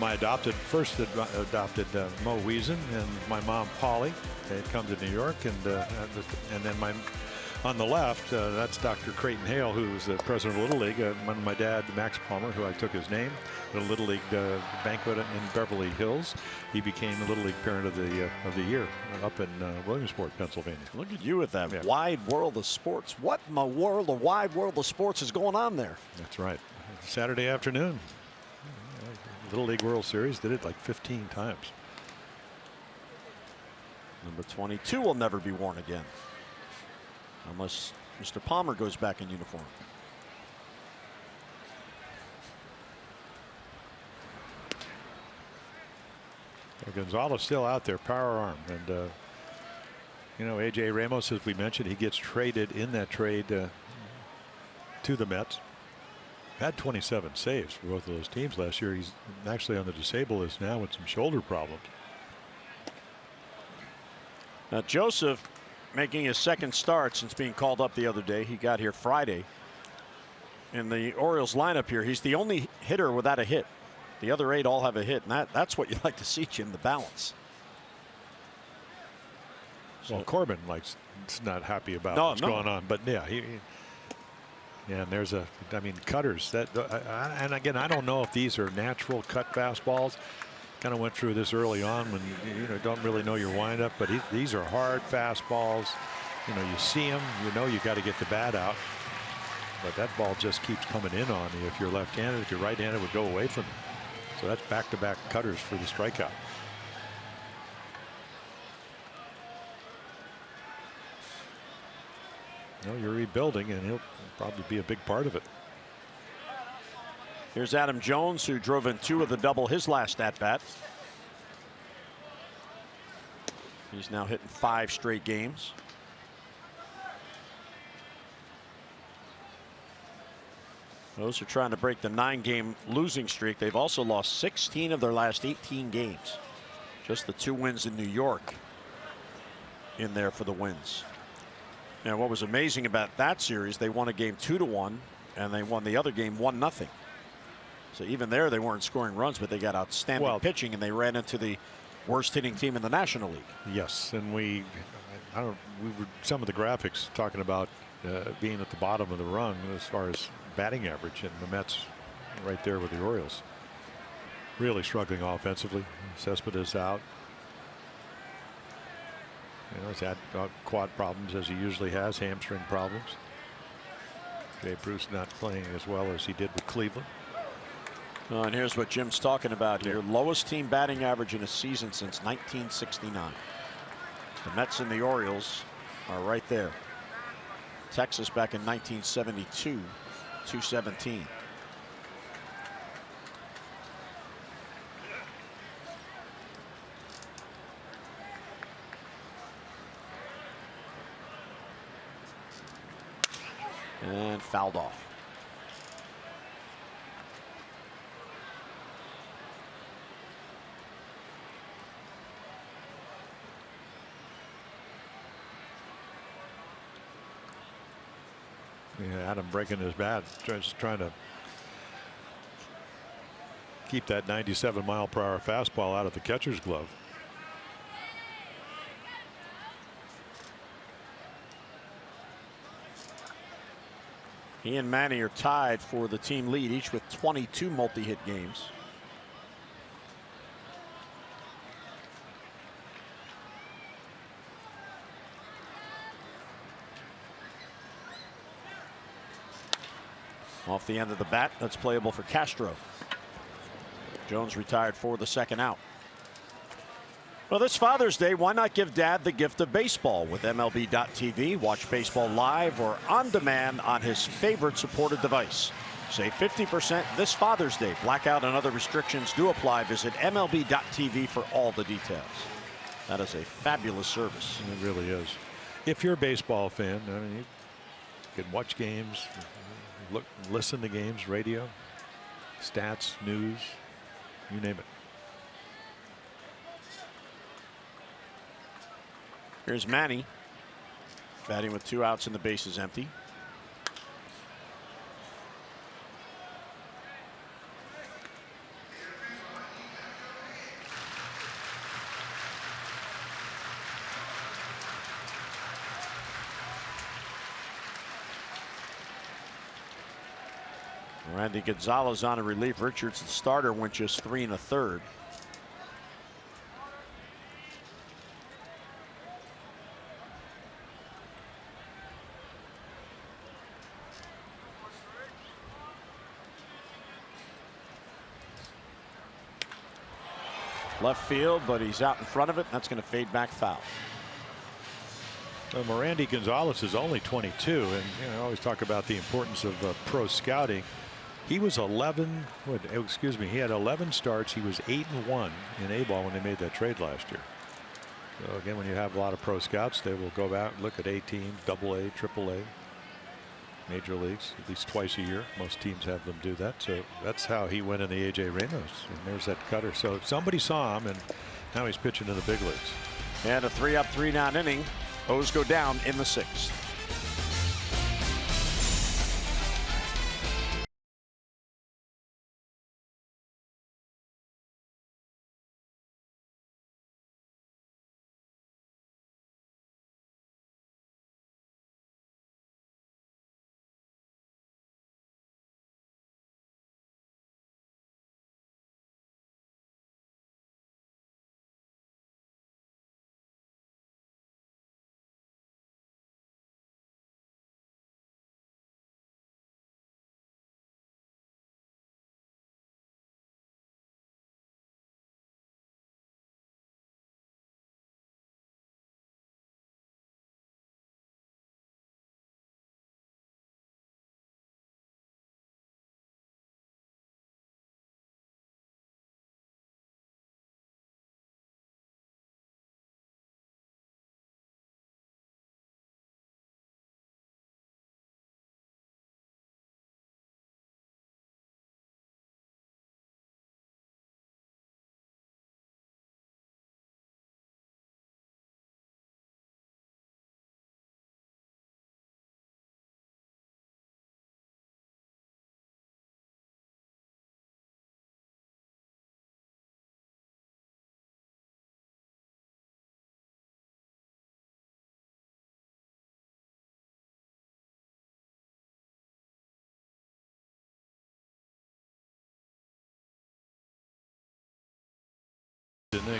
my first adopted Mo Wiesen and my mom Polly. They had come to New York, and then on the left, that's Dr. Creighton Hale, who's the president of Little League. My dad, Max Palmer, who I took his name, at a Little League banquet in Beverly Hills. He became the Little League Parent of the Year up in Williamsport, Pennsylvania. Look at you with that wide world of sports. What in the wide world of sports is going on there? That's right. Saturday afternoon, Little League World Series, did it like 15 times. Number 22 will never be worn again, unless Mr. Palmer goes back in uniform. Gonzalez still out there, power arm, and you know, AJ Ramos, as we mentioned, he gets traded in that trade to the Mets. Had 27 saves for both of those teams last year. He's actually on the disabled list now with some shoulder problems. Now Joseph making his second start since being called up the other day. He got here Friday. In the Orioles lineup here, he's the only hitter without a hit. The other 8 all have a hit, and that's what you like to see, Jim, the balance. Well, Corbin is not happy about what's going on, but yeah, yeah, and there's cutters that, and again, I don't know if these are natural cut fastballs. Kind of went through this early on when you don't really know your windup, but these are hard fastballs. You know, you see them, you know you got to get the bat out, but that ball just keeps coming in on you. If you're left-handed, if you're right-handed, it would go away from you. So that's back-to-back cutters for the strikeout. No, you're rebuilding, and he'll probably be a big part of it. Here's Adam Jones, who drove in 2 of the double his last at-bat. He's now hitting 5 straight games. Those are trying to break the 9-game losing streak. They've also lost 16 of their last 18 games. Just the 2 wins in New York in there for the wins. And what was amazing about that series, they won a game 2-1, and they won the other game 1-0. So even there, they weren't scoring runs, but they got outstanding pitching, and they ran into the worst hitting team in the National League. Yes, and we were some of the graphics talking about being at the bottom of the rung as far as batting average, and the Mets right there with the Orioles. Really struggling offensively. Cespedes out. You know, he's had quad problems as he usually has, hamstring problems. Jay Bruce not playing as well as he did with Cleveland. And here's what Jim's talking about here. Lowest team batting average in a season since 1969. The Mets and the Orioles are right there. Texas back in 1972, 217. And fouled off. Yeah, Adam breaking his bat, just trying to keep that 97-mile-per-hour fastball out of the catcher's glove. He and Manny are tied for the team lead, each with 22 multi-hit games. Off the end of the bat, that's playable for Castro. Jones retired for the second out. Well, this Father's Day, why not give Dad the gift of baseball with MLB.tv? Watch baseball live or on demand on his favorite supported device. Save 50% this Father's Day. Blackout and other restrictions do apply. Visit MLB.tv for all the details. That is a fabulous service. It really is. If you're a baseball fan, I mean, you can watch games, listen to games, radio, stats, news, you name it. Here's Manny batting with 2 outs and the bases empty. Randy Gonzalez on a relief. Richards, the starter, went just 3 1/3. Left field, but he's out in front of it, and that's going to fade back foul. Randy Gonzalez is only 22, and I always talk about the importance of pro scouting. He was 11. He had 11 starts. He was 8-1 in A ball when they made that trade last year. So again, when you have a lot of pro scouts, they will go out and look at A team, AA, AAA, major leagues at least twice a year. Most teams have them do that. So that's how he went in the A.J. Ramos. And there's that cutter. So somebody saw him, and now he's pitching in the big leagues. And a 3-up, 3-down inning. O's go down in the 6th.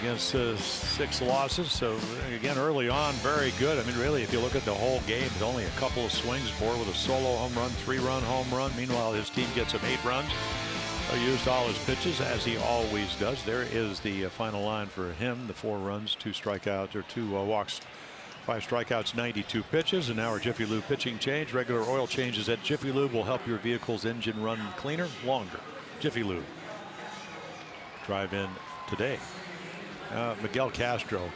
Against 6 losses. So again, early on, very good. I mean, really, if you look at the whole game, there's only a couple of swings. Bohr with a solo home run, 3-run home run. Meanwhile, his team gets him 8 runs. Used all his pitches, as he always does. There is the final line for him: the 4 runs, 2 strikeouts, or 2 walks, 5 strikeouts, 92 pitches. And now our Jiffy Lube pitching change. Regular oil changes at Jiffy Lube will help your vehicle's engine run cleaner, longer. Jiffy Lube. Drive in today. Miguel Castro,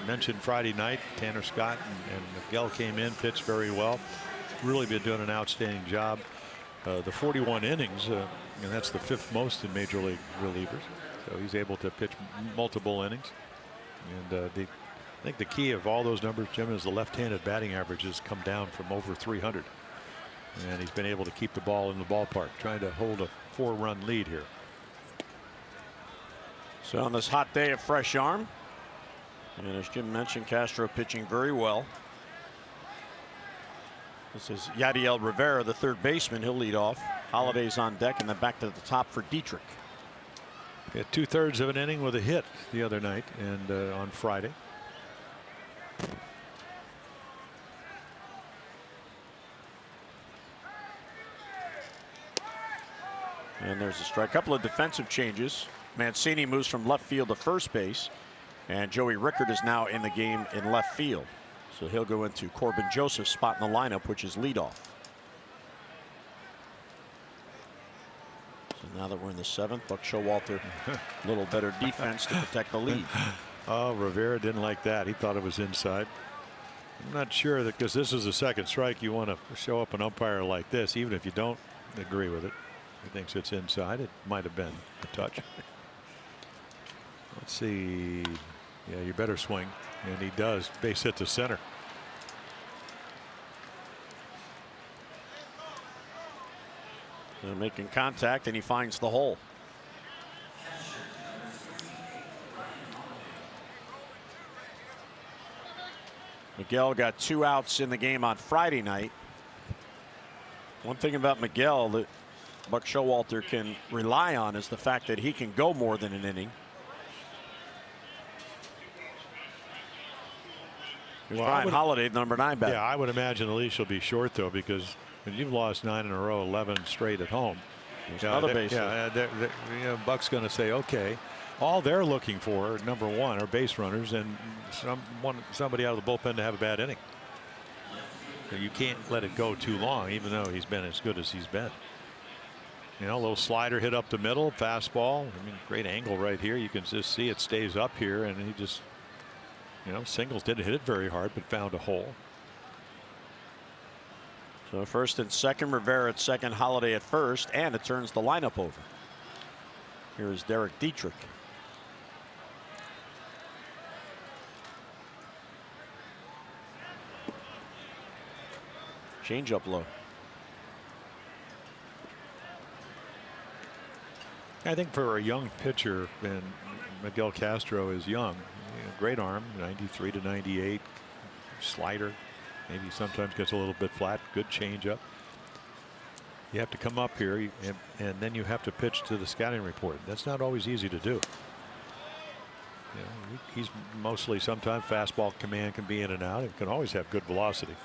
mentioned Friday night. Tanner Scott and Miguel came in, pitched very well. Really been doing an outstanding job. The 41 innings, and that's the 5th most in Major League relievers. So he's able to pitch multiple innings. And I think the key of all those numbers, Jim, is the left-handed batting average has come down from over 300. And he's been able to keep the ball in the ballpark, trying to hold a 4-run lead here. So on this hot day, a fresh arm. And as Jim mentioned, Castro pitching very well. This is Yadiel Rivera, the 3rd baseman. He'll lead off. Holiday's on deck, and then back to the top for Dietrich. He had 2/3 of an inning with a hit the other night and on Friday. And there's a strike. Couple of defensive changes. Mancini moves from left field to first base, and Joey Rickard is now in the game in left field. So he'll go into Corbin Joseph's spot in the lineup, which is leadoff. So now that we're in the 7th, Buck Showalter, a little better defense to protect the lead. Oh, Rivera didn't like that. He thought it was inside. I'm not sure that, because this is a 2nd strike, you want to show up an umpire like this, even if you don't agree with it. He thinks it's inside. It might have been a touch. Let's see. Yeah, you better swing. And he does. Base hit to center. They're making contact, and he finds the hole. Miguel got 2 outs in the game on Friday night. One thing about Miguel that Buck Showalter can rely on is the fact that he can go more than an inning. Here's Brian Holiday, number 9 batter. Yeah, I would imagine the leash will be short, though, because when you've lost 9 in a row, 11 straight at home. Another base hit. Yeah, Buck's going to say, okay, all they're looking for, number 1, are base runners and somebody out of the bullpen to have a bad inning. So you can't let it go too long, even though he's been as good as he's been. You know, a little slider hit up the middle, fastball. I mean, great angle right here. You can just see it stays up here, and he just, you know, singles didn't hit it very hard, but found a hole. So first and second, Rivera at second, Holiday at first, and it turns the lineup over. Here is Derek Dietrich. Change up low. I think for a young pitcher, and Miguel Castro is young, you know, great arm, 93 to 98, slider, maybe sometimes gets a little bit flat, good changeup. You have to come up here, and then you have to pitch to the scouting report. That's not always easy to do. You know, he's mostly, sometimes fastball command can be in and out. It can always have good velocity.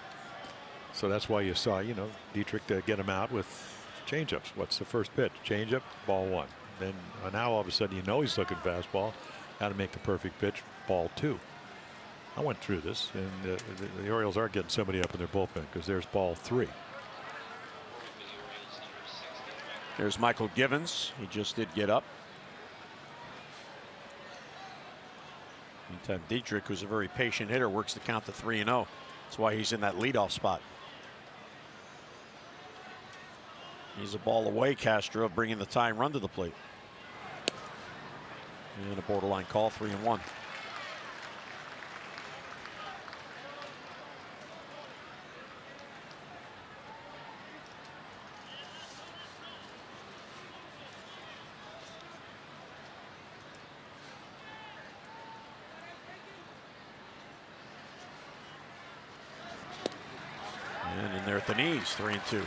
So that's why you saw, you know, Dietrich to get him out with changeups. What's the first pitch? Changeup, ball 1. Then now all of a sudden you know he's looking fastball. How to make the perfect pitch, ball 2. I went through this, and the Orioles are getting somebody up in their bullpen because there's ball 3. There's Michael Givens. He just did get up. Meantime, Dietrich, who's a very patient hitter, works the count to 3-0. That's why he's in that leadoff spot. He's a ball away, Castro, bringing the tying run to the plate. And a borderline call, 3-1. And in there at the knees, 3-2.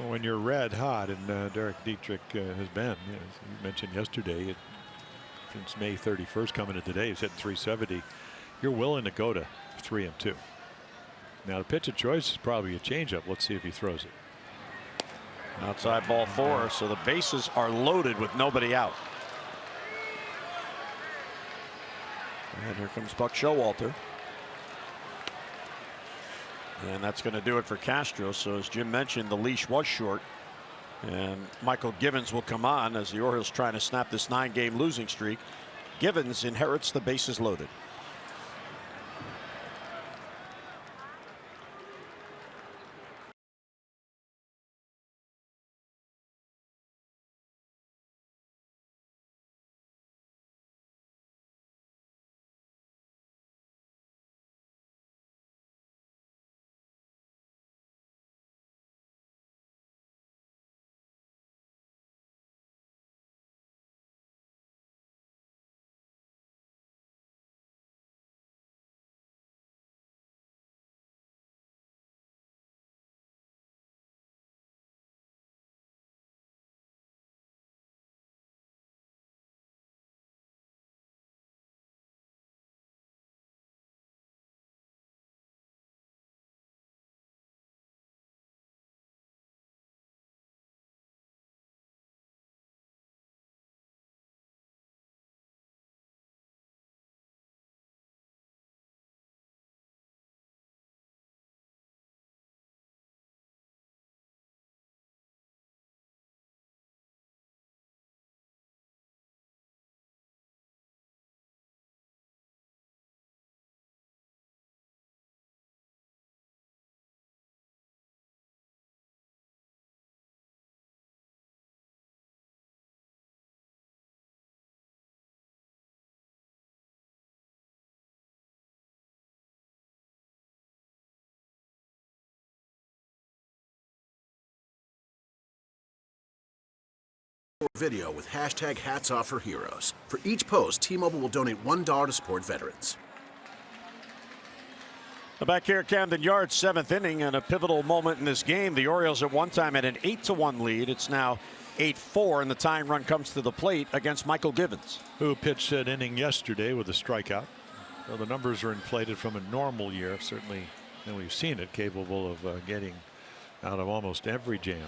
When you're red hot, and Derek Dietrich has been, you mentioned yesterday, since May 31st coming to today, he's hitting 370. You're willing to go to 3-2. Now the pitch of choice is probably a changeup. Let's see if he throws it. Outside ball 4, so the bases are loaded with nobody out. And here comes Buck Showalter. And that's going to do it for Castro. So as Jim mentioned, the leash was short. And Michael Givens will come on as the Orioles trying to snap this 9-game losing streak. Givens inherits the bases loaded. video with hashtag hats off for heroes. For each post, T-Mobile will donate $1 to support veterans. Back here at Camden Yards, 7th inning, and a pivotal moment in this game. The Orioles at one time had an 8-1 lead. It's now 8-4, and the tying run comes to the plate against Michael Givens, who pitched an inning yesterday with a strikeout. Well, the numbers are inflated from a normal year, certainly, and we've seen it, capable of getting out of almost every jam.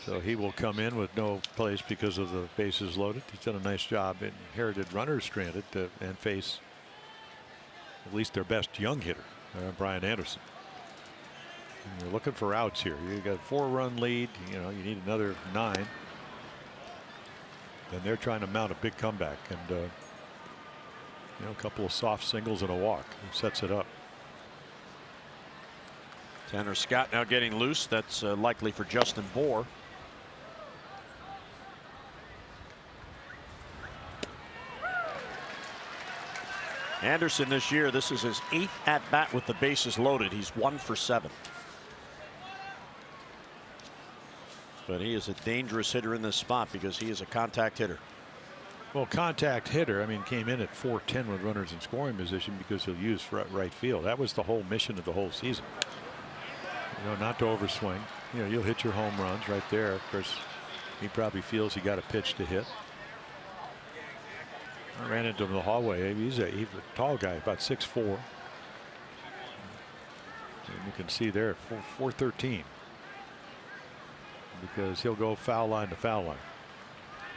So he will come in with no place because of the bases loaded. He's done a nice job. Inherited runners stranded and face at least their best young hitter, Brian Anderson. And you're looking for outs here. You got a 4-run lead. You know, you need another 9. And they're trying to mount a big comeback, and you know, a couple of soft singles and a walk. He sets it up. Tanner Scott now getting loose. That's likely for Justin Bohr. Anderson this year, this is his 8th at bat with the bases loaded. He's 1 for 7. But he is a dangerous hitter in this spot because he is a contact hitter. Well, contact hitter, I mean, came in at .410 with runners in scoring position because he'll use right field. That was the whole mission of the whole season. You know, not to overswing. You know, you'll hit your home runs right there. Of course, he probably feels he got a pitch to hit. I ran into him in the hallway. He's a tall guy, about 6'4". And you can see there, 413. Because he'll go foul line to foul line.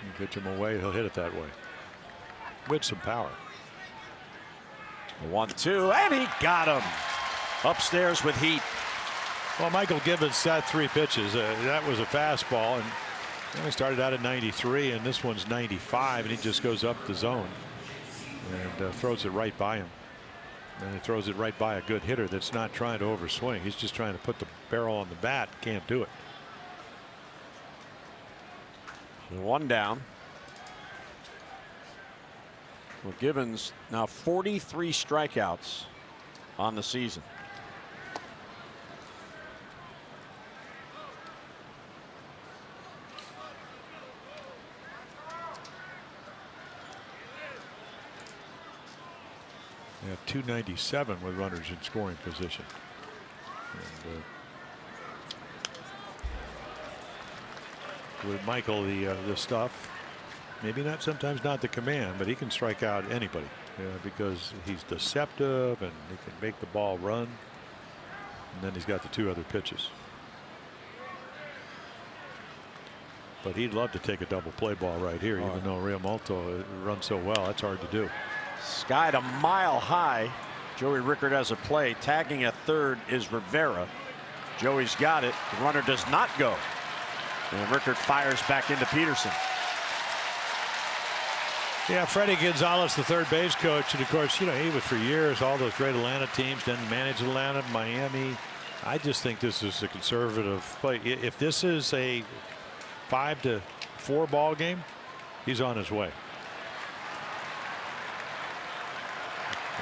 You pitch him away, he'll hit it that way. With some power. 1-2, and he got him. Upstairs with heat. Well, Michael Givens got 3 pitches. That was a fastball, and he started out at 93, and this one's 95, and he just goes up the zone and throws it right by him. And he throws it right by a good hitter that's not trying to overswing. He's just trying to put the barrel on the bat. Can't do it. 1 down. Well, Givens now 43 strikeouts on the season. Yeah, 297 with runners in scoring position. And, with Michael, the stuff, maybe not sometimes not the command, but he can strike out anybody because he's deceptive and he can make the ball run. And then he's got the 2 other pitches. But he'd love to take a double play ball right here, even though Real Malto runs so well. That's hard to do. Skied a mile high. Joey Rickard has a play. Tagging at third is Rivera. Joey's got it. The runner does not go. And Rickard fires back into Peterson. Yeah, Freddie Gonzalez, the third base coach, and of course, you know, he was for years all those great Atlanta teams, then managed Atlanta, Miami. I just think this is a conservative play. If this is a 5-4 ball game, he's on his way.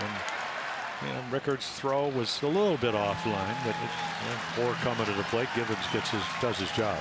And, you know, Rickard's throw was a little bit offline, but Bohr coming to the plate, Givens does his job.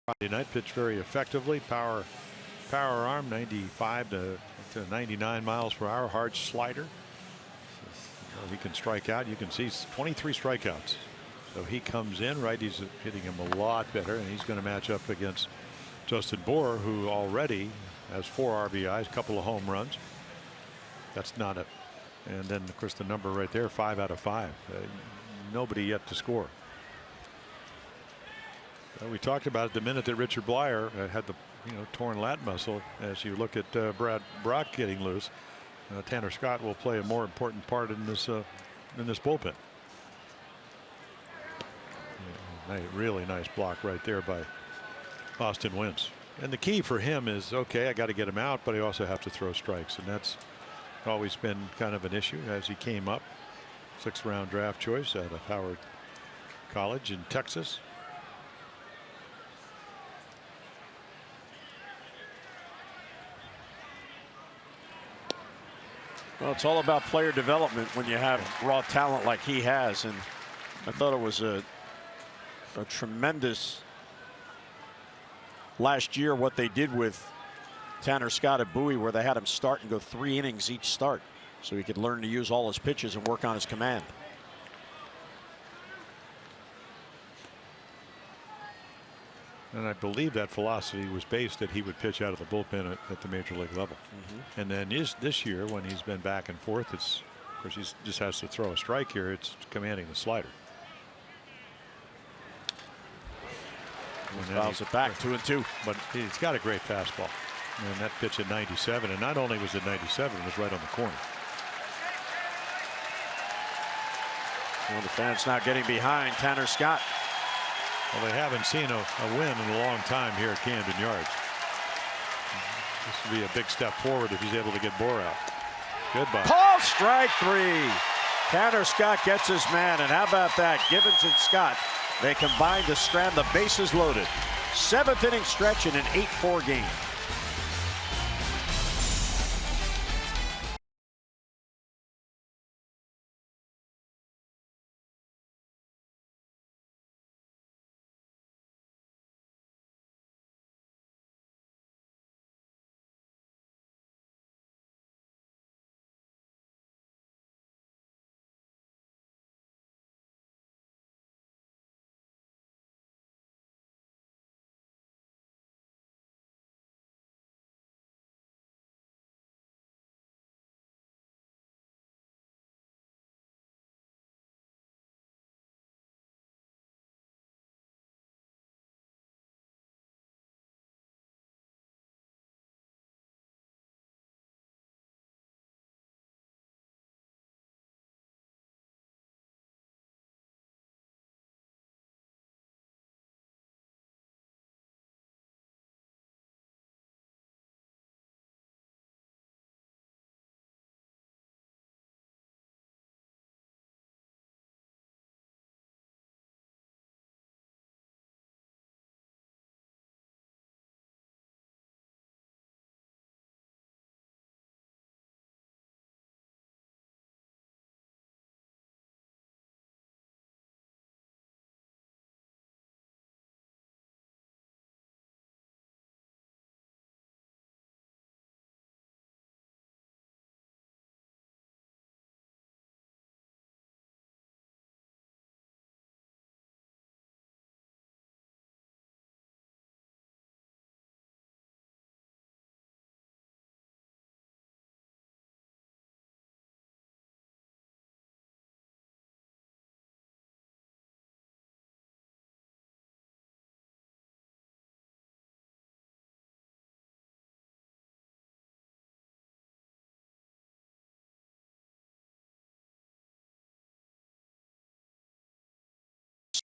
Friday night, pitched very effectively. Power arm, 95 to 99 miles per hour. Hard slider. So, he can strike out. You can see 23 strikeouts. So he comes in, righties hitting him a lot better, and he's going to match up against Justin Bour, who already has 4 RBIs, a couple of home runs. That's not it. And then, of course, the number right there, 5 out of 5. Nobody yet to score. We talked about it the minute that Richard Blyer had the torn lat muscle. As you look at Brad Brock getting loose, Tanner Scott will play a more important part in this bullpen. Really nice block right there by Austin Wentz. And the key for him is, okay, I got to get him out, but I also have to throw strikes, and that's always been kind of an issue as he came up. 6th round draft choice out of Howard College in Texas. Well, it's all about player development when you have raw talent like he has, and I thought it was a tremendous last year what they did with Tanner Scott at Bowie, where they had him start and go 3 innings each start so he could learn to use all his pitches and work on his command. And I believe that philosophy was based that he would pitch out of the bullpen at the major league level. And then this year, when he's been back and forth, of course he just has to throw a strike here. It's commanding the slider. Fouls it back, 2-2. But he's got a great fastball. And that pitch at 97, and not only was it 97, it was right on the corner. Well, the fans now getting behind Tanner Scott. Well, they haven't seen a win in a long time here at Camden Yards. This would be a big step forward if he's able to get Bour out. Goodbye. Paul, strike 3. Tanner Scott gets his man, and how about that? Givens and Scott, they combine to strand the bases loaded. 7th inning stretch in an 8-4 game.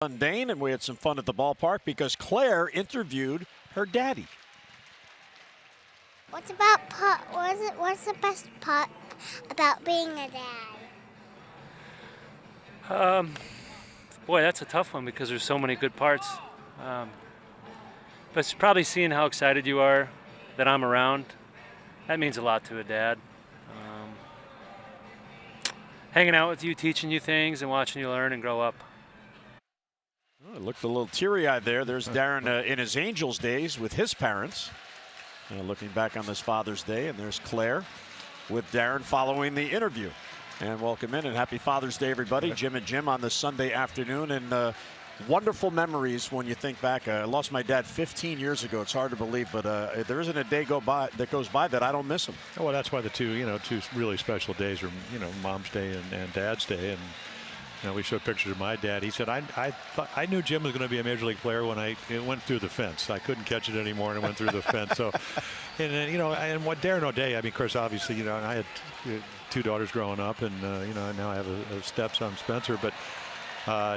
Mundane, and we had some fun at the ballpark because Claire interviewed her daddy. What's the best part about being a dad? Boy, that's a tough one because there's so many good parts. But it's probably seeing how excited you are that I'm around. That means a lot to a dad. Hanging out with you, teaching you things, and watching you learn and grow up. It Looked a little teary-eyed there. There's Darren in his Angels days with his parents. Looking back on this Father's Day, and there's Claire with Darren following the interview. And welcome in, and happy Father's Day, everybody. Jim and Jim on this Sunday afternoon, and wonderful memories when you think back. I lost my dad 15 years ago. It's hard to believe, but there isn't a day that goes by that I don't miss him. Oh, well, that's why the two really special days are, Mom's Day and Dad's Day. And we showed pictures of my dad. He said, I knew Jim was going to be a major league player when it went through the fence. I couldn't catch it anymore, and it went through the fence. So, and what Darren O'Day, I mean, of course, obviously, I had two daughters growing up, and now I have a stepson, Spencer, but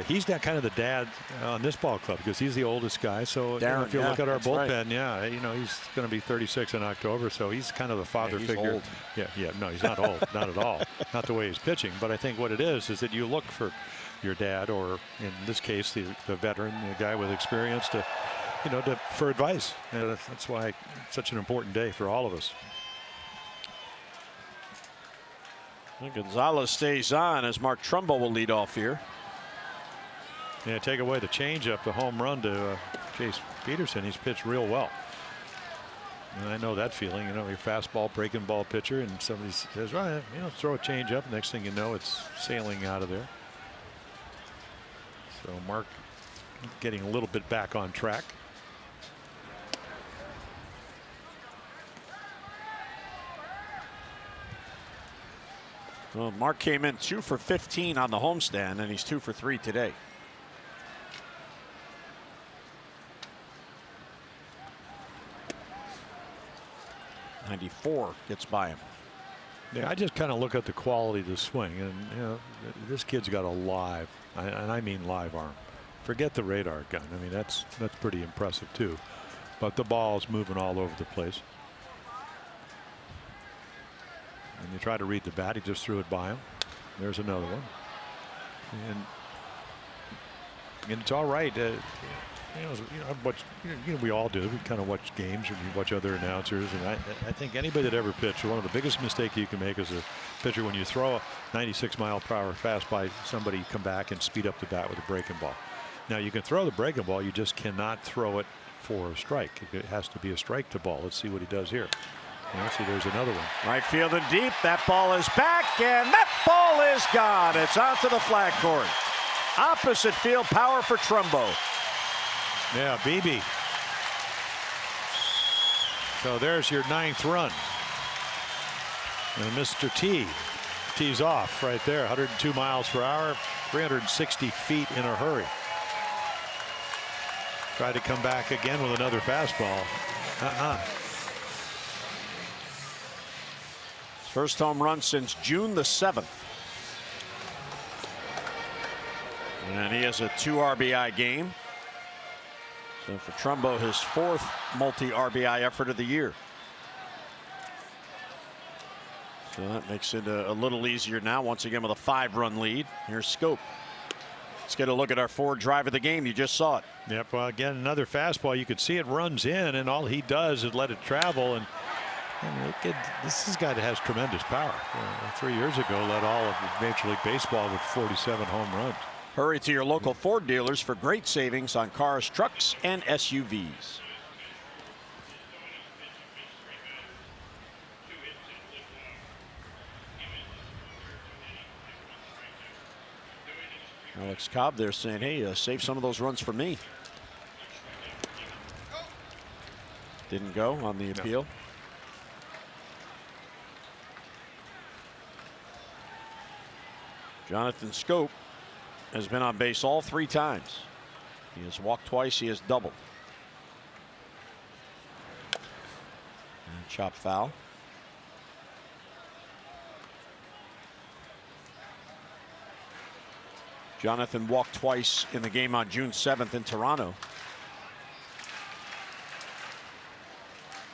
he's that kind of the dad on this ball club because he's the oldest guy. So Darren, if you look at our bullpen, right. He's going to be 36 in October, so he's kind of the father he's figure. Old. Yeah, no, he's not old, not at all. Not the way he's pitching, but I think what it is that you look for your dad, or in this case, the veteran, the guy with experience, for advice. That's why it's such an important day for all of us. Gonzalez stays on as Mark Trumbo will lead off here. Yeah, take away the changeup, the home run to Chase Peterson. He's pitched real well. And I know that feeling, your fastball, breaking ball pitcher, and somebody says, right, throw a changeup. Next thing you know, it's sailing out of there. So Mark getting a little bit back on track. Well, Mark came in 2 for 15 on the homestand, and he's 2 for 3 today. .94 gets by him. Yeah, I just kind of look at the quality of the swing, and this kid's got a live, and I mean live arm. Forget the radar gun. I mean, that's pretty impressive too. But the ball's moving all over the place. And you try to read the bat. He just threw it by him. There's another one. And it's all right. We all do. We kind of watch games and we watch other announcers. And I think anybody that ever pitched, one of the biggest mistakes you can make as a pitcher when you throw a 96-mile-per-hour fastball, somebody come back and speed up the bat with a breaking ball. Now you can throw the breaking ball. You just cannot throw it for a strike. It has to be a strike to ball. Let's see what he does here. See, there's another one. Right field and deep. That ball is back, and that ball is gone. It's onto the flag court. Opposite field power for Trumbo. Yeah, BB. So there's your 9th run. And Mr. T tees off right there. 102 miles per hour, 360 feet in a hurry. Tried to come back again with another fastball. First home run since June the 7th. And he has a 2 RBI game. So for Trumbo, his 4th multi-RBI effort of the year. So that makes it a little easier now, once again with a 5-run lead. Here's Scope. Let's get a look at our forward drive of the game. You just saw it. Yep, well, again, another fastball. You could see it runs in, and all he does is let it travel. And this is a guy that has tremendous power. 3 years ago, led all of Major League Baseball with 47 home runs. Hurry to your local Ford dealers for great savings on cars, trucks, and SUVs. Alex Cobb there saying, hey, save some of those runs for me. Didn't go on the appeal. Jonathan Scope has been on base all 3 times. He has walked twice. He has doubled. And chop foul. Jonathan walked twice in the game on June 7th in Toronto.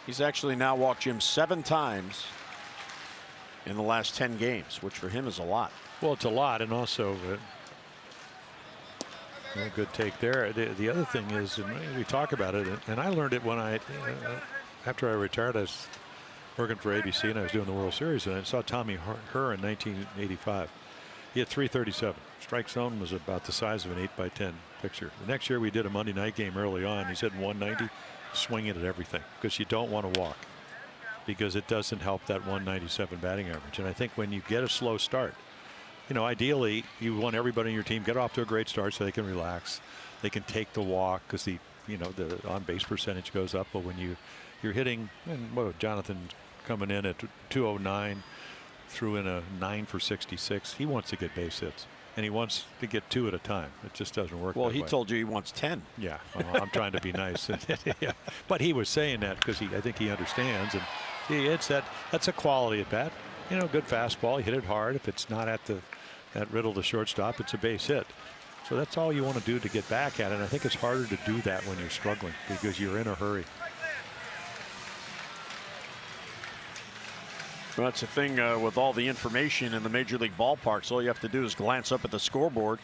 He's actually now walked Jim 7 times in the last 10 games, which for him is a lot. Well, it's a lot, and also a good take there. The other thing is, and we talk about it, and I learned it when after I retired. I was working for ABC, and I was doing the World Series, and I saw Tommy Herr in 1985. He had 337. Strike zone was about the size of an 8x10 picture. The next year we did a Monday night game early on. He's hitting 190, swinging at everything because you don't want to walk because it doesn't help that 197 batting average. And I think when you get a slow start, you know, ideally you want everybody in your team get off to a great start so they can relax. They can take the walk because the on base percentage goes up. But when you're hitting, and Jonathan coming in at 209. Threw in a 9 for 66. He wants to get base hits, and he wants to get 2 at a time. It just doesn't work. Well, that he way. told you he wants 10. Yeah, well, I'm trying to be nice. Yeah. But he was saying that because I think he understands, and that's a quality at bat. You know, good fastball. You hit it hard. If it's not at Riddle, the shortstop, it's a base hit. So that's all you want to do to get back at it. And I think it's harder to do that when you're struggling because you're in a hurry. Well, that's the thing with all the information in the major league ballparks. All you have to do is glance up at the scoreboard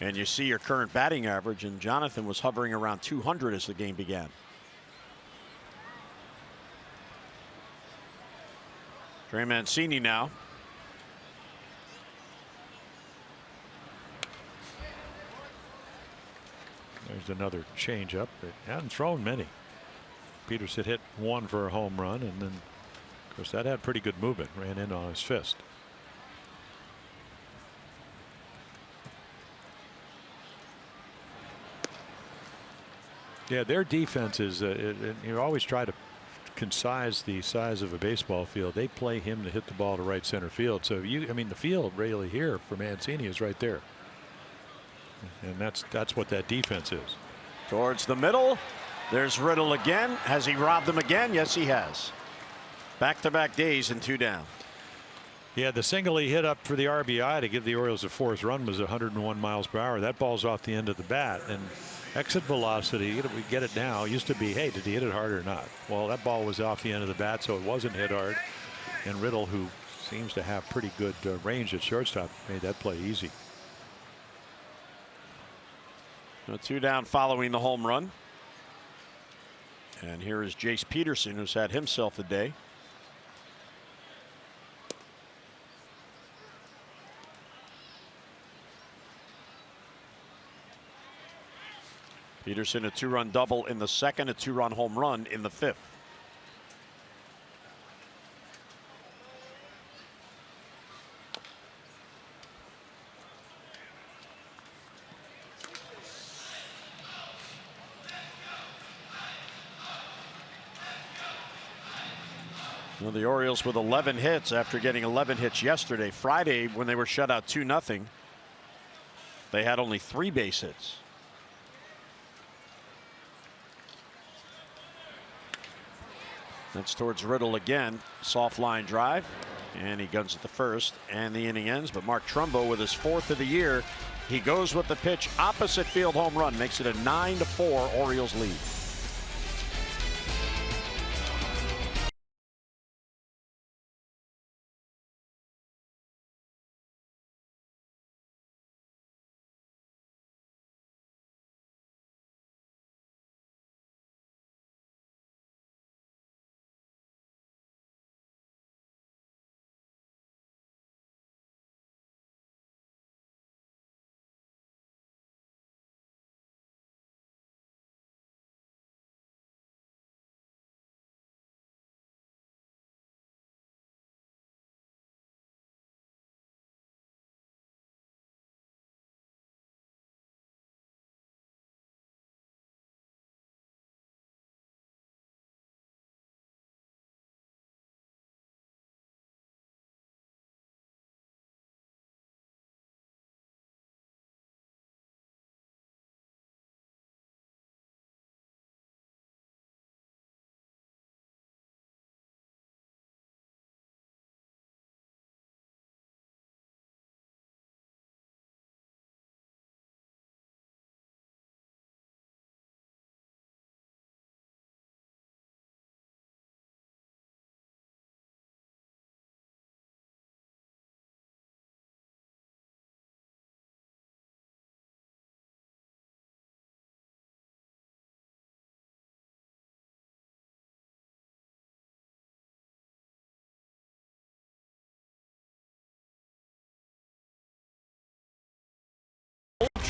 and you see your current batting average. And Jonathan was hovering around 200 as the game began. Trey Mancini now. There's another changeup. They hadn't thrown many. Peters had hit one for a home run, and then of course that had pretty good movement. Ran in on his fist. Yeah, their defense is you always try to concise the size of a baseball field. They play him to hit the ball to right center field. So I mean the field really here for Mancini is right there, and that's what that defense is. Towards the middle. There's Riddle again. Has he robbed them again? Yes, he has. Back-to-back days and 2 down. Yeah, the single he hit up for the RBI to give the Orioles a 4th run was 101 miles per hour. That ball's off the end of the bat, and exit velocity, we get it now, used to be, hey, did he hit it hard or not? Well, that ball was off the end of the bat, so it wasn't hit hard. And Riddle, who seems to have pretty good range at shortstop, made that play easy. 2 down following the home run. And here is Jace Peterson, who's had himself a day. Peterson a 2-run double in the 2nd, a 2-run home run in the 5th. Well, the Orioles with 11 hits after getting 11 hits yesterday. Friday, when they were shut out 2-0, they had only 3 base hits. That's towards Riddle again. Soft line drive. And he guns at the first. And the inning ends. But Mark Trumbo with his 4th of the year. He goes with the pitch. Opposite field home run. Makes it a 9-4 Orioles lead.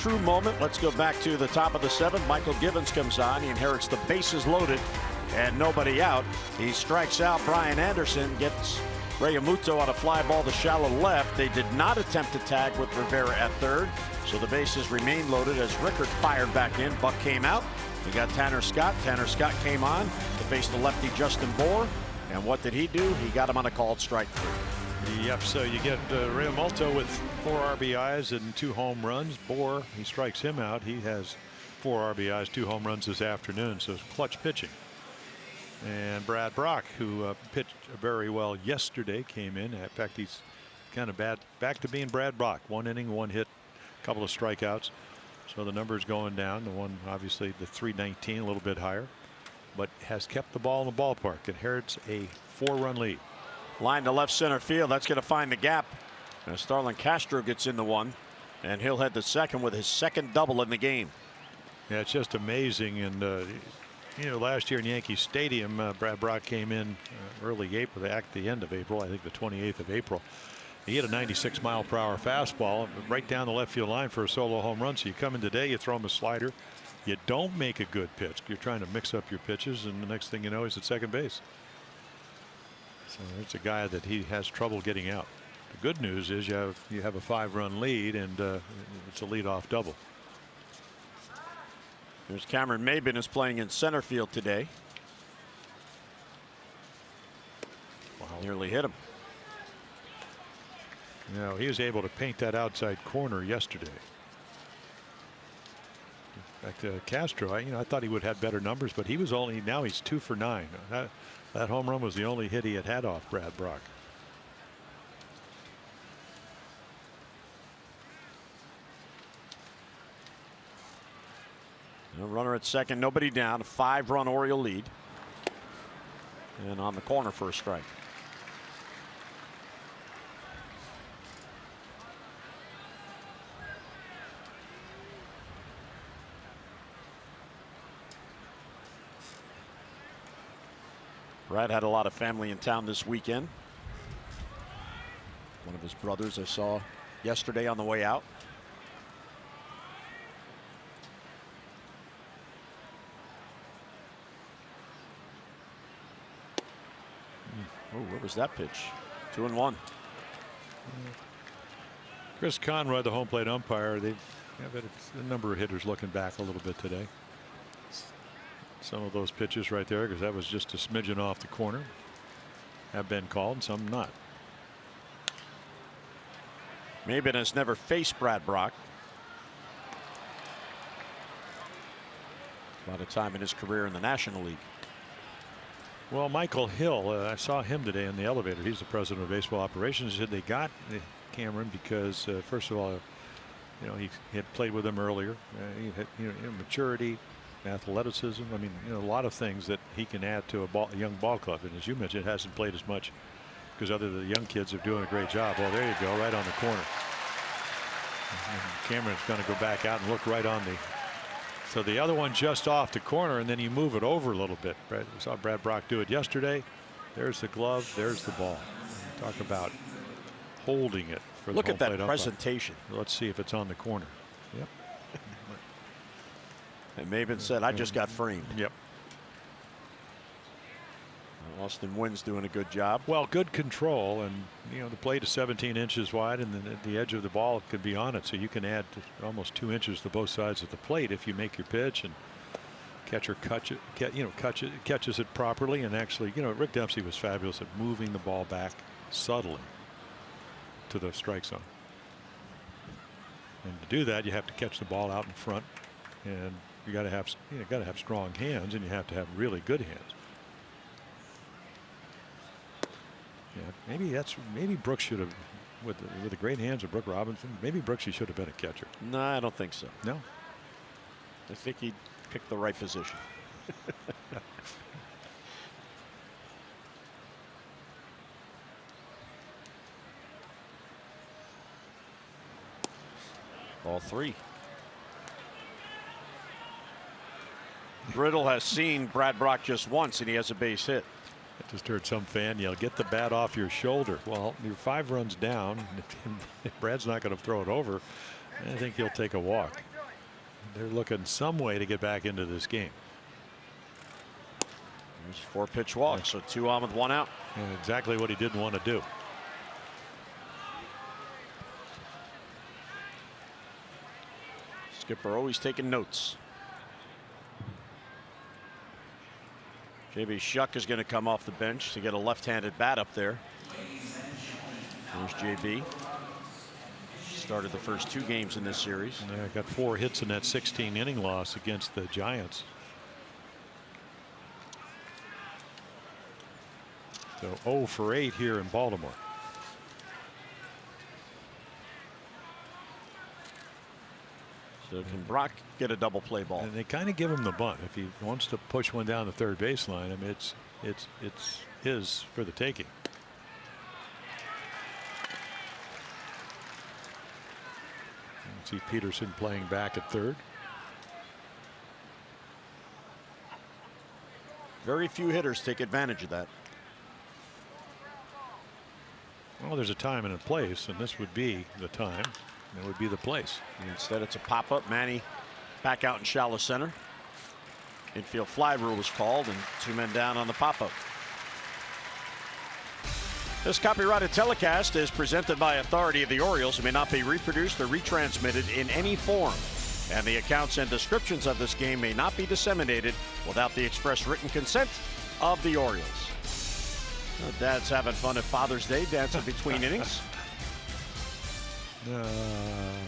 true moment. Let's go back to the top of the 7th. Michael Givens comes on. He inherits the bases loaded and nobody out. He strikes out Brian Anderson, gets Realmuto on a fly ball to shallow left. They did not attempt to tag with Rivera at third, so the bases remain loaded as Rickard fired back in. Buck came out. We got Tanner Scott. Tanner Scott came on to face the lefty Justin Bour. And what did he do? He got him on a called strike 3. Yep, so you get Realmuto with 4 RBIs and 2 home runs. Bour, he strikes him out. He has 4 RBIs, 2 home runs this afternoon, so it's clutch pitching. And Brad Brock, who pitched very well yesterday, came in. In fact, he's kind of back to being Brad Brock. 1 inning, 1 hit, a couple of strikeouts. So the number's going down. The one, obviously, the 319, a little bit higher, but has kept the ball in the ballpark. Inherits a 4-run lead. Line to left center field. That's going to find the gap. Now Starlin Castro gets into one, and he'll head to second with his 2nd double in the game. Yeah, it's just amazing. And you know, last year in Yankee Stadium, Brad Brock came in early April, at the end of April, I think the 28th of April. He hit a 96-mile-per-hour fastball right down the left field line for a solo home run. So you come in today, you throw him a slider, you don't make a good pitch. You're trying to mix up your pitches, and the next thing you know, he's at second base. So it's a guy that he has trouble getting out. The good news is you have a 5-run lead, and it's a leadoff double. There's Cameron Maybin is playing in center field today. Wow. Nearly hit him. No, he was able to paint that outside corner yesterday. Back to Castro, I thought he would have better numbers, but he was now he's 2 for 9. That home run was the only hit he had off Brad Brock. A runner at second, nobody down, a 5-run Oriole lead. And on the corner for a strike. Brad had a lot of family in town this weekend. One of his brothers I saw yesterday on the way out. Oh, what was that pitch? 2-1. Chris Conroy, the home plate umpire, they've got a number of hitters looking back a little bit today. Some of those pitches right there, because that was just a smidgen off the corner, have been called, and some not. Maybin has never faced Brad Brock. A lot of time in his career in the National League. Well, Michael Hill, I saw him today in the elevator. He's the president of baseball operations. He said they got Cameron because, first of all, he had played with him earlier. He had, maturity, athleticism. I mean, a lot of things that he can add to a young ball club. And as you mentioned, it hasn't played as much because other than the young kids are doing a great job. Well, there you go, right on the corner. And Cameron's going to go back out and look right on the. So the other one just off the corner, and then you move it over a little bit. We saw Brad Brock do it yesterday. There's the glove. There's the ball. Talk about holding it for the look at that plate presentation. Let's see if it's on the corner. Yep. And Maybin said, "I just got framed." Yep. Austin Wynn's doing a good job. Well, good control, and the plate is 17 inches wide, and then the edge of the ball could be on it, so you can add almost 2 inches to both sides of the plate if you make your pitch and catcher catches it properly. And actually, Rick Dempsey was fabulous at moving the ball back subtly to the strike zone. And to do that, you have to catch the ball out in front, and you got to have strong hands, and you have to have really good hands. Yeah, maybe Brooks should have, with the great hands of Brooke Robinson, maybe Brooks should have been a catcher. No, I don't think so. No, I think he picked the right position. All 3. Brittle has seen Brad Brock just once, and he has a base hit. I just heard some fan yell, "Get the bat off your shoulder." Well, you're 5 runs down. If Brad's not going to throw it over, I think he'll take a walk. they're looking some way to get back into this game. There's 4 pitch walk, so 2 on with 1 out. And exactly what he didn't want to do. Skipper always taking notes. JB Shuck is going to come off the bench to get a left-handed bat up there. There's JB. Started the first 2 games in this series. Yeah, got 4 hits in that 16-inning loss against the Giants. So 0 for 8 here in Baltimore. So can Brock get a double play ball? And they kind of give him the bunt. If he wants to push one down the third baseline, I mean, it's his for the taking. See Peterson playing back at third. Very few hitters take advantage of that. Well, there's a time and a place, and this would be the time. It would be the place. And instead, it's a pop up. Manny back out in shallow center. Infield fly rule was called, and 2 men down on the pop up. This copyrighted telecast is presented by authority of the Orioles and may not be reproduced or retransmitted in any form. And the accounts and descriptions of this game may not be disseminated without the express written consent of the Orioles. Dad's having fun at Father's Day, dancing between innings.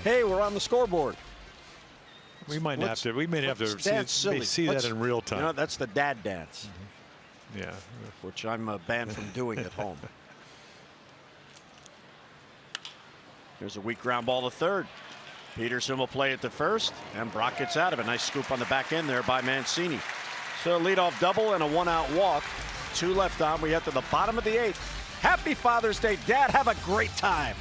Hey, we're on the scoreboard. We might have to see that in real time. You know, that's the dad dance. Yeah. Which I'm banned from doing at home. There's a weak ground ball to third. Peterson will play it to first, and Brock gets out of it. Nice scoop on the back end there by Mancini. So leadoff double and a 1-out walk. 2 left on. We head to the bottom of the 8th. Happy Father's Day, Dad. Have a great time.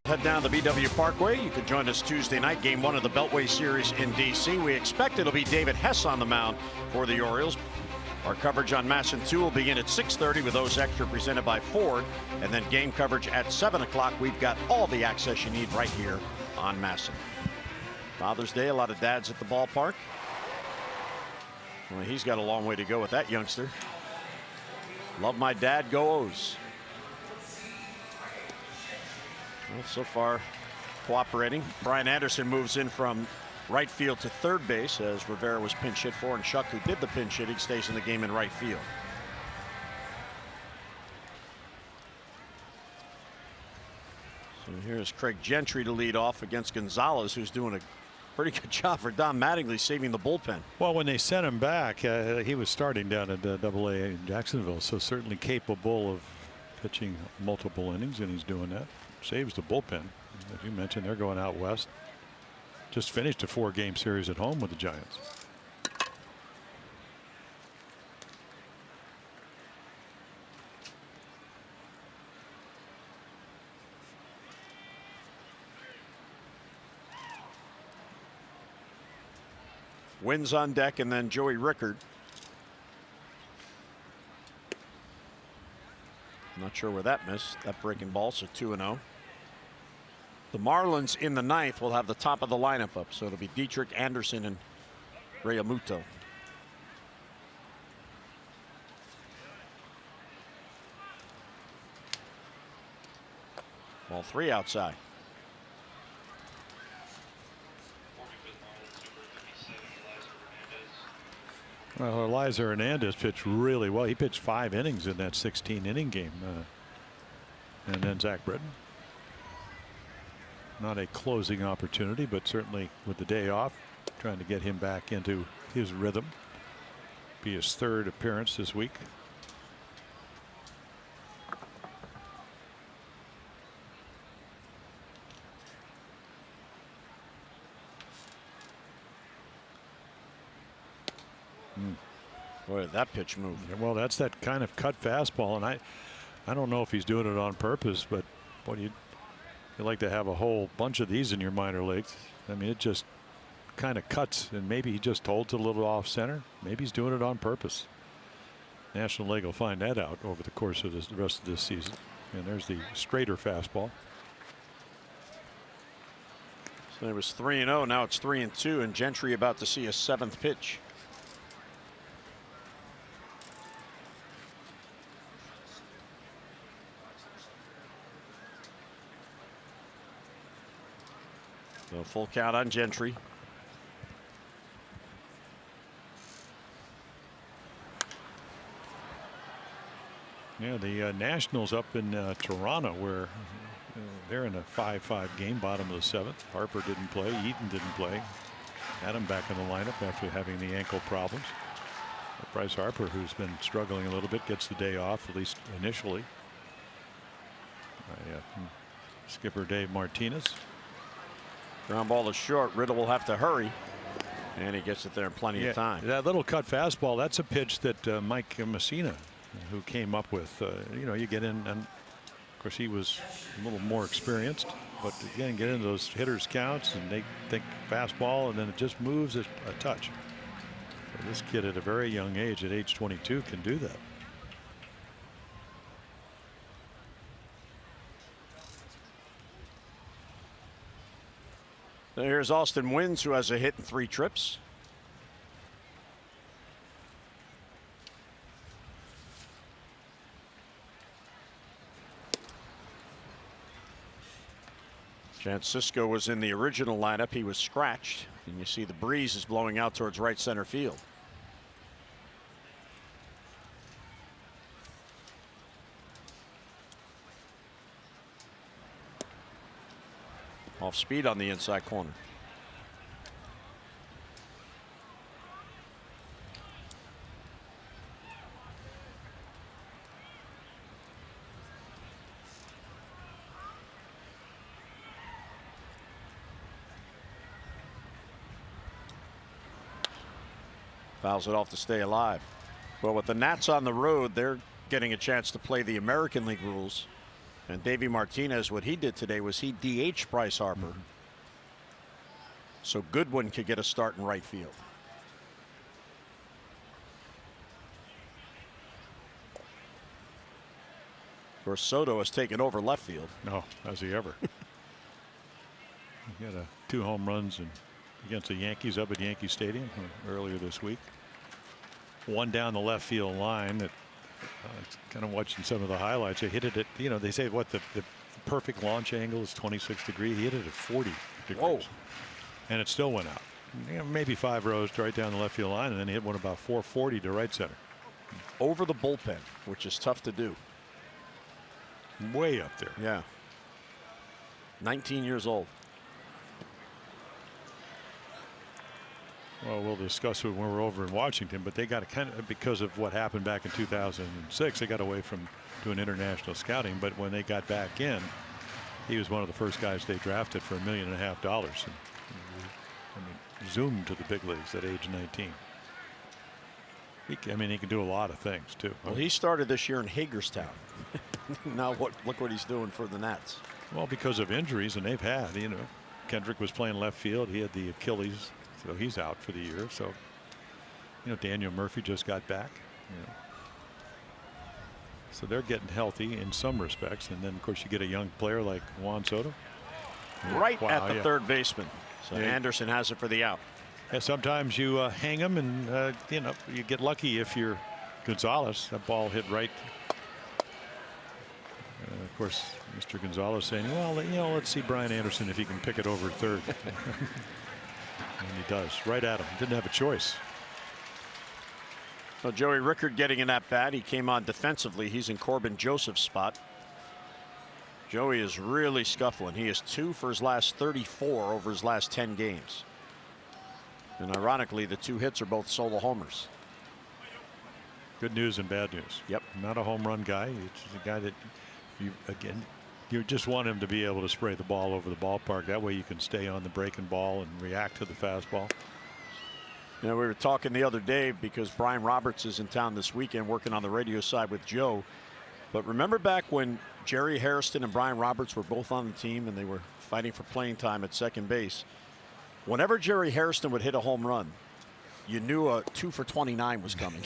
Head down the BW Parkway. You can join us Tuesday night, game 1 of the Beltway Series in D.C. We expect it'll be David Hess on the mound for the Orioles. Our coverage on MASN 2 will begin at 6:30 with those extra presented by Ford. And then game coverage at 7 o'clock. We've got all the access you need right here on MASN. Father's Day, a lot of dads at the ballpark. Well, he's got a long way to go with that youngster. Love my dad, go O's. Well, so far cooperating. Brian Anderson moves in from right field to third base as Rivera was pinch hit for, and Shuck, who did the pinch hitting, stays in the game in right field. So here's Craig Gentry to lead off against Gonzalez, who's doing a pretty good job for Don Mattingly, saving the bullpen. Well, when they sent him back, he was starting down at AA in Jacksonville, so certainly capable of pitching multiple innings, and he's doing that. Saves the bullpen. As you mentioned, they're going out west. Just finished a 4-game series at home with the Giants. Wins on deck, and then Joey Rickard. Not sure where that missed. That breaking ball, so 2-0. The Marlins in the ninth will have the top of the lineup up, so it'll be Dietrich, Anderson, and Realmuto. Ball 3 outside. Well, Eliza Hernandez pitched really well. He pitched 5 innings in that 16-inning game. And then Zach Britton. Not a closing opportunity, but certainly with the day off, trying to get him back into his rhythm. Be his 3rd appearance this week. Boy, that pitch moved. Well, that's that kind of cut fastball, and I don't know if he's doing it on purpose, but what you like to have a whole bunch of these in your minor leagues. I mean, it just kind of cuts, and maybe he just holds it a little off center. Maybe he's doing it on purpose. National League will find that out over the course of the rest of this season. And there's the straighter fastball. So it was 3-0. Now it's 3-2, and Gentry about to see a 7th pitch. So full count on Gentry. Yeah, the Nationals up in Toronto, where they're in a 5-5 game, bottom of the 7th. Harper didn't play. Eaton didn't play. Adam back in the lineup after having the ankle problems. Bryce Harper, who's been struggling a little bit, gets the day off, at least initially. Skipper Dave Martinez. Ground ball is short. Riddle will have to hurry. And he gets it there in plenty of time. That little cut fastball, that's a pitch that Mike Messina, who came up with. You know, you get in, and of course he was a little more experienced, but again, get into those hitters counts, and they think fastball, and then it just moves a touch. So this kid at a very young age, at age 22, can do that. Here's Austin Wynns, who has a hit in 3 trips. Chance Sisco was in the original lineup. He was scratched, and you see the breeze is blowing out towards right center field. Off speed on the inside corner. Fouls it off to stay alive. Well, with the Nats on the road, they're getting a chance to play the American League rules. And Davey Martinez, what he did today was he DH'd Bryce Harper. So Goodwin could get a start in right field. Of course, Soto has taken over left field. No, has he ever? He got 2 home runs against the Yankees up at Yankee Stadium earlier this week. One down the left field line that kind of watching some of the highlights. They hit it at, you know, they say what the perfect launch angle is 26 degrees. He hit it at 40 degrees. Whoa. And it still went out. You know, maybe 5 rows right down the left field line, and then he hit one about 440 to right center. Over the bullpen, which is tough to do. Way up there. Yeah. 19 years old. Well, we'll discuss it when we're over in Washington, but they got kind of, because of what happened back in 2006, they got away from doing international scouting. But when they got back in, he was one of the first guys they drafted for $1.5 million. And, I mean, zoomed to the big leagues at age 19. He can do a lot of things too. Well, he started this year in Hagerstown. Now look what he's doing for the Nats. Well, because of injuries, and they've had, you know, Kendrick was playing left field. He had the Achilles so he's out for the year. So, you know, Daniel Murphy just got back. You know. So they're getting healthy in some respects, and then of course you get a young player like Juan Soto. Right Wow, at the yeah. third baseman. So Yeah. Anderson has it for the out. And sometimes you hang them, and you know, you get lucky if you're Gonzalez. That ball hit right. Of course, Mr. Gonzalez saying, well, you know, let's see Brian Anderson if he can pick it over third. And he does, right at him. Didn't have a choice. So Joey Rickard getting in that bat. He came on defensively. He's in Corbin Joseph's spot. Joey is really scuffling. He is 2 for his last 34 over his last 10 games. And ironically, the 2 hits are both solo homers. Good news and bad news. Yep. Not a home run guy. It's a guy that you just want him to be able to spray the ball over the ballpark. That way you can stay on the breaking ball and react to the fastball. You know, we were talking the other day because Brian Roberts is in town this weekend working on the radio side with Joe. But remember back when Jerry Hairston and Brian Roberts were both on the team and they were fighting for playing time at second base. Whenever Jerry Hairston would hit a home run, you knew a 2 for 29 was coming.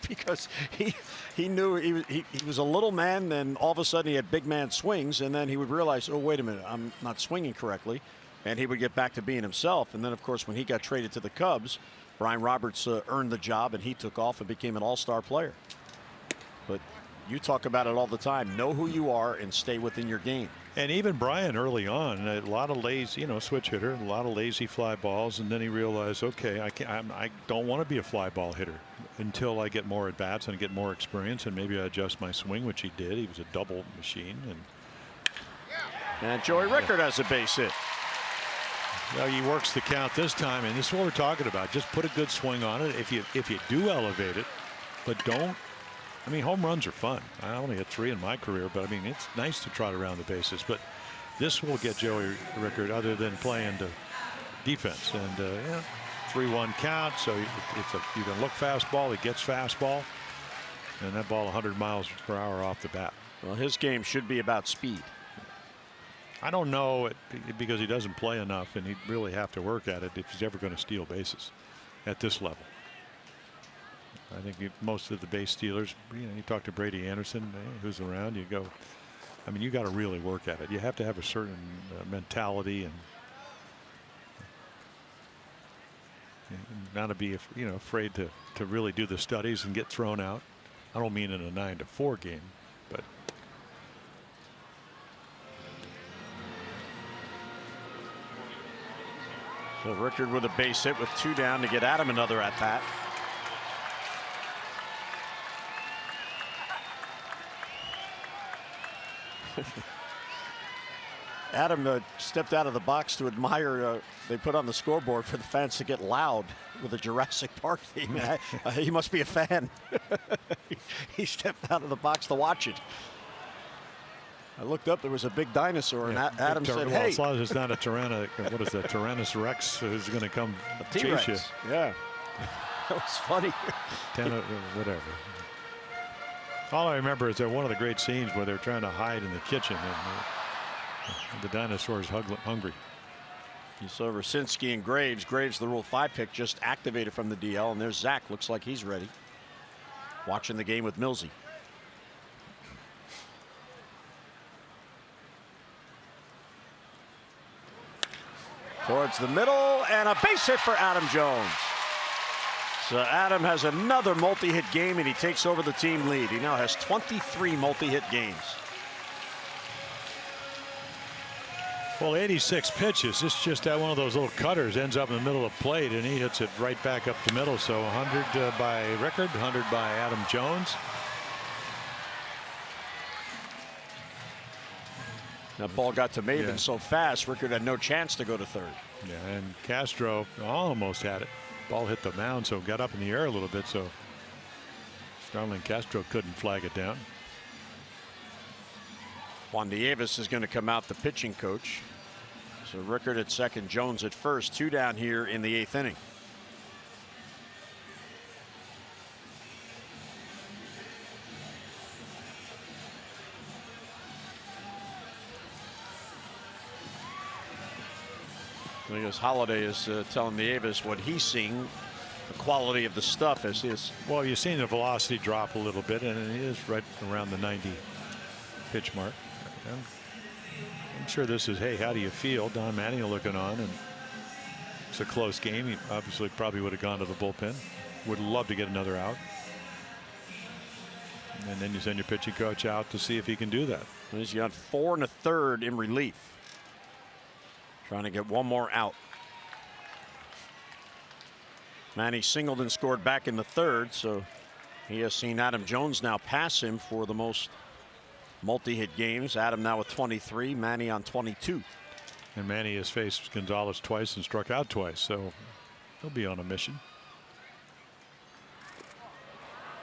Because he knew he was a little man, then all of a sudden he had big man swings, and then he would realize, oh, wait a minute, I'm not swinging correctly. And he would get back to being himself. And then, of course, when he got traded to the Cubs, Brian Roberts earned the job, and he took off and became an all-star player. But you talk about it all the time. Know who you are and stay within your game. And even Brian early on, a lot of lazy, you know, switch hitter, a lot of lazy fly balls, and then he realized, okay, I don't want to be a fly ball hitter until I get more at bats and get more experience, and maybe I adjust my swing, which he did. He was a double machine, and Joey Rickard has a base hit. Well, he works the count this time, and this is what we're talking about. Just put a good swing on it. If you do elevate it, but don't. I mean, home runs are fun. I only had 3 in my career, but I mean, it's nice to trot around the bases. But this will get Joey Rickard other than playing the defense. And yeah, 3-1 count. So you can look fastball. He gets fastball, and that ball 100 miles per hour off the bat. Well, his game should be about speed. I don't know because he doesn't play enough, and he'd really have to work at it if he's ever going to steal bases at this level. I think most of the base stealers, you know, you talk to Brady Anderson, who's around, you go, I mean, you got to really work at it. You have to have a certain mentality and not to be, you know, afraid to really do the studies and get thrown out. I don't mean in a 9-4 game, but. So Rickard with a base hit with 2 down to get Adam another at bat. Adam stepped out of the box to admire. They put on the scoreboard for the fans to get loud with a Jurassic Park theme. He must be a fan. He stepped out of the box to watch it. I looked up, there was a big dinosaur, and Adam said, hey. As long as it's not a what is that, Tyrannus Rex who's going to come chase you. Yeah. That was funny. Whatever. All I remember is that one of the great scenes where they're trying to hide in the kitchen, and the dinosaur's hungry. You saw Racinski and Graves. Graves, the Rule 5 pick, just activated from the DL, and there's Zach. Looks like he's ready. Watching the game with Millsy. Towards the middle, and a base hit for Adam Jones. So Adam has another multi-hit game, and he takes over the team lead. He now has 23 multi-hit games. Well, 86 pitches. It's just that one of those little cutters ends up in the middle of the plate, and he hits it right back up the middle. So 100 by Rickard, 100 by Adam Jones. That ball got to Maven so fast, Rickard had no chance to go to third. Yeah, and Castro almost had it. Ball hit the mound, so got up in the air a little bit, so Starling Castro couldn't flag it down. Juan Nieves is going to come out, the pitching coach. So Rickard at second, Jones at first. 2 down here in the 8th inning. Because Holiday is telling the Avis what he's seeing, the quality of the stuff as his. Well, you've seen the velocity drop a little bit, and it is right around the 90 pitch mark. I'm sure this is, hey, how do you feel? Don Mattingly looking on, and it's a close game. He obviously probably would have gone to the bullpen. Would love to get another out. And then you send your pitching coach out to see if he can do that. He's got 4 1/3 in relief. Trying to get one more out. Manny singled and scored back in the 3rd, so he has seen Adam Jones now pass him for the most multi-hit games. Adam now with 23, Manny on 22. And Manny has faced Gonzalez twice and struck out twice, so he'll be on a mission.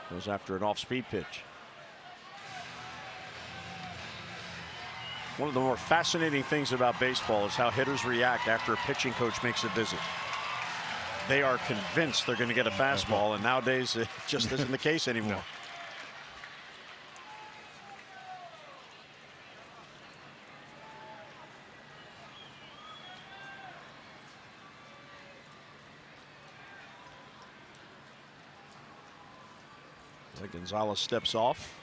Goes after an off-speed pitch. One of the more fascinating things about baseball is how hitters react after a pitching coach makes a visit. They are convinced they're going to get a fastball, and nowadays it just isn't the case anymore. No. Gonzalez steps off.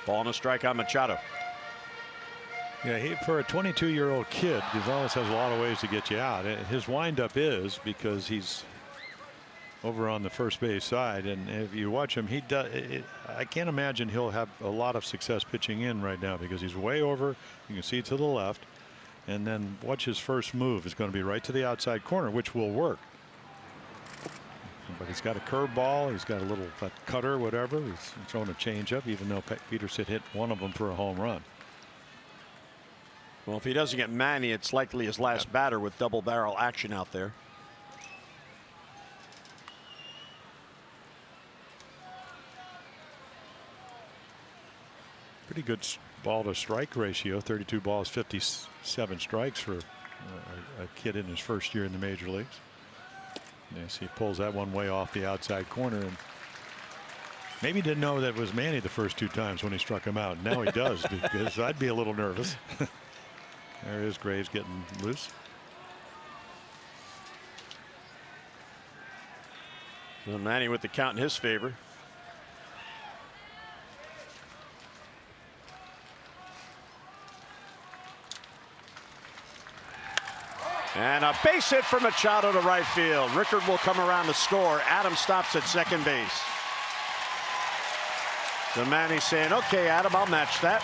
Ball and a strike on Machado. Yeah, for a 22-year-old kid, Gonzalez has a lot of ways to get you out. His windup is because he's over on the first base side, and if you watch him, he does. I can't imagine he'll have a lot of success pitching in right now because he's way over. You can see to the left, and then watch his first move is going to be right to the outside corner, which will work. But he's got a curveball. He's got a little cutter, whatever. He's throwing a changeup, even though Peterson hit one of them for a home run. Well, if he doesn't get Manny, it's likely his last batter with double barrel action out there. Pretty good ball to strike ratio. 32 balls, 57 strikes for a kid in his first year in the major leagues. Yes, he pulls that one way off the outside corner, and maybe didn't know that it was Manny the first 2 times when he struck him out. Now he does, because I'd be a little nervous. There is Graves getting loose. So Manny with the count in his favor. And a base hit for Machado to right field. Rickard will come around to score. Adam stops at second base. So Manny's saying, okay, Adam, I'll match that.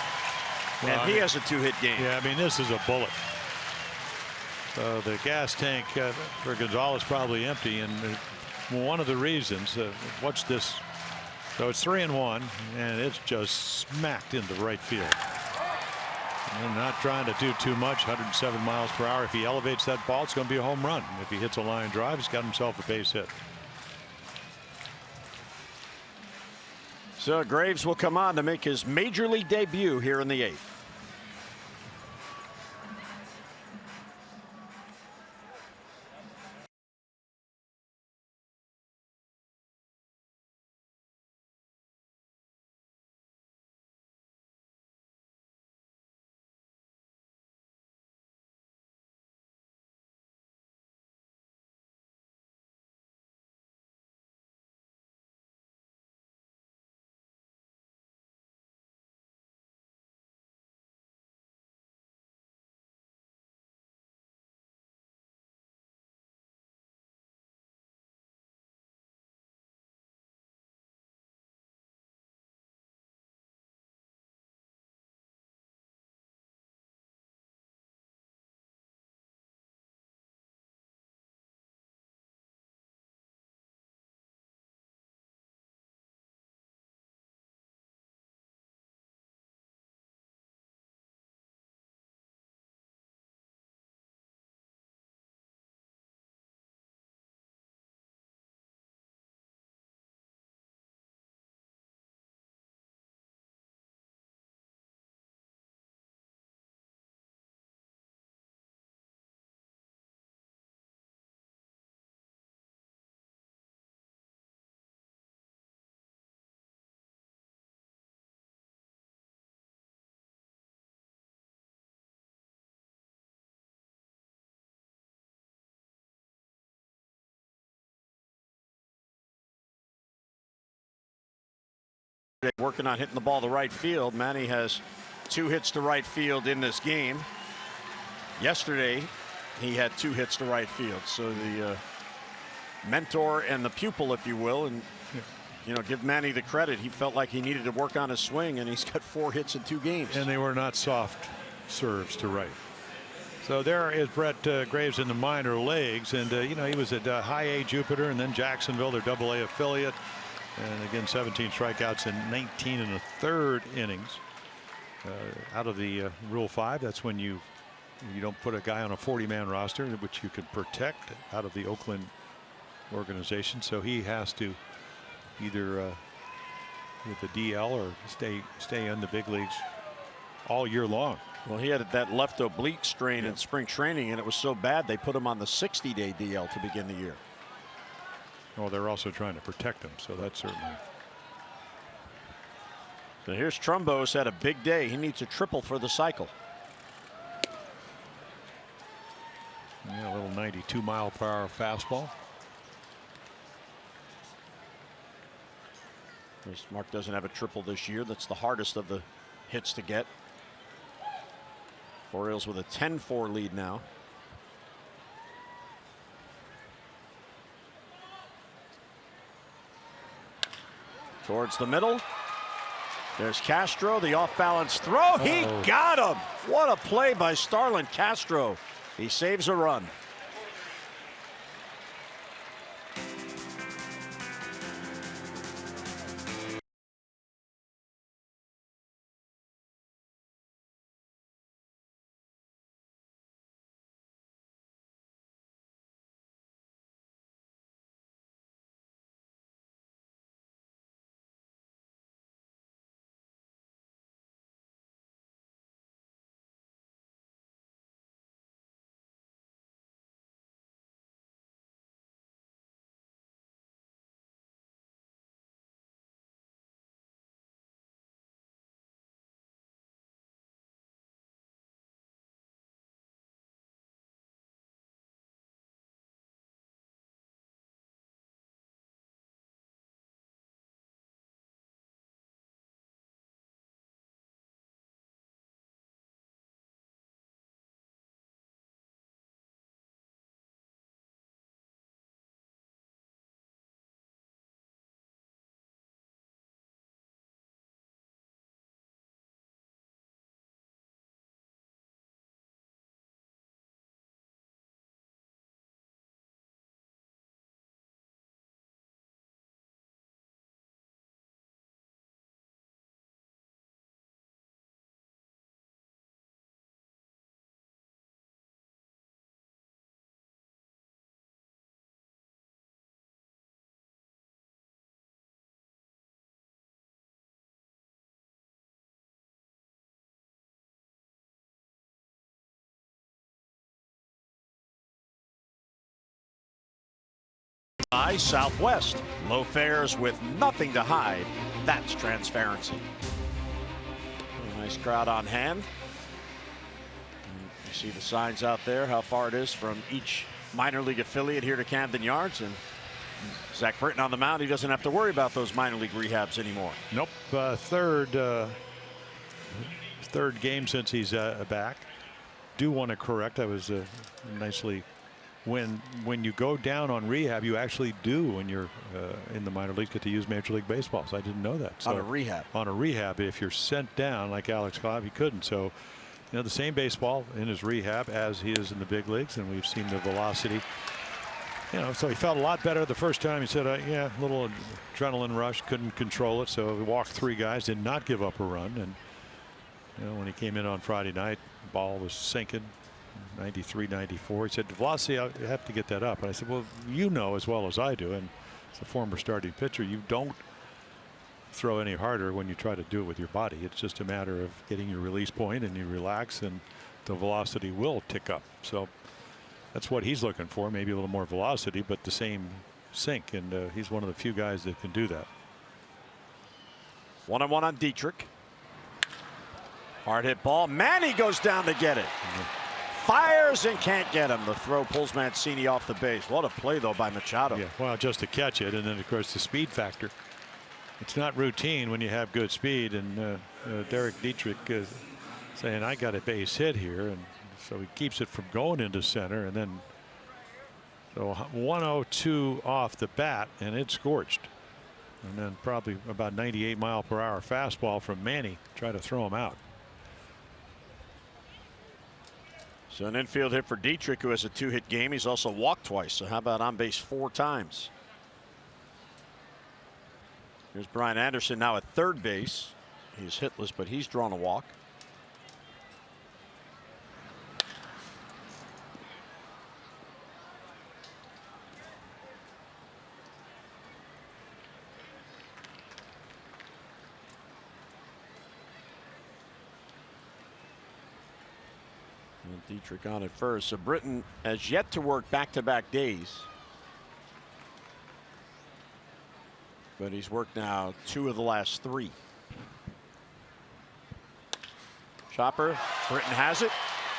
Well, and he has a 2-hit game. Yeah, I mean, this is a bullet. So the gas tank for Gonzalez probably empty, and one of the reasons, watch this. So it's 3-1, and it's just smacked into right field. And not trying to do too much. 107 miles per hour. If he elevates that ball, it's going to be a home run. If he hits a line drive, he's got himself a base hit. So Graves will come on to make his major league debut here in the 8th. Working on hitting the ball to right field. Manny has 2 hits to right field in this game. Yesterday, he had 2 hits to right field. So the mentor and the pupil, if you will, and give Manny the credit. He felt like he needed to work on his swing, and he's got 4 hits in 2 games. And they were not soft serves to right. So there is Brett Graves in the minor leagues, and he was at High A Jupiter and then Jacksonville, their AA affiliate. And again, 17 strikeouts in 19 1/3 innings. Out of the Rule 5, that's when you don't put a guy on a 40-man roster, which you can protect out of the Oakland organization. So he has to either with the DL or stay in the big leagues all year long. Well, he had that left oblique strain in spring training, and it was so bad they put him on the 60-day DL to begin the year. Well, they're also trying to protect him, so that's certainly. So here's Trumbo's had a big day. He needs a triple for the cycle. Yeah, a little 92-mile-per-hour fastball. Mark doesn't have a triple this year. That's the hardest of the hits to get. Orioles with a 10-4 lead now. Towards the middle. There's Castro, the off-balance throw. He got him. What a play by Starlin Castro. He saves a run. Southwest. Low fares with nothing to hide. That's transparency. A nice crowd on hand. And you see the signs out there, how far it is from each minor league affiliate here to Camden Yards. And Zach Britton on the mound. He doesn't have to worry about those minor league rehabs anymore. Nope. Third game since he's back. Do want to correct. I was nicely. When you go down on rehab, you actually do, when you're in the minor leagues, get to use Major League Baseball. So I didn't know that. So on a rehab. On a rehab, if you're sent down like Alex Cobb, he couldn't. So, the same baseball in his rehab as he is in the big leagues, and we've seen the velocity. So he felt a lot better the first time. He said, yeah, a little adrenaline rush, couldn't control it. So he walked 3 guys, did not give up a run. And when he came in on Friday night, ball was sinking. 93, 94. He said, the velocity, I have to get that up. And I said, well, as well as I do, and as a former starting pitcher, you don't throw any harder when you try to do it with your body. It's just a matter of getting your release point, and you relax, and the velocity will tick up. So that's what he's looking for, maybe a little more velocity, but the same sink. And he's one of the few guys that can do that. 1-on-1 on Dietrich. Hard hit ball. Manny goes down to get it. Fires and can't get him. The throw pulls Mancini off the base. What a play, though, by Machado. Yeah, well, just to catch it, and then, of course, the speed factor. It's not routine when you have good speed, and Derek Dietrich saying I got a base hit here, and so he keeps it from going into center, and then so 102 off the bat, and it's scorched. And then probably about 98-mile-per-hour fastball from Manny. Try to throw him out. So an infield hit for Dietrich, who has a 2-hit game. He's also walked twice. So how about on base 4 times? Here's Brian Anderson now at third base. He's hitless, but he's drawn a walk. And Dietrich on at first. So Britton has yet to work back-to-back days. But he's worked now 2 of the last 3. Chopper, Britton has it.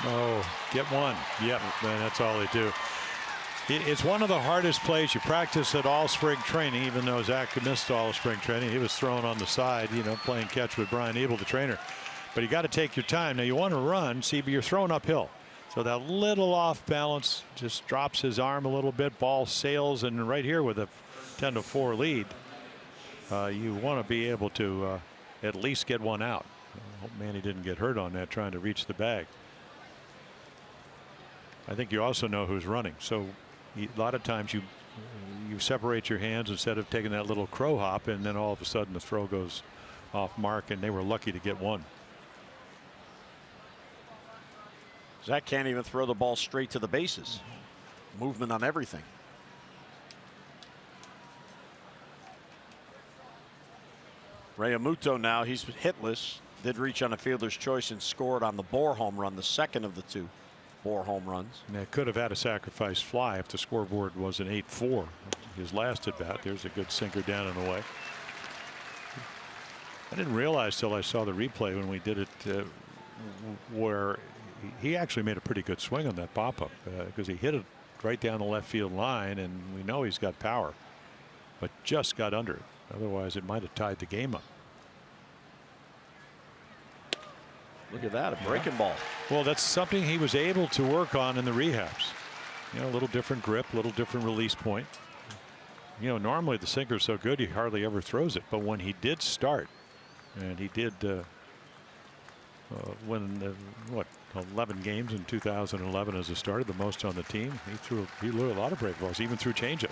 Oh, get one. Yep, man, that's all they do. It's one of the hardest plays. You practice at all spring training, even though Zach missed all of spring training. He was thrown on the side, you know, playing catch with Brian Abel, the trainer. But you got to take your time. Now you want to run, see, but you're throwing uphill. So that little off balance just drops his arm a little bit. Ball sails, and right here with a 10-4 lead, you want to be able to at least get one out. I hope Manny didn't get hurt on that trying to reach the bag. I think you also know who's running. So a lot of times you separate your hands instead of taking that little crow hop, and then all of a sudden the throw goes off mark, and they were lucky to get one. Zach can't even throw the ball straight to the bases. Movement on everything. Realmuto now, he's hitless. Did reach on a fielder's choice and scored on the Bohr home run, the second of the 2 Bohr home runs. And that could have had a sacrifice fly if the scoreboard was an 8-4. His last at bat. There's a good sinker down and away. I didn't realize till I saw the replay when we did it where he actually made a pretty good swing on that pop-up because he hit it right down the left field line, and we know he's got power, but just got under it. Otherwise it might have tied the game up. Look at that, a breaking ball. Well, that's something he was able to work on in the rehabs. You know, a little different grip, a little different release point. You know, normally the sinker's so good he hardly ever throws it, but when he did start, and he did win what 11 games in 2011 as a starter, the most on the team, he threw a lot of break balls, even threw changeups.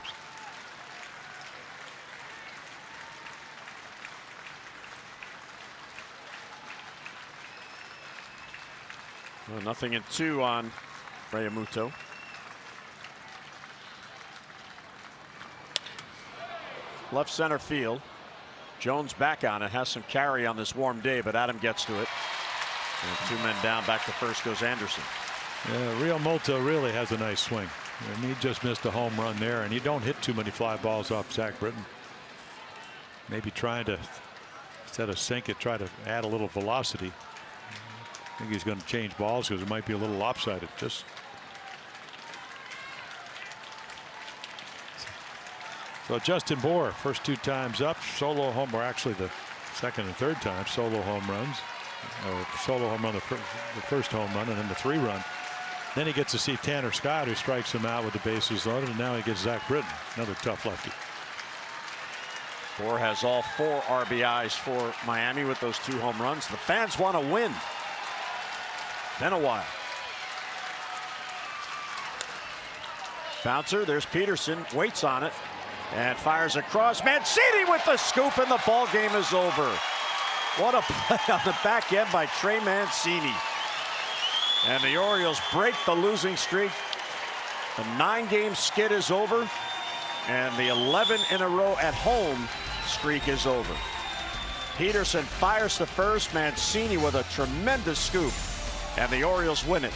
Well, 0-2 on Realmuto. Left center field. Jones back on it, has some carry on this warm day, but Adam gets to it. And 2 men down, back to first goes Anderson. Yeah, Realmuto really has a nice swing. And he just missed a home run there, and you don't hit too many fly balls off Zach Britton. Maybe trying to, instead of sink it, try to add a little velocity. I think he's going to change balls because it might be a little lopsided. Just so Justin Bohr, first 2 times up, solo home, or actually the second and third time solo home runs, or solo home run, the first home run, and then the 3-run. Then he gets to see Tanner Scott, who strikes him out with the bases loaded, and now he gets Zach Britton, another tough lefty. Bohr has all 4 RBIs for Miami with those 2 home runs. The fans want to win. Been a while. Bouncer, there's Peterson, waits on it and fires across. Mancini with the scoop, and the ball game is over. What a play on the back end by Trey Mancini. And the Orioles break the losing streak. The 9-game skid is over, and the 11 in a row at home streak is over. Peterson fires to first. Mancini with a tremendous scoop, and the Orioles win it